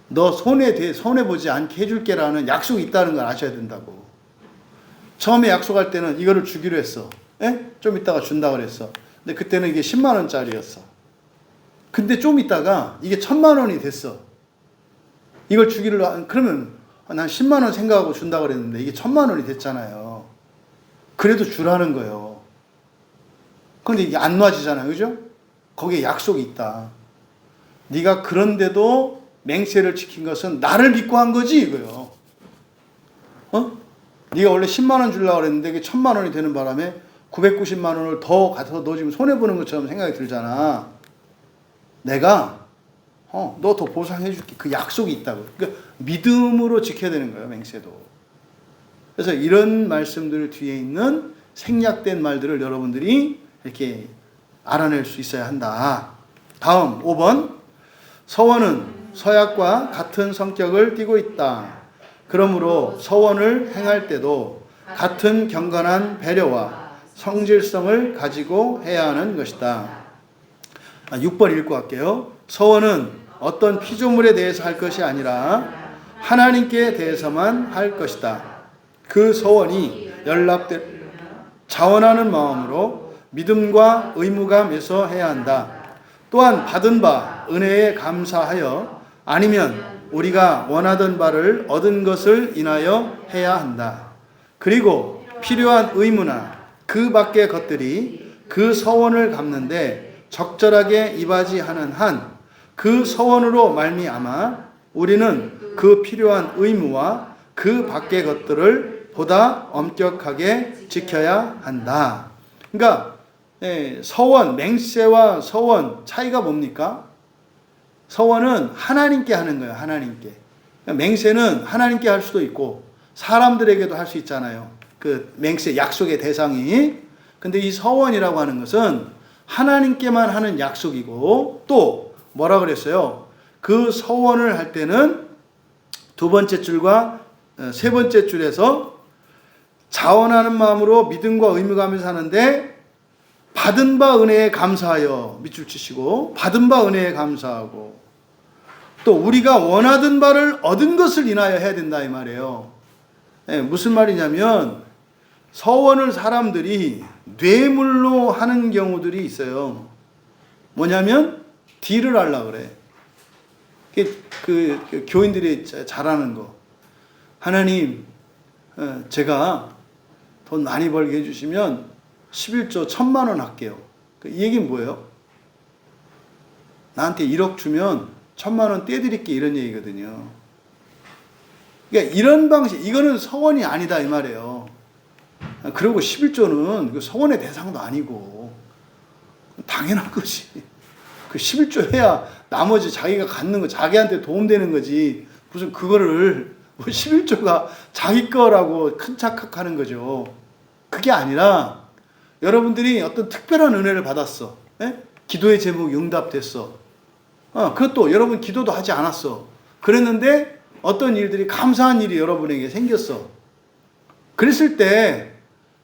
너 손해보지 않게 해줄게라는 약속이 있다는 걸 아셔야 된다고. 처음에 약속할 때는 이거를 주기로 했어. 좀 이따가 준다고 그랬어. 근데 그때는 이게 10만 원짜리였어. 근데 좀 이따가 이게 1000만 원이 됐어. 이걸 그러면 난 10만 원 생각하고 준다고 그랬는데 이게 1000만 원이 됐잖아요. 그래도 주라는 거예요. 근데 이게 안 놔지잖아요. 그죠? 거기에 약속이 있다. 네가 그런데도 맹세를 지킨 것은 나를 믿고 한 거지 이거요. 네가 원래 10만 원 주려고 그랬는데 이게 1000만 원이 되는 바람에 990만 원을 더 가서 너 지금 손해보는 것처럼 생각이 들잖아. 내가 너 더 보상해 줄게. 그 약속이 있다고. 그러니까 믿음으로 지켜야 되는 거예요, 맹세도. 그래서 이런 말씀들 뒤에 있는 생략된 말들을 여러분들이 이렇게 알아낼 수 있어야 한다. 다음 5번. 서원은 서약과 같은 성격을 띠고 있다. 그러므로 서원을 행할 때도 같은 경건한 배려와 성질성을 가지고 해야 하는 것이다. 6번 읽고 갈게요. 서원은 어떤 피조물에 대해서 할 것이 아니라 하나님께 대해서만 할 것이다. 그 서원이 연락될 자원하는 마음으로 믿음과 의무감에서 해야 한다. 또한 받은 바 은혜에 감사하여 아니면 우리가 원하던 바를 얻은 것을 인하여 해야 한다. 그리고 필요한 의무나 그 밖의 것들이 그 서원을 갚는데 적절하게 이바지하는 한 그 서원으로 말미암아 우리는 그 필요한 의무와 그 밖의 것들을 보다 엄격하게 지켜야 한다. 그러니까 서원, 맹세와 서원 차이가 뭡니까? 서원은 하나님께 하는 거예요. 하나님께. 맹세는 하나님께 할 수도 있고 사람들에게도 할 수 있잖아요. 그 맹세 약속의 대상이. 근데 이 서원이라고 하는 것은 하나님께만 하는 약속이고 또 뭐라 그랬어요? 그 서원을 할 때는 두 번째 줄과 세 번째 줄에서 자원하는 마음으로 믿음과 의무감에서 하는데 받은 바 은혜에 감사하여 밑줄 치시고 받은 바 은혜에 감사하고 또 우리가 원하던 바를 얻은 것을 인하여 해야 된다 이 말이에요. 무슨 말이냐면 서원을 사람들이 뇌물로 하는 경우들이 있어요. 뭐냐면 딜을 하려고 그래. 그 교인들이 잘하는 거. 하나님 제가 돈 많이 벌게 해주시면 11조 1000만 원 할게요. 이 얘기는 뭐예요? 나한테 1억 주면 1000만 원 떼드릴게 이런 얘기거든요. 그러니까 이런 방식, 이거는 서원이 아니다 이 말이에요. 그리고 11조는 서원의 대상도 아니고 당연한 거지. 그 11조 해야 나머지 자기가 갖는 거 자기한테 도움되는 거지. 무슨 그거를 11조가 자기 거라고 큰 착각하는 거죠. 그게 아니라 여러분들이 어떤 특별한 은혜를 받았어. 기도의 제목이 응답됐어. 그것도 여러분 기도도 하지 않았어. 그랬는데 어떤 일들이 감사한 일이 여러분에게 생겼어. 그랬을 때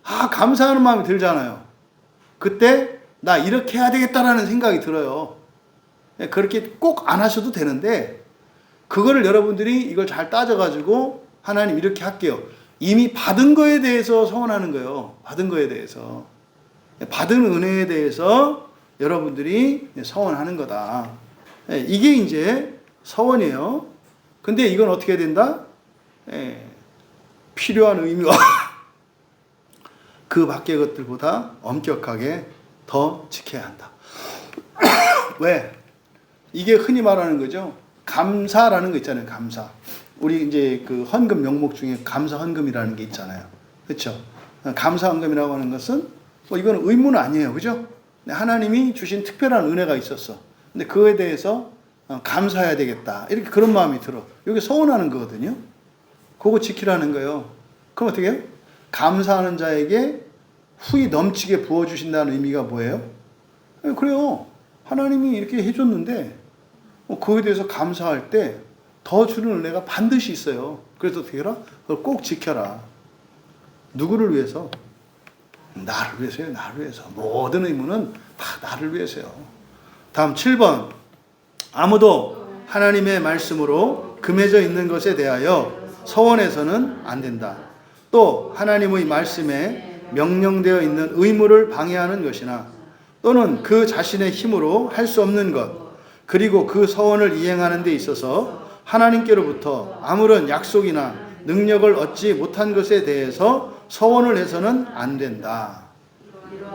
감사하는 마음이 들잖아요. 그때 나 이렇게 해야 되겠다라는 생각이 들어요. 그렇게 꼭 안 하셔도 되는데 그거를 여러분들이 이걸 잘 따져가지고 하나님 이렇게 할게요. 이미 받은 거에 대해서 서원하는 거예요. 받은 거에 대해서. 받은 은혜에 대해서 여러분들이 서원하는 거다. 이게 이제 서원이에요. 근데 이건 어떻게 된다? 필요한 의미와 그 밖의 것들보다 엄격하게 더 지켜야 한다. 왜? 이게 흔히 말하는 거죠. 감사라는 거 있잖아요. 감사. 우리 이제 그 헌금 명목 중에 감사 헌금이라는 게 있잖아요. 그렇죠? 감사 헌금이라고 하는 것은 이거는 의무는 아니에요. 그죠? 하나님이 주신 특별한 은혜가 있었어. 근데 그거에 대해서 감사해야 되겠다. 이렇게 그런 마음이 들어. 이게 서원하는 거거든요. 그거 지키라는 거예요. 그럼 어떻게 해요? 감사하는 자에게 후히 넘치게 부어주신다는 의미가 뭐예요? 그래요. 하나님이 이렇게 해줬는데 그거에 대해서 감사할 때 더 주는 은혜가 반드시 있어요. 그래서 어떻게 해라? 그걸 꼭 지켜라. 누구를 위해서? 나를 위해서요. 나를 위해서. 모든 의무는 다 나를 위해서요. 다음 7번. 아무도 하나님의 말씀으로 금해져 있는 것에 대하여 서원해서는 안 된다. 또 하나님의 말씀에 명령되어 있는 의무를 방해하는 것이나 또는 그 자신의 힘으로 할 수 없는 것 그리고 그 서원을 이행하는 데 있어서 하나님께로부터 아무런 약속이나 능력을 얻지 못한 것에 대해서 서원을 해서는 안 된다.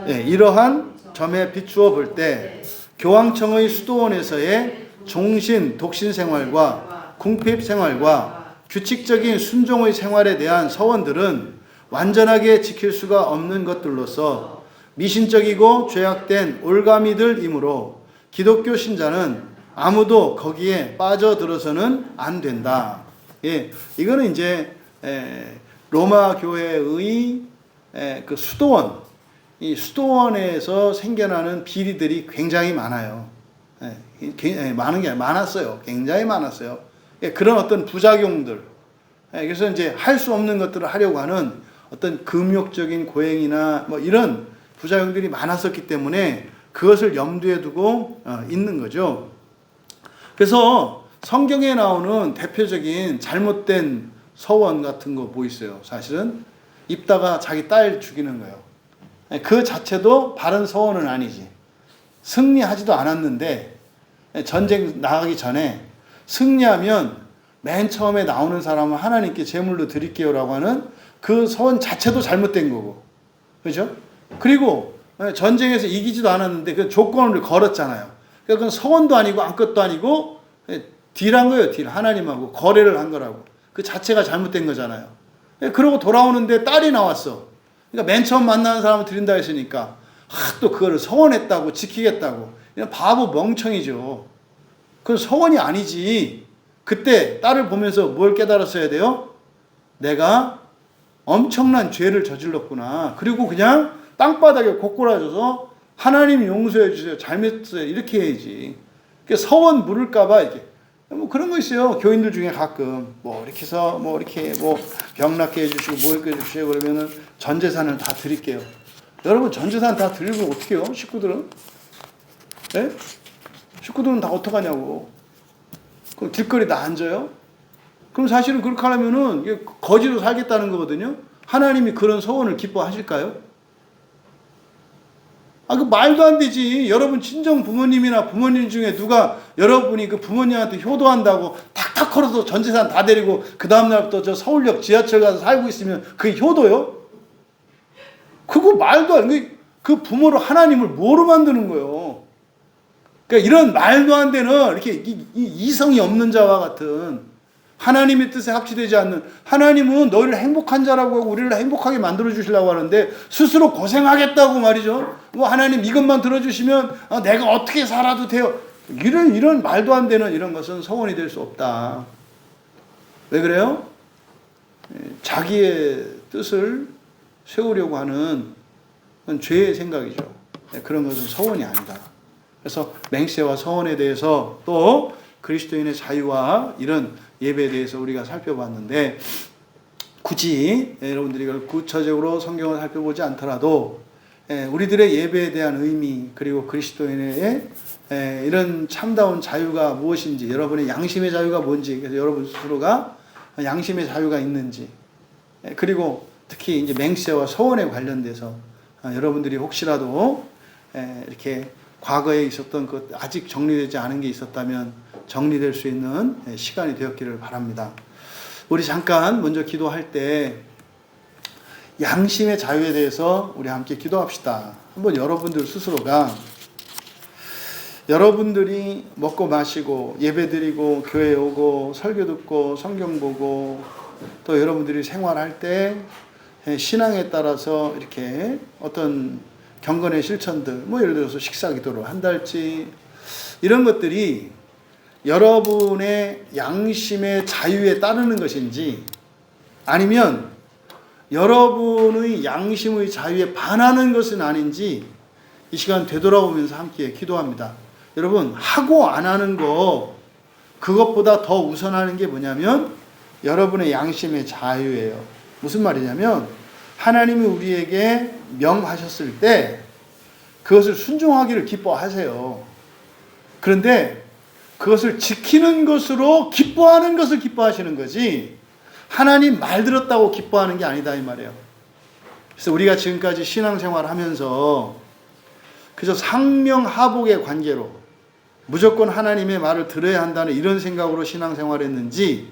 이러한 점에 비추어 볼 때 교황청의 수도원에서의 종신, 독신 생활과 궁핍 생활과 규칙적인 순종의 생활에 대한 서원들은 완전하게 지킬 수가 없는 것들로서 미신적이고 죄악된 올가미들이므로 기독교 신자는 아무도 거기에 빠져들어서는 안 된다. 예, 이거는 이제 로마 교회의 그 수도원, 이 수도원에서 생겨나는 비리들이 굉장히 많아요. 많은 게 많았어요. 굉장히 많았어요. 그런 어떤 부작용들. 그래서 이제 할 수 없는 것들을 하려고 하는 어떤 금욕적인 고행이나 뭐 이런 부작용들이 많았었기 때문에 그것을 염두에 두고 있는 거죠. 그래서 성경에 나오는 대표적인 잘못된 서원 같은 거 뭐 있어요? 사실은 입다가 자기 딸 죽이는 거예요. 그 자체도 바른 서원은 아니지. 승리하지도 않았는데 전쟁 나가기 전에 승리하면 맨 처음에 나오는 사람은 하나님께 제물로 드릴게요라고 하는 그 서원 자체도 잘못된 거고. 그죠? 그리고 전쟁에서 이기지도 않았는데 그 조건을 걸었잖아요. 그건 서원도 아니고 아무것도 아니고 딜한 거예요. 딜. 하나님하고 거래를 한 거라고. 그 자체가 잘못된 거잖아요. 그러고 돌아오는데 딸이 나왔어. 그러니까 맨 처음 만나는 사람을 드린다 했으니까 또 그거를 서원했다고 지키겠다고. 이런 바보 멍청이죠. 그건 서원이 아니지. 그때 딸을 보면서 뭘 깨달았어야 돼요? 내가 엄청난 죄를 저질렀구나. 그리고 그냥 땅바닥에 고꾸라져서 하나님 용서해 주세요. 잘못했어요. 이렇게 해야지. 서원 물을까봐 이렇게. 뭐 그런 거 있어요. 교인들 중에 가끔 뭐 이렇게 해서 뭐 이렇게 뭐 병 낫게 해주시고 뭐 이렇게 해주시고 그러면은 전 재산을 다 드릴게요. 여러분 전 재산 다 드리면 어떻게 해요? 식구들은? 네? 식구들은 다 어떡하냐고. 그럼 길거리 다 앉아요? 그럼 사실은 그렇게 하려면은 이게 거지로 살겠다는 거거든요. 하나님이 그런 서원을 기뻐하실까요? 그 말도 안 되지. 여러분 친정 부모님이나 부모님 중에 누가 여러분이 그 부모님한테 효도한다고 탁탁 걸어서 전 재산 다 데리고 그 다음날부터 저 서울역 지하철 가서 살고 있으면 그게 효도요? 그거 말도 안 돼. 그 부모로 하나님을 뭐로 만드는 거예요? 그러니까 이런 말도 안 되는 이렇게 이성이 없는 자와 같은 하나님의 뜻에 합치되지 않는 하나님은 너희를 행복한 자라고 하고 우리를 행복하게 만들어 주시려고 하는데 스스로 고생하겠다고 말이죠. 뭐 하나님 이것만 들어주시면 내가 어떻게 살아도 돼요. 이런 말도 안 되는 이런 것은 서원이 될 수 없다. 왜 그래요? 자기의 뜻을 세우려고 하는 그건 죄의 생각이죠. 그런 것은 서원이 아니다. 그래서 맹세와 서원에 대해서 또 그리스도인의 자유와 이런 예배에 대해서 우리가 살펴봤는데 굳이 여러분들이 이걸 구체적으로 성경을 살펴보지 않더라도 우리들의 예배에 대한 의미 그리고 그리스도인의 이런 참다운 자유가 무엇인지 여러분의 양심의 자유가 뭔지 그래서 여러분 스스로가 양심의 자유가 있는지 그리고 특히 이제 맹세와 서원에 관련돼서 여러분들이 혹시라도 이렇게 과거에 있었던 것 아직 정리되지 않은 게 있었다면 정리될 수 있는 시간이 되었기를 바랍니다. 우리 잠깐 먼저 기도할 때 양심의 자유에 대해서 우리 함께 기도합시다. 한번 여러분들 스스로가 여러분들이 먹고 마시고 예배드리고 교회 오고 설교 듣고 성경 보고 또 여러분들이 생활할 때 신앙에 따라서 이렇게 어떤 경건의 실천들 뭐 예를 들어서 식사 기도를 한달치 이런 것들이 여러분의 양심의 자유에 따르는 것인지 아니면 여러분의 양심의 자유에 반하는 것은 아닌지 이 시간 되돌아보면서 함께 기도합니다. 여러분 하고 안 하는 거 그것보다 더 우선하는 게 뭐냐면 여러분의 양심의 자유예요. 무슨 말이냐면 하나님이 우리에게 명하셨을 때 그것을 순종하기를 기뻐하세요. 그런데 그것을 지키는 것으로 기뻐하는 것을 기뻐하시는 거지 하나님 말 들었다고 기뻐하는 게 아니다 이 말이에요. 그래서 우리가 지금까지 신앙생활을 하면서 그저 상명하복의 관계로 무조건 하나님의 말을 들어야 한다는 이런 생각으로 신앙생활을 했는지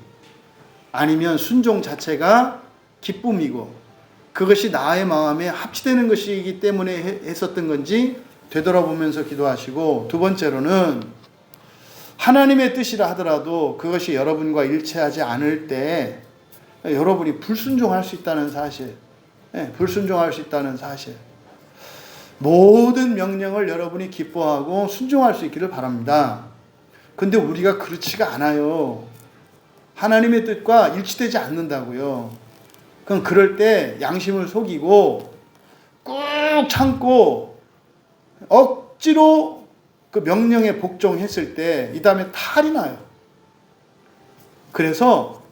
아니면 순종 자체가 기쁨이고 그것이 나의 마음에 합치되는 것이기 때문에 했었던 건지 되돌아보면서 기도하시고 두 번째로는 하나님의 뜻이라 하더라도 그것이 여러분과 일치하지 않을 때 여러분이 불순종할 수 있다는 사실, 불순종할 수 있다는 사실. 모든 명령을 여러분이 기뻐하고 순종할 수 있기를 바랍니다. 근데 우리가 그렇지가 않아요. 하나님의 뜻과 일치되지 않는다고요. 그럼 그럴 때 양심을 속이고 꾹 참고 억지로 그 명령에 복종했을 때 이 다음에 탈이 나요. 그래서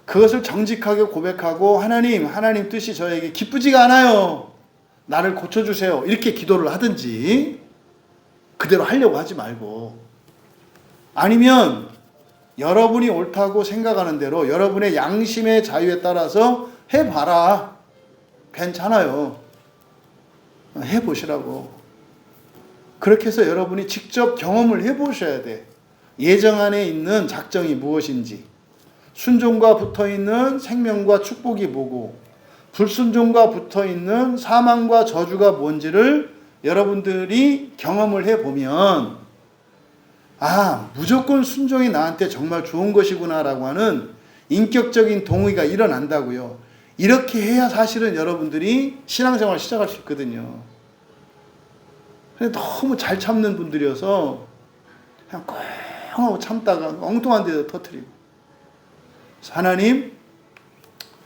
그것을 정직하게 고백하고 하나님 뜻이 저에게 기쁘지가 않아요. 나를 고쳐주세요. 이렇게 기도를 하든지 그대로 하려고 하지 말고, 아니면 여러분이 옳다고 생각하는 대로 여러분의 양심의 자유에 따라서 해봐라. 괜찮아요. 해보시라고. 그렇게 해서 여러분이 직접 경험을 해보셔야 돼. 예정 안에 있는 작정이 무엇인지, 순종과 붙어있는 생명과 축복이 뭐고, 불순종과 붙어있는 사망과 저주가 뭔지를 여러분들이 경험을 해보면, 아, 무조건 순종이 나한테 정말 좋은 것이구나라고 하는 인격적인 동의가 일어난다고요. 이렇게 해야 사실은 여러분들이 신앙생활 시작할 수 있거든요. 근데 너무 잘 참는 분들이어서 그냥 꽁 하고 참다가 엉뚱한 데서 터뜨리고. 하나님,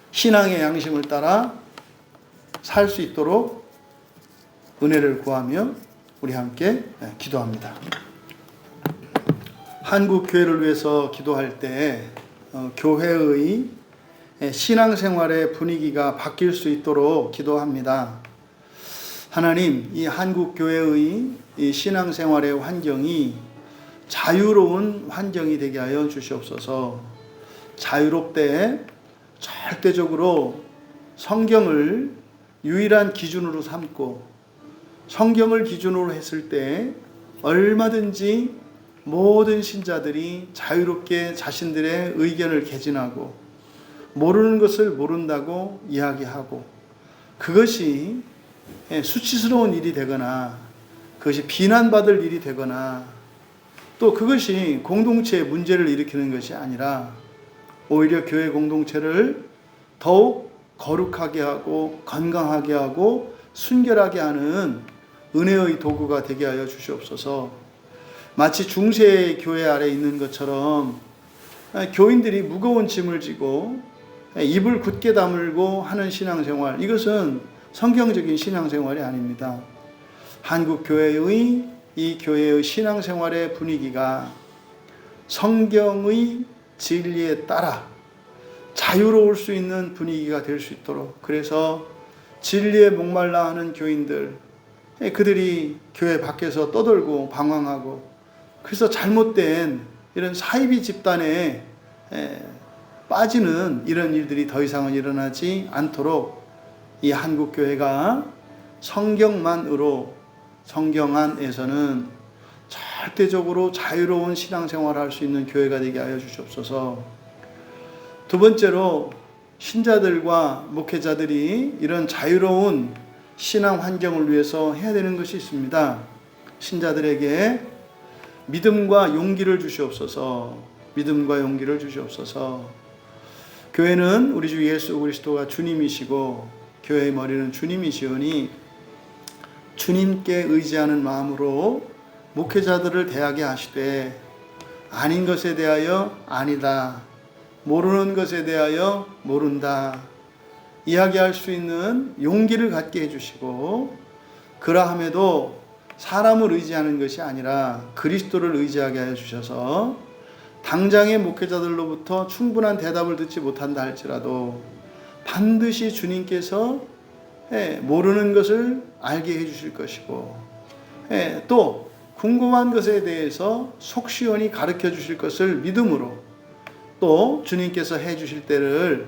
신앙의 양심을 따라 살 수 있도록 은혜를 구하며 우리 함께 기도합니다. 한국 교회를 위해서 기도할 때 교회의 신앙생활의 분위기가 바뀔 수 있도록 기도합니다. 하나님, 이 한국 교회의 이 신앙생활의 환경이 자유로운 환경이 되게 하여 주시옵소서. 자유롭되 절대적으로 성경을 유일한 기준으로 삼고, 성경을 기준으로 했을 때 얼마든지 모든 신자들이 자유롭게 자신들의 의견을 개진하고 모르는 것을 모른다고 이야기하고, 그것이 수치스러운 일이 되거나 그것이 비난받을 일이 되거나 또 그것이 공동체의 문제를 일으키는 것이 아니라 오히려 교회 공동체를 더욱 거룩하게 하고 건강하게 하고 순결하게 하는 은혜의 도구가 되게 하여 주시옵소서. 마치 중세 교회 아래 있는 것처럼 교인들이 무거운 짐을 지고 입을 굳게 다물고 하는 신앙생활, 이것은 성경적인 신앙생활이 아닙니다. 한국 교회의 이 교회의 신앙생활의 분위기가 성경의 진리에 따라 자유로울 수 있는 분위기가 될 수 있도록, 그래서 진리에 목말라 하는 교인들, 그들이 교회 밖에서 떠돌고 방황하고, 그래서 잘못된 이런 사이비 집단에 빠지는 이런 일들이 더 이상은 일어나지 않도록 이 한국교회가 성경만으로, 성경 안에서는 절대적으로 자유로운 신앙생활을 할 수 있는 교회가 되게 하여 주시옵소서. 두 번째로, 신자들과 목회자들이 이런 자유로운 신앙 환경을 위해서 해야 되는 것이 있습니다. 신자들에게 믿음과 용기를 주시옵소서. 믿음과 용기를 주시옵소서. 교회는 우리 주 예수 그리스도가 주님이시고 교회의 머리는 주님이시오니 주님께 의지하는 마음으로 목회자들을 대하게 하시되, 아닌 것에 대하여 아니다, 모르는 것에 대하여 모른다 이야기할 수 있는 용기를 갖게 해주시고, 그러함에도 사람을 의지하는 것이 아니라 그리스도를 의지하게 하여 주셔서 당장의 목회자들로부터 충분한 대답을 듣지 못한다 할지라도 반드시 주님께서 모르는 것을 알게 해주실 것이고, 또 궁금한 것에 대해서 속 시원히 가르쳐 주실 것을 믿음으로, 또 주님께서 해주실 때를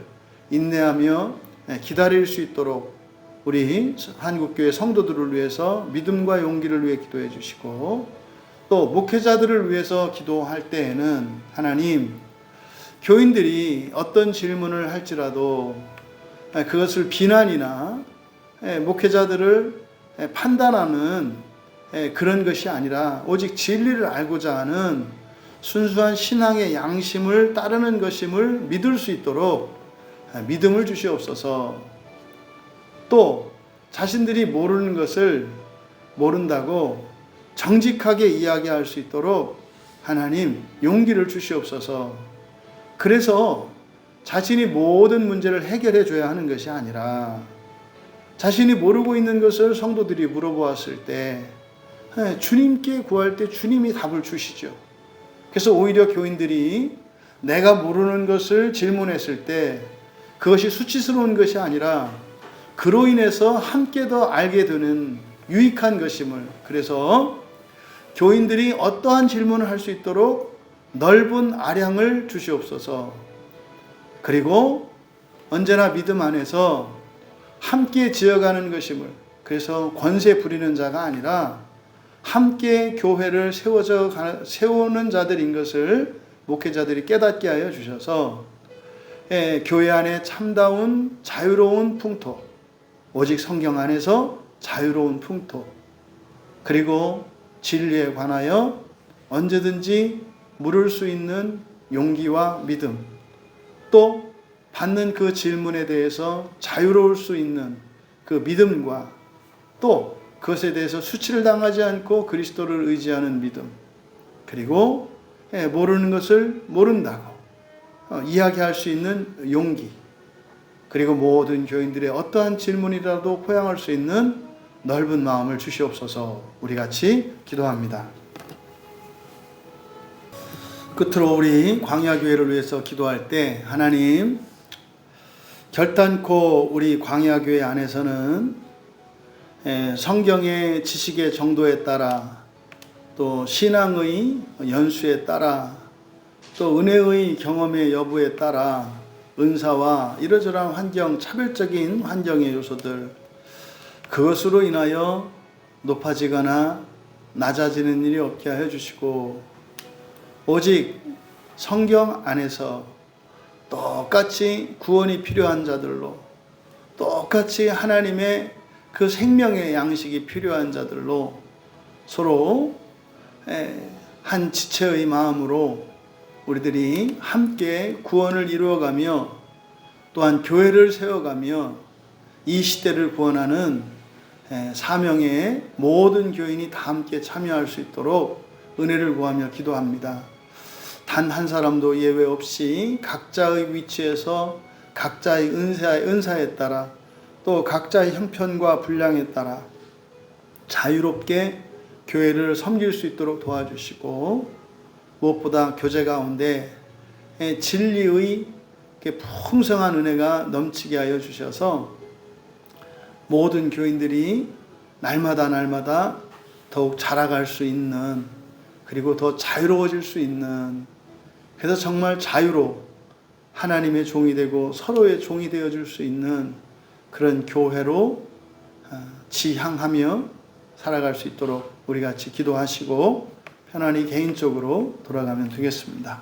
인내하며 기다릴 수 있도록 우리 한국교회 성도들을 위해서 믿음과 용기를 위해 기도해 주시고, 또 목회자들을 위해서 기도할 때에는 하나님, 교인들이 어떤 질문을 할지라도 그것을 비난이나 목회자들을 판단하는 그런 것이 아니라 오직 진리를 알고자 하는 순수한 신앙의 양심을 따르는 것임을 믿을 수 있도록 믿음을 주시옵소서. 또 자신들이 모르는 것을 모른다고 정직하게 이야기할 수 있도록 하나님 용기를 주시옵소서. 그래서 자신이 모든 문제를 해결해 줘야 하는 것이 아니라 자신이 모르고 있는 것을 성도들이 물어보았을 때 주님께 구할 때 주님이 답을 주시죠. 그래서 오히려 교인들이 내가 모르는 것을 질문했을 때 그것이 수치스러운 것이 아니라 그로 인해서 함께 더 알게 되는 유익한 것임을, 그래서 교인들이 어떠한 질문을 할 수 있도록 넓은 아량을 주시옵소서. 그리고 언제나 믿음 안에서 함께 지어가는 것임을, 그래서 권세 부리는 자가 아니라 함께 교회를 세우는 자들인 것을 목회자들이 깨닫게 하여 주셔서 교회 안에 참다운 자유로운 풍토, 오직 성경 안에서 자유로운 풍토, 그리고 진리에 관하여 언제든지 물을 수 있는 용기와 믿음, 또 받는 그 질문에 대해서 자유로울 수 있는 그 믿음과 또 그것에 대해서 수치를 당하지 않고 그리스도를 의지하는 믿음, 그리고 모르는 것을 모른다고 이야기할 수 있는 용기, 그리고 모든 교인들의 어떠한 질문이라도 포용할 수 있는 넓은 마음을 주시옵소서. 우리 같이 기도합니다. 끝으로 우리 광야교회를 위해서 기도할 때 하나님, 결단코 우리 광야교회 안에서는 성경의 지식의 정도에 따라 또 신앙의 연수에 따라 또 은혜의 경험의 여부에 따라 은사와 이러저러한 환경, 차별적인 환경의 요소들, 그것으로 인하여 높아지거나 낮아지는 일이 없게 하여 주시고, 오직 성경 안에서 똑같이 구원이 필요한 자들로, 똑같이 하나님의 그 생명의 양식이 필요한 자들로 서로 한 지체의 마음으로 우리들이 함께 구원을 이루어가며 또한 교회를 세워가며 이 시대를 구원하는 사명에 모든 교인이 다 함께 참여할 수 있도록 은혜를 구하며 기도합니다. 단 한 사람도 예외 없이 각자의 위치에서 각자의 은사에 따라 또 각자의 형편과 분량에 따라 자유롭게 교회를 섬길 수 있도록 도와주시고, 무엇보다 교제 가운데 진리의 풍성한 은혜가 넘치게 하여 주셔서 모든 교인들이 날마다 더욱 자라갈 수 있는, 그리고 더 자유로워질 수 있는, 그래서 정말 자유로 하나님의 종이 되고 서로의 종이 되어줄 수 있는 그런 교회로 지향하며 살아갈 수 있도록 우리 같이 기도하시고 편안히 개인적으로 돌아가면 되겠습니다.